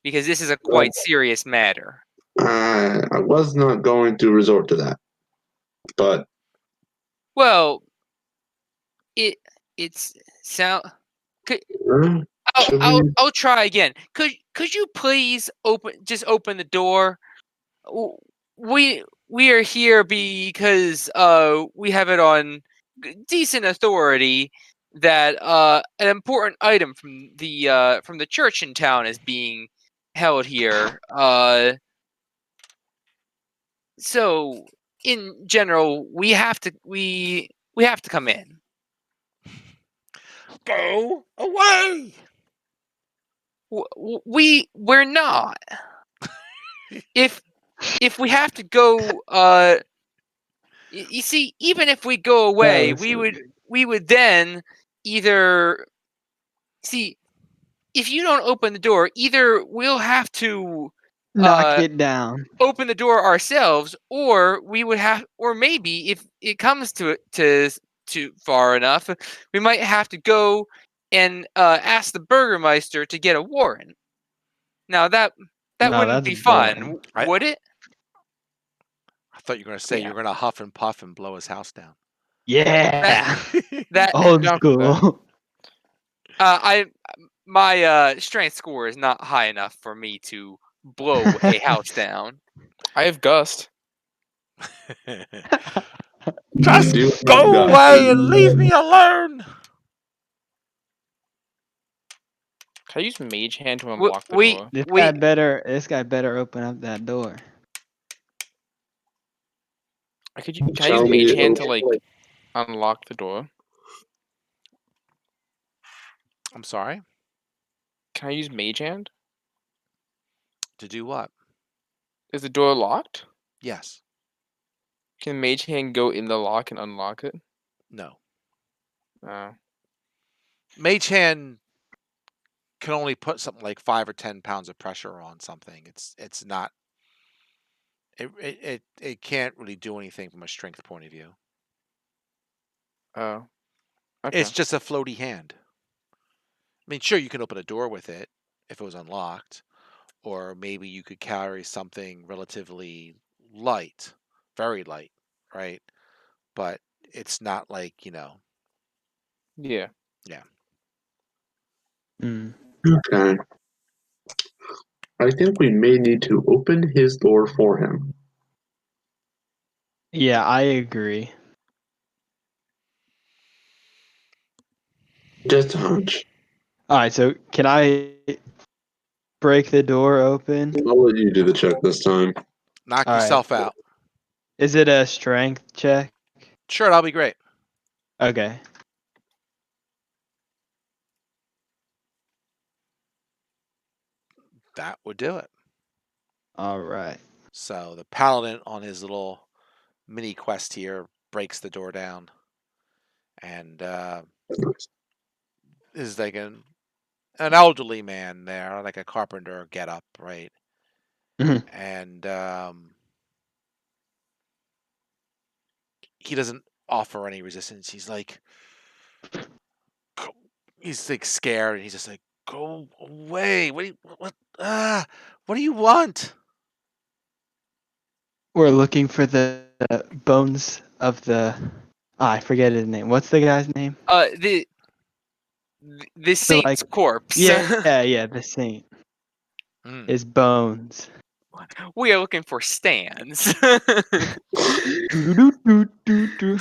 Speaker 2: because this is a quite serious matter.
Speaker 3: I was not going to resort to that, but
Speaker 2: Well, it's sound.
Speaker 3: should we?
Speaker 2: I'll try again. Could you please open the door? We are here because we have it on decent authority that an important item from the church in town is being held here. So in general, we have to come in.
Speaker 1: Go away.
Speaker 2: We're not. If we have to go, you see, even if we go away, we would then either see, if you don't open the door, either we'll have to
Speaker 4: Knock it down.
Speaker 2: open the door ourselves, or we would have, or maybe if it comes to far enough, we might have to go and ask the burgermeister to get a warrant. Now that
Speaker 4: No,
Speaker 2: wouldn't
Speaker 4: that's
Speaker 2: be fun,
Speaker 4: boring.
Speaker 2: would it?
Speaker 1: I thought you were going to say
Speaker 5: Yeah.
Speaker 1: you're going to huff and puff and blow his house down.
Speaker 4: Yeah.
Speaker 2: That
Speaker 4: Old
Speaker 5: down for that.
Speaker 4: school.
Speaker 2: My strength score is not high enough for me to blow a house down.
Speaker 5: I have Gust.
Speaker 1: Just
Speaker 3: Do not
Speaker 1: go
Speaker 3: go.
Speaker 1: away and leave me alone.
Speaker 5: Can I use Mage Hand to
Speaker 2: We
Speaker 5: unlock the
Speaker 2: we,
Speaker 5: door?
Speaker 4: This
Speaker 2: we
Speaker 4: guy better open up that door.
Speaker 5: Can I
Speaker 3: Shall
Speaker 5: use Mage
Speaker 3: we
Speaker 5: Hand to like unlock the door?
Speaker 1: I'm sorry?
Speaker 5: Can I use Mage Hand?
Speaker 1: To do what?
Speaker 5: Is the door locked?
Speaker 1: Yes.
Speaker 5: Can Mage Hand go in the lock and unlock it?
Speaker 1: No.
Speaker 5: Oh.
Speaker 1: Mage Hand can only put something like 5 or 10 pounds of pressure on something. It's not. It can't really do anything from a strength point of view.
Speaker 5: Oh. Okay.
Speaker 1: It's just a floaty hand. I mean, sure, you can open a door with it if it was unlocked, or maybe you could carry something relatively light, very light, right? But it's not like,
Speaker 5: Yeah.
Speaker 4: Mm.
Speaker 3: Okay. I think we may need to open his door for him.
Speaker 4: Yeah, I agree.
Speaker 3: Just a hunch.
Speaker 4: All right, so can I break the door open?
Speaker 3: I'll let you do the check this time.
Speaker 1: knock
Speaker 4: All right.
Speaker 1: yourself out.
Speaker 4: Is it a strength check?
Speaker 1: Sure, that'll be great.
Speaker 4: Okay.
Speaker 1: That would do it.
Speaker 4: All right.
Speaker 1: So the paladin on his little mini quest here breaks the door down, and is like an elderly man there, like a carpenter get up, right?
Speaker 4: Mhm.
Speaker 1: And he doesn't offer any resistance. He's like, he's like scared, and he's just like, "Go away! What do you what do you want?"
Speaker 4: We're looking for the bones of the. I forget his name. What's the guy's name?
Speaker 2: The saint's corpse.
Speaker 4: Yeah, the saint.
Speaker 1: Mm.
Speaker 4: His bones.
Speaker 2: We are looking for stands.
Speaker 4: Doo-doo-doo-doo-doo.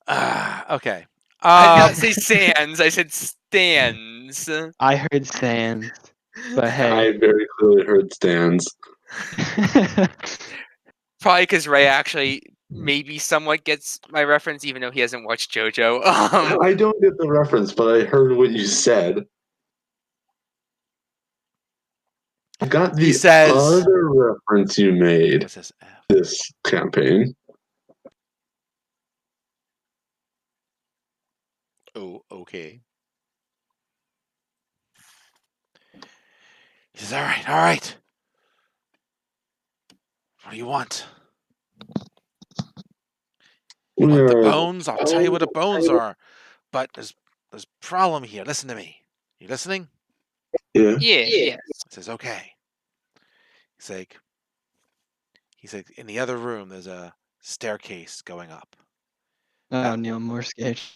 Speaker 1: Okay.
Speaker 2: I did not say sands. I said stands.
Speaker 4: I heard sands, but hey.
Speaker 3: I very clearly heard stands.
Speaker 2: Probably because Ray actually maybe somewhat gets my reference, even though he hasn't watched JoJo.
Speaker 3: I don't get the reference, but I heard what you said. I got
Speaker 1: He
Speaker 3: the
Speaker 1: says,
Speaker 3: other reference you made
Speaker 1: "What's this?"
Speaker 3: this campaign.
Speaker 1: Oh, okay. He says, "All right, all right. What do you want? You want the bones? I'll tell you what the bones are. But there's a problem here. Listen to me. You listening?"
Speaker 3: Yeah.
Speaker 2: Yeah.
Speaker 1: He says, "Okay." He's like, in the other room, there's a staircase going up.
Speaker 4: Oh,
Speaker 1: That
Speaker 4: Neil,
Speaker 1: will
Speaker 4: more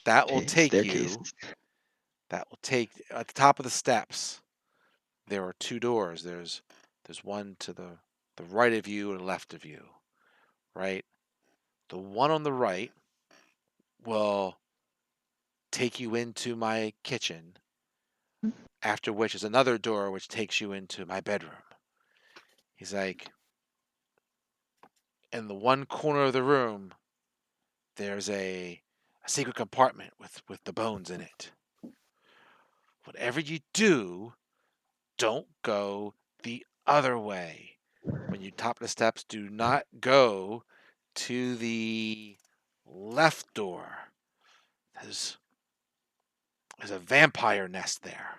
Speaker 1: that will take you.
Speaker 4: staircases.
Speaker 1: That will take at the top of the steps. There are two doors. There's one to the right of you and left of you. Right. The one on the right will take you into my kitchen. After which is another door which takes you into my bedroom. He's like, in the one corner of the room, there's a secret compartment with the bones in it. Whatever you do, don't go the other way. When you top the steps, do not go to the left door. There's a vampire nest there.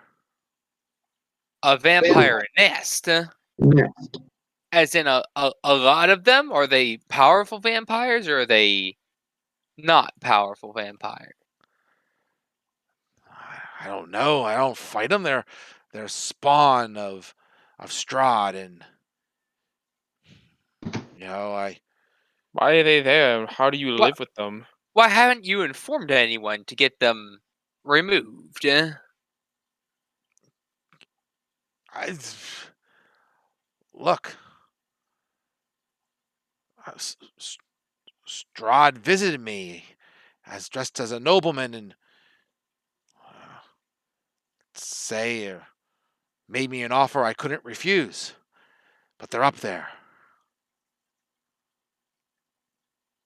Speaker 2: A vampire nest.
Speaker 3: Yeah.
Speaker 2: As in a lot of them? Are they powerful vampires or are they not powerful vampires?
Speaker 1: I don't know. I don't fight them. They're spawn of Strahd, and I
Speaker 5: Why are they there? How do you
Speaker 2: What?
Speaker 5: live with them?
Speaker 2: Why haven't you informed anyone to get them removed?
Speaker 1: I look. Strahd visited me as dressed as a nobleman and say or made me an offer I couldn't refuse. But they're up there.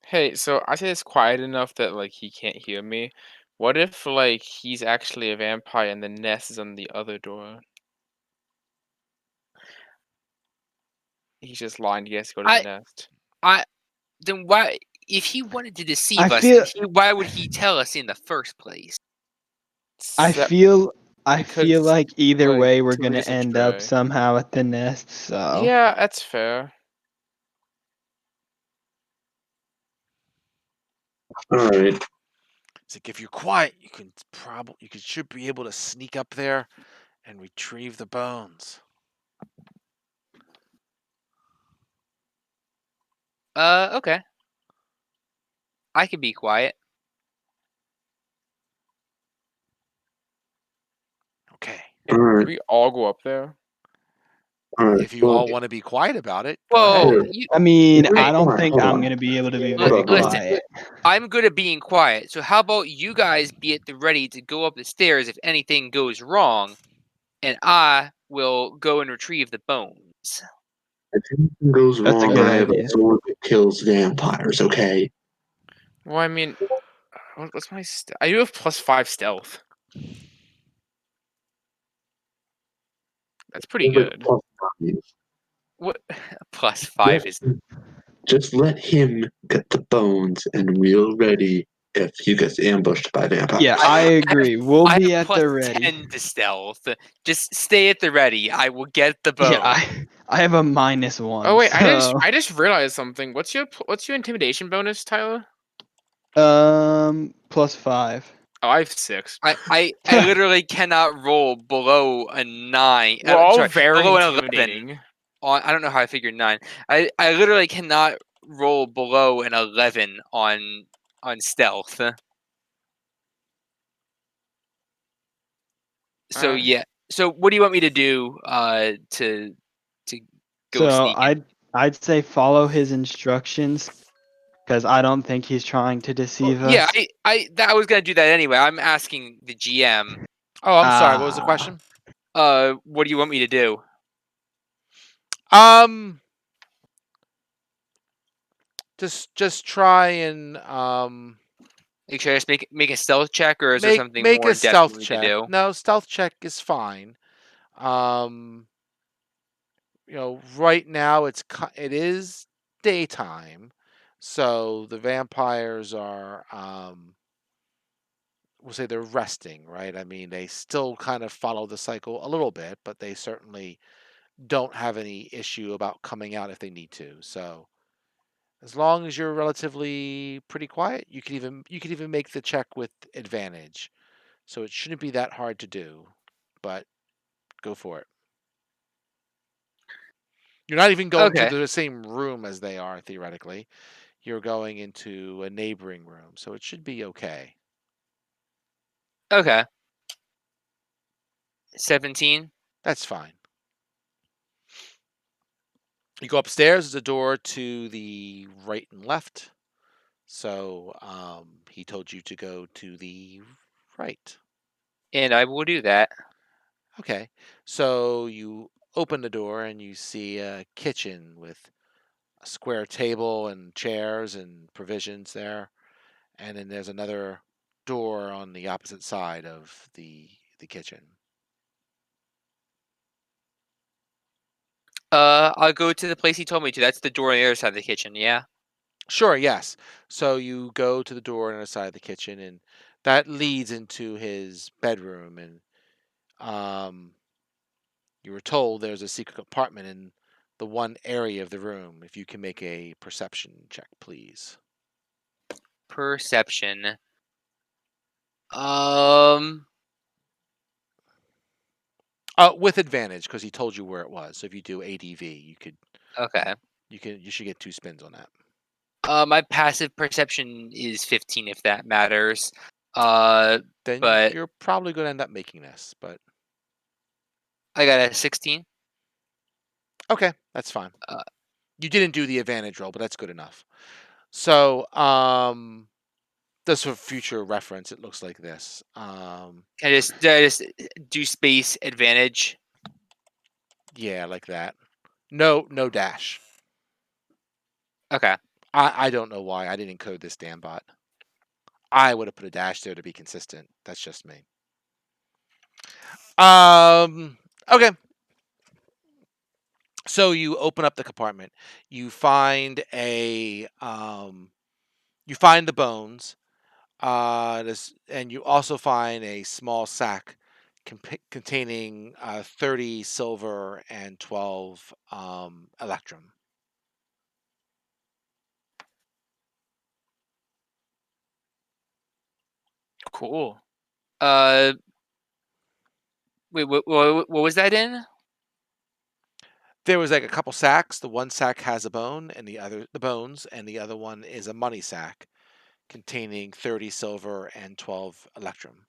Speaker 5: Hey, so I say it's quiet enough that like he can't hear me. What if like he's actually a vampire and the nest is on the other door? He's just lying. He has to go to the nest.
Speaker 2: Then why? If he wanted to deceive
Speaker 4: I
Speaker 2: us,
Speaker 4: feel
Speaker 2: why would he tell us in the first place?
Speaker 4: I
Speaker 5: That-
Speaker 4: feel I feel
Speaker 5: because
Speaker 4: like either
Speaker 5: like
Speaker 4: way we're
Speaker 5: to lead
Speaker 4: gonna
Speaker 5: us
Speaker 4: end up
Speaker 5: astray.
Speaker 4: somehow at the nest, so
Speaker 5: Yeah, that's fair.
Speaker 3: All right.
Speaker 1: It's like if you're quiet, you should be able to sneak up there and retrieve the bones.
Speaker 2: Okay. I can be quiet.
Speaker 1: Okay.
Speaker 3: All
Speaker 5: Should
Speaker 3: right.
Speaker 5: we all go up there?
Speaker 3: All right.
Speaker 1: If you all want to be quiet about it, go
Speaker 2: Well,
Speaker 1: ahead.
Speaker 3: Here.
Speaker 4: I mean,
Speaker 3: Hold
Speaker 4: I don't
Speaker 3: on,
Speaker 4: think
Speaker 3: hold
Speaker 4: I'm
Speaker 3: on.
Speaker 4: gonna be able to be
Speaker 3: Hold
Speaker 4: very
Speaker 3: on, hold on.
Speaker 4: quiet.
Speaker 2: I'm good at being quiet. So how about you guys be at the ready to go up the stairs if anything goes wrong, and I will go and retrieve the bones.
Speaker 3: If anything goes
Speaker 4: That's a
Speaker 3: wrong,
Speaker 4: good
Speaker 3: I have a
Speaker 4: idea.
Speaker 3: sword that kills vampires. Okay.
Speaker 5: Well, I mean, what's my I do have +5 stealth. That's pretty
Speaker 3: It's like
Speaker 5: good.
Speaker 3: plus 5.
Speaker 2: What +5 is?
Speaker 3: Just let him get the bones, and we'll ready if he gets ambushed by vampires.
Speaker 4: Yeah, I agree. We'll
Speaker 2: I
Speaker 4: be
Speaker 2: have
Speaker 4: at the
Speaker 2: plus
Speaker 4: ready.
Speaker 2: 10 to stealth. Just stay at the ready. I will get the bone.
Speaker 4: Yeah, I have a -1.
Speaker 5: Oh wait,
Speaker 4: so...
Speaker 5: I just realized something. What's your intimidation bonus, Tyler?
Speaker 4: +5.
Speaker 5: Oh, I have 6.
Speaker 2: I literally cannot roll below a 9.
Speaker 5: We're all
Speaker 2: sorry,
Speaker 5: very
Speaker 2: below an 11.
Speaker 5: intimidating.
Speaker 2: I don't know how I figured 9. I literally cannot roll below an 11 on stealth. So
Speaker 5: Alright.
Speaker 2: yeah. So what do you want me to do to go
Speaker 4: So
Speaker 2: sneaking?
Speaker 4: I'd say follow his instructions, because I don't think he's trying to deceive us.
Speaker 2: Yeah, I was gonna do that anyway. I'm asking the GM.
Speaker 1: Oh, I'm sorry. What was the question?
Speaker 2: What do you want me to do?
Speaker 1: Just try and
Speaker 2: Like, should I just make a stealth check, or is there something
Speaker 1: make
Speaker 2: more
Speaker 1: a
Speaker 2: in depth you
Speaker 1: stealth
Speaker 2: want me to
Speaker 1: check.
Speaker 2: do?
Speaker 1: No, stealth check is fine. Right now it is daytime, so the vampires are we'll say they're resting, right? I mean, they still kind of follow the cycle a little bit, but they certainly don't have any issue about coming out if they need to. So as long as you're relatively pretty quiet, you could even make the check with advantage. So it shouldn't be that hard to do, but go for it. You're not even going to
Speaker 2: Okay.
Speaker 1: the same room as they are theoretically. You're going into a neighboring room, so it should be okay.
Speaker 2: Okay. 17.
Speaker 1: That's fine. You go upstairs. There's a door to the right and left. So he told you to go to the right.
Speaker 2: And I will do that.
Speaker 1: Okay. So you open the door and you see a kitchen with a square table and chairs and provisions there. And then there's another door on the opposite side of the kitchen.
Speaker 2: I'll go to the place he told me to. That's the door on the other side of the kitchen. Yeah.
Speaker 1: Sure, yes. So you go to the door on the other side of the kitchen, and that leads into his bedroom. And um, you were told there's a secret compartment in the one area of the room. If you can make a perception check, please.
Speaker 2: Perception. Um.
Speaker 1: With advantage because he told you where it was. So if you do ADV,
Speaker 2: Okay.
Speaker 1: you should get 2 spins on that.
Speaker 2: My passive perception is 15, if that matters.
Speaker 1: Then
Speaker 2: But
Speaker 1: you're probably going to end up making this, but
Speaker 2: I got a 16.
Speaker 1: okay, that's fine.
Speaker 2: Uh,
Speaker 1: You didn't do the advantage roll, but that's good enough. So, just for future reference, it looks like this.
Speaker 2: did I just do space advantage?
Speaker 1: Yeah, like that. No dash.
Speaker 2: Okay.
Speaker 1: I don't know why I didn't code this damn bot. I would have put a dash there to be consistent. That's just me. Okay. So you open up the compartment. You find you find the bones. And you also find a small sack containing 30 silver and 12 electrum.
Speaker 5: Cool.
Speaker 2: Uh, wait. What was that in?
Speaker 1: There was like a couple sacks. The one sack has a bone, and the bones, and the other one is a money sack containing 30 silver and 12 electrum.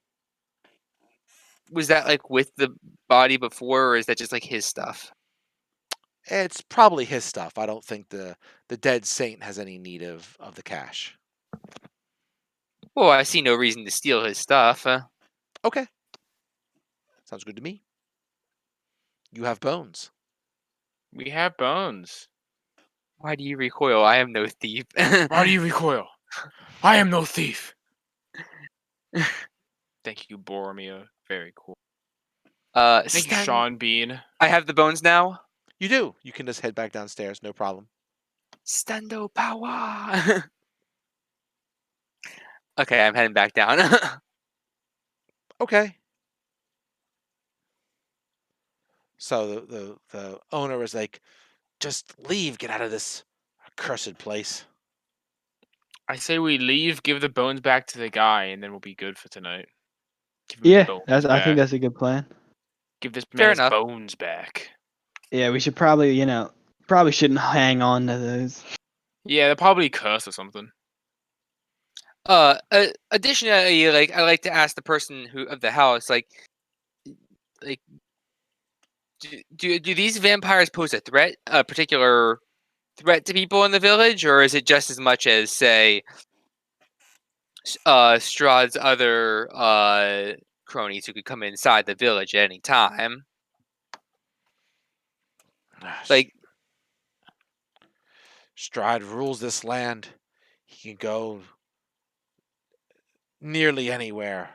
Speaker 2: Was that like with the body before, or is that just like his stuff?
Speaker 1: It's probably his stuff. I don't think the dead saint has any need of the cash.
Speaker 2: Well, I see no reason to steal his stuff.
Speaker 1: Okay, sounds good to me. You have bones.
Speaker 5: We have bones.
Speaker 2: Why do you recoil? I am no thief.
Speaker 5: Why do you recoil? I am no thief. Thank you, Boromir. Very cool. Thank you,
Speaker 2: Stand-
Speaker 5: Sean Bean.
Speaker 2: I have the bones now.
Speaker 1: You do. You can just head back downstairs, no problem.
Speaker 2: Stando power. Okay, I'm heading back down.
Speaker 1: Okay. So the owner was like, "Just leave, get out of this accursed place."
Speaker 5: I say we leave, give the bones back to the guy, and then we'll be good for tonight. Give him his
Speaker 4: Yeah,
Speaker 5: bones
Speaker 4: I think
Speaker 5: back.
Speaker 4: that's a good plan.
Speaker 5: Give this man
Speaker 2: Fair
Speaker 5: his
Speaker 2: enough.
Speaker 5: bones back.
Speaker 4: Yeah, we should probably, probably shouldn't hang on to those.
Speaker 5: Yeah, they're probably cursed or something.
Speaker 2: Additionally, like I like to ask the person who of the house, like do these vampires pose a threat, a particular threat to people in the village, or is it just as much as say Strahd's other cronies who could come inside the village at any time? Like,
Speaker 1: Strahd rules this land. He can go nearly anywhere.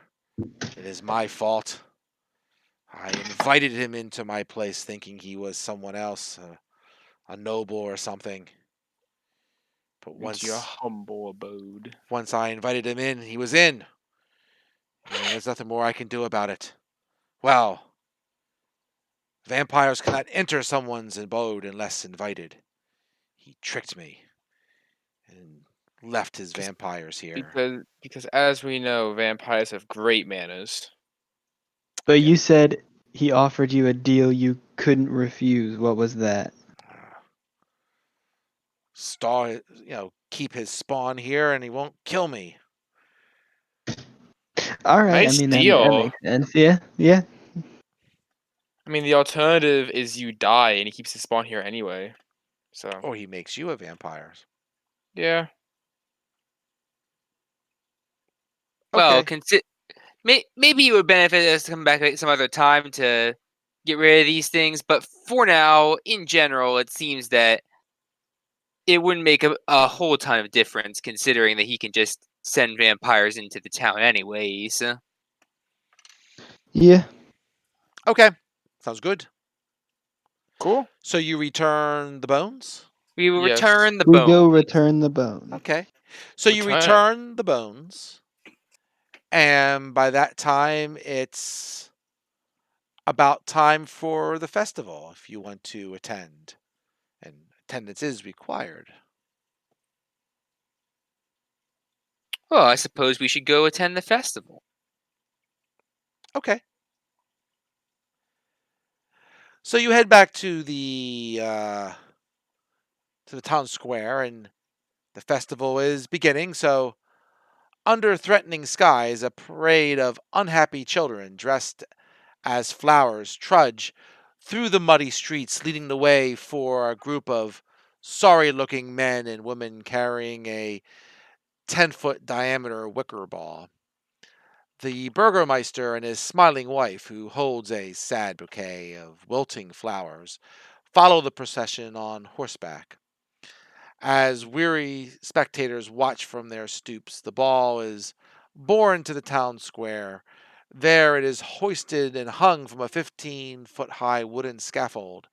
Speaker 1: It is my fault. I invited him into my place thinking he was someone else, a noble or something. But
Speaker 5: Into your humble abode.
Speaker 1: once I invited him in, he was in. And there's nothing more I can do about it. Well, vampires cannot enter someone's abode unless invited. He tricked me and left his
Speaker 5: Just
Speaker 1: vampires here.
Speaker 5: Because as we know, vampires have great manners.
Speaker 4: But
Speaker 1: Again,
Speaker 4: you said he offered you a deal you couldn't refuse. What was that?
Speaker 1: keep his spawn here and he won't kill me.
Speaker 4: All right, I
Speaker 5: Nice
Speaker 4: mean that
Speaker 5: deal.
Speaker 4: makes sense. Yeah, yeah.
Speaker 5: I mean, the alternative is you die and he keeps his spawn here anyway. So,
Speaker 1: Or he makes you a vampire.
Speaker 5: yeah.
Speaker 2: well,
Speaker 1: Okay.
Speaker 2: maybe it would benefit us to come back at some other time to get rid of these things, but for now, in general, it seems that it wouldn't make a whole ton of difference considering that he can just send vampires into the town anyways.
Speaker 4: Yeah.
Speaker 1: Okay. Sounds good.
Speaker 5: Cool.
Speaker 1: So you return the bones?
Speaker 2: We will
Speaker 5: Yes.
Speaker 2: return the
Speaker 4: We go
Speaker 2: bones.
Speaker 4: return the bone.
Speaker 1: Okay. So you return the bones, and by that time it's about time for the festival if you want to attend. And attendance is required.
Speaker 2: Well, I suppose we should go attend the festival.
Speaker 1: Okay. So you head back to the town square, and the festival is beginning. So under threatening skies, a parade of unhappy children dressed as flowers trudge through the muddy streets, leading the way for a group of sorry-looking men and women carrying a 10-foot diameter wicker ball. The burgomaster and his smiling wife, who holds a sad bouquet of wilting flowers, follow the procession on horseback. As weary spectators watch from their stoops, the ball is borne to the town square. There it is hoisted and hung from a 15-foot high wooden scaffold,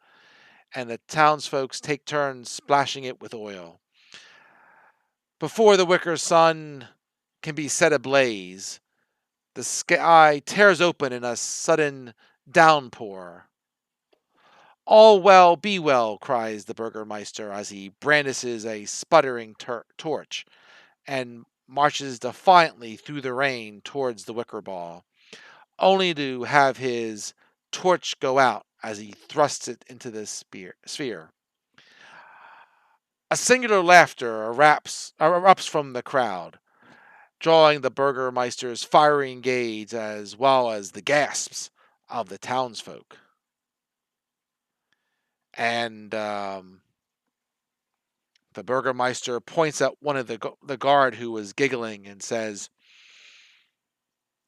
Speaker 1: and the townsfolk take turns splashing it with oil. Before the wicker sun can be set ablaze, the sky tears open in a sudden downpour. All well, be well, cries the burgomaster as he brandishes a sputtering torch and marches defiantly through the rain towards the wicker ball, only to have his torch go out as he thrusts it into the sphere. A singular laughter erupts from the crowd, drawing the burgomeister's firing gaze as well as the gasps of the townsfolk. And the burgomeister points at one of the guard who was giggling and says,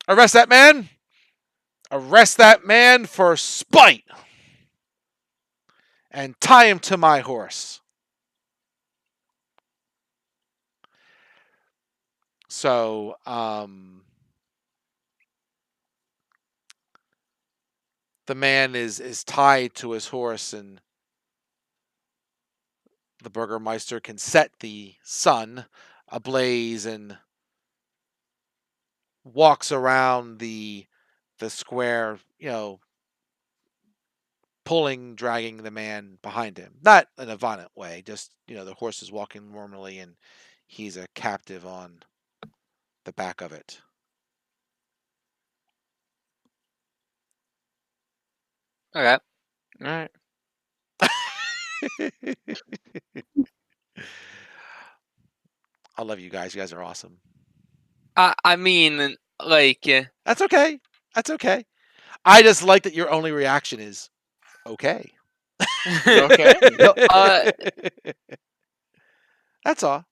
Speaker 1: "Arrest that man! Arrest that man for spite! And tie him to my horse." So, the man is tied to his horse, and the Burgermeister can set the sun ablaze and walks around the square, dragging the man behind him. Not in a violent way, just, the horse is walking normally and he's a captive on the back of it.
Speaker 2: Okay.
Speaker 5: All right.
Speaker 1: I love you guys. You guys are awesome.
Speaker 2: I mean, like,
Speaker 1: That's okay. That's okay. I just like that your only reaction is okay.
Speaker 5: Okay.
Speaker 1: That's all.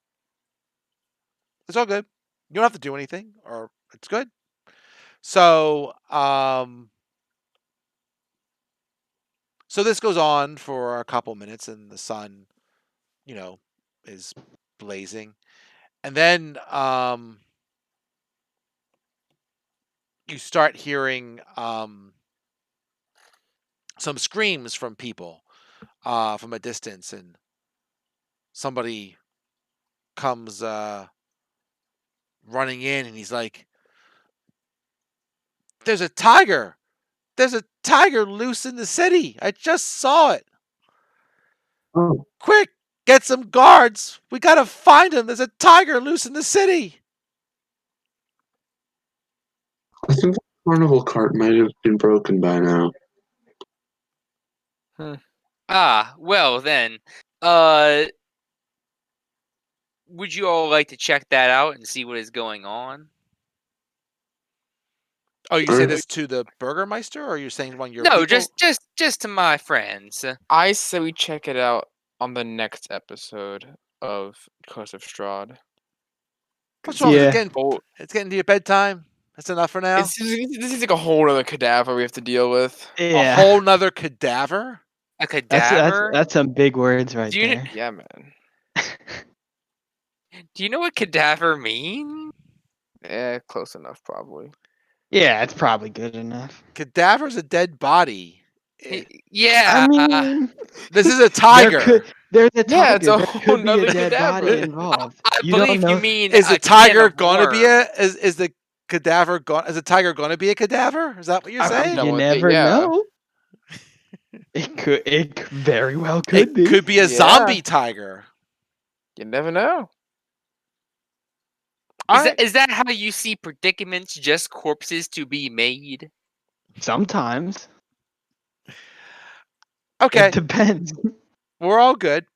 Speaker 1: It's all good. You don't have to do anything, or it's good. So, so this goes on for a couple minutes, and the sun, is blazing, and then you start hearing some screams from people from a distance, and somebody comes running in, and he's like, "There's a tiger! There's a tiger loose in the city! I just saw it!
Speaker 3: Oh,
Speaker 1: Quick, get some guards! We gotta find him! There's a tiger loose in the city!"
Speaker 3: I think the carnival cart might have been broken by now.
Speaker 2: well then, would you all like to check that out and see what is going on?
Speaker 1: Oh, you say
Speaker 3: Alright.
Speaker 1: this to the Burgermeister, or are you saying one of your
Speaker 2: No,
Speaker 1: people?
Speaker 2: just to my friends.
Speaker 5: I say we check it out on the next episode of Curse of Strahd.
Speaker 1: What's wrong? Is it
Speaker 4: Yeah.
Speaker 1: getting,
Speaker 5: Oh,
Speaker 1: it's getting to your bedtime? That's enough for now?
Speaker 5: this is like a whole other cadaver we have to deal with.
Speaker 1: A
Speaker 4: Yeah.
Speaker 1: whole nother cadaver?
Speaker 2: A
Speaker 4: That's
Speaker 2: cadaver?
Speaker 4: that's some big words right
Speaker 2: Do you-
Speaker 4: there.
Speaker 5: Yeah, man.
Speaker 2: Do you know what cadaver means?
Speaker 5: Close enough, probably.
Speaker 4: Yeah, it's probably good enough.
Speaker 1: Cadaver's a dead body.
Speaker 2: Yeah.
Speaker 4: I mean,
Speaker 1: This is a
Speaker 4: there
Speaker 1: tiger.
Speaker 4: could there's a
Speaker 5: Yeah, it's
Speaker 4: tiger.
Speaker 5: a
Speaker 4: There
Speaker 5: whole
Speaker 4: could be a
Speaker 5: nother
Speaker 4: dead body
Speaker 5: cadaver.
Speaker 4: involved.
Speaker 2: I
Speaker 4: You don't
Speaker 2: believe
Speaker 4: know.
Speaker 2: you mean
Speaker 1: Is
Speaker 2: a
Speaker 1: the tiger
Speaker 2: can of
Speaker 1: gonna be
Speaker 2: worms.
Speaker 1: is the cadaver is the tiger gonna be a cadaver? Is that what you're
Speaker 4: I
Speaker 1: saying?
Speaker 4: mean,
Speaker 5: done
Speaker 4: you
Speaker 5: with it,
Speaker 4: never
Speaker 5: yeah.
Speaker 4: know. It very well could
Speaker 1: It
Speaker 4: be.
Speaker 1: could be a
Speaker 5: Yeah.
Speaker 1: zombie tiger.
Speaker 5: You never know.
Speaker 1: Alright.
Speaker 2: Is that how you see predicaments, just corpses to be made?
Speaker 4: Sometimes.
Speaker 1: Okay.
Speaker 4: It depends.
Speaker 1: We're all good.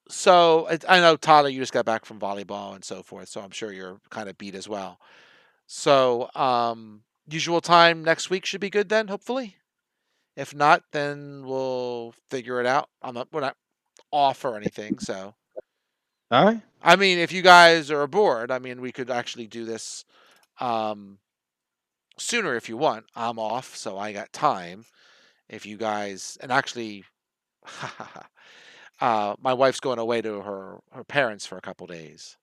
Speaker 1: So I know, Tyler, you just got back from volleyball and so forth, so I'm sure you're kind of beat as well. So, usual time next week should be good then, hopefully. If not, then we'll figure it out. We're not off or anything, so.
Speaker 4: All right.
Speaker 1: I mean, if you guys are bored, I mean, we could actually do this sooner if you want. I'm off, so I got time. If you guys, and actually, my wife's going away to her parents for a couple days.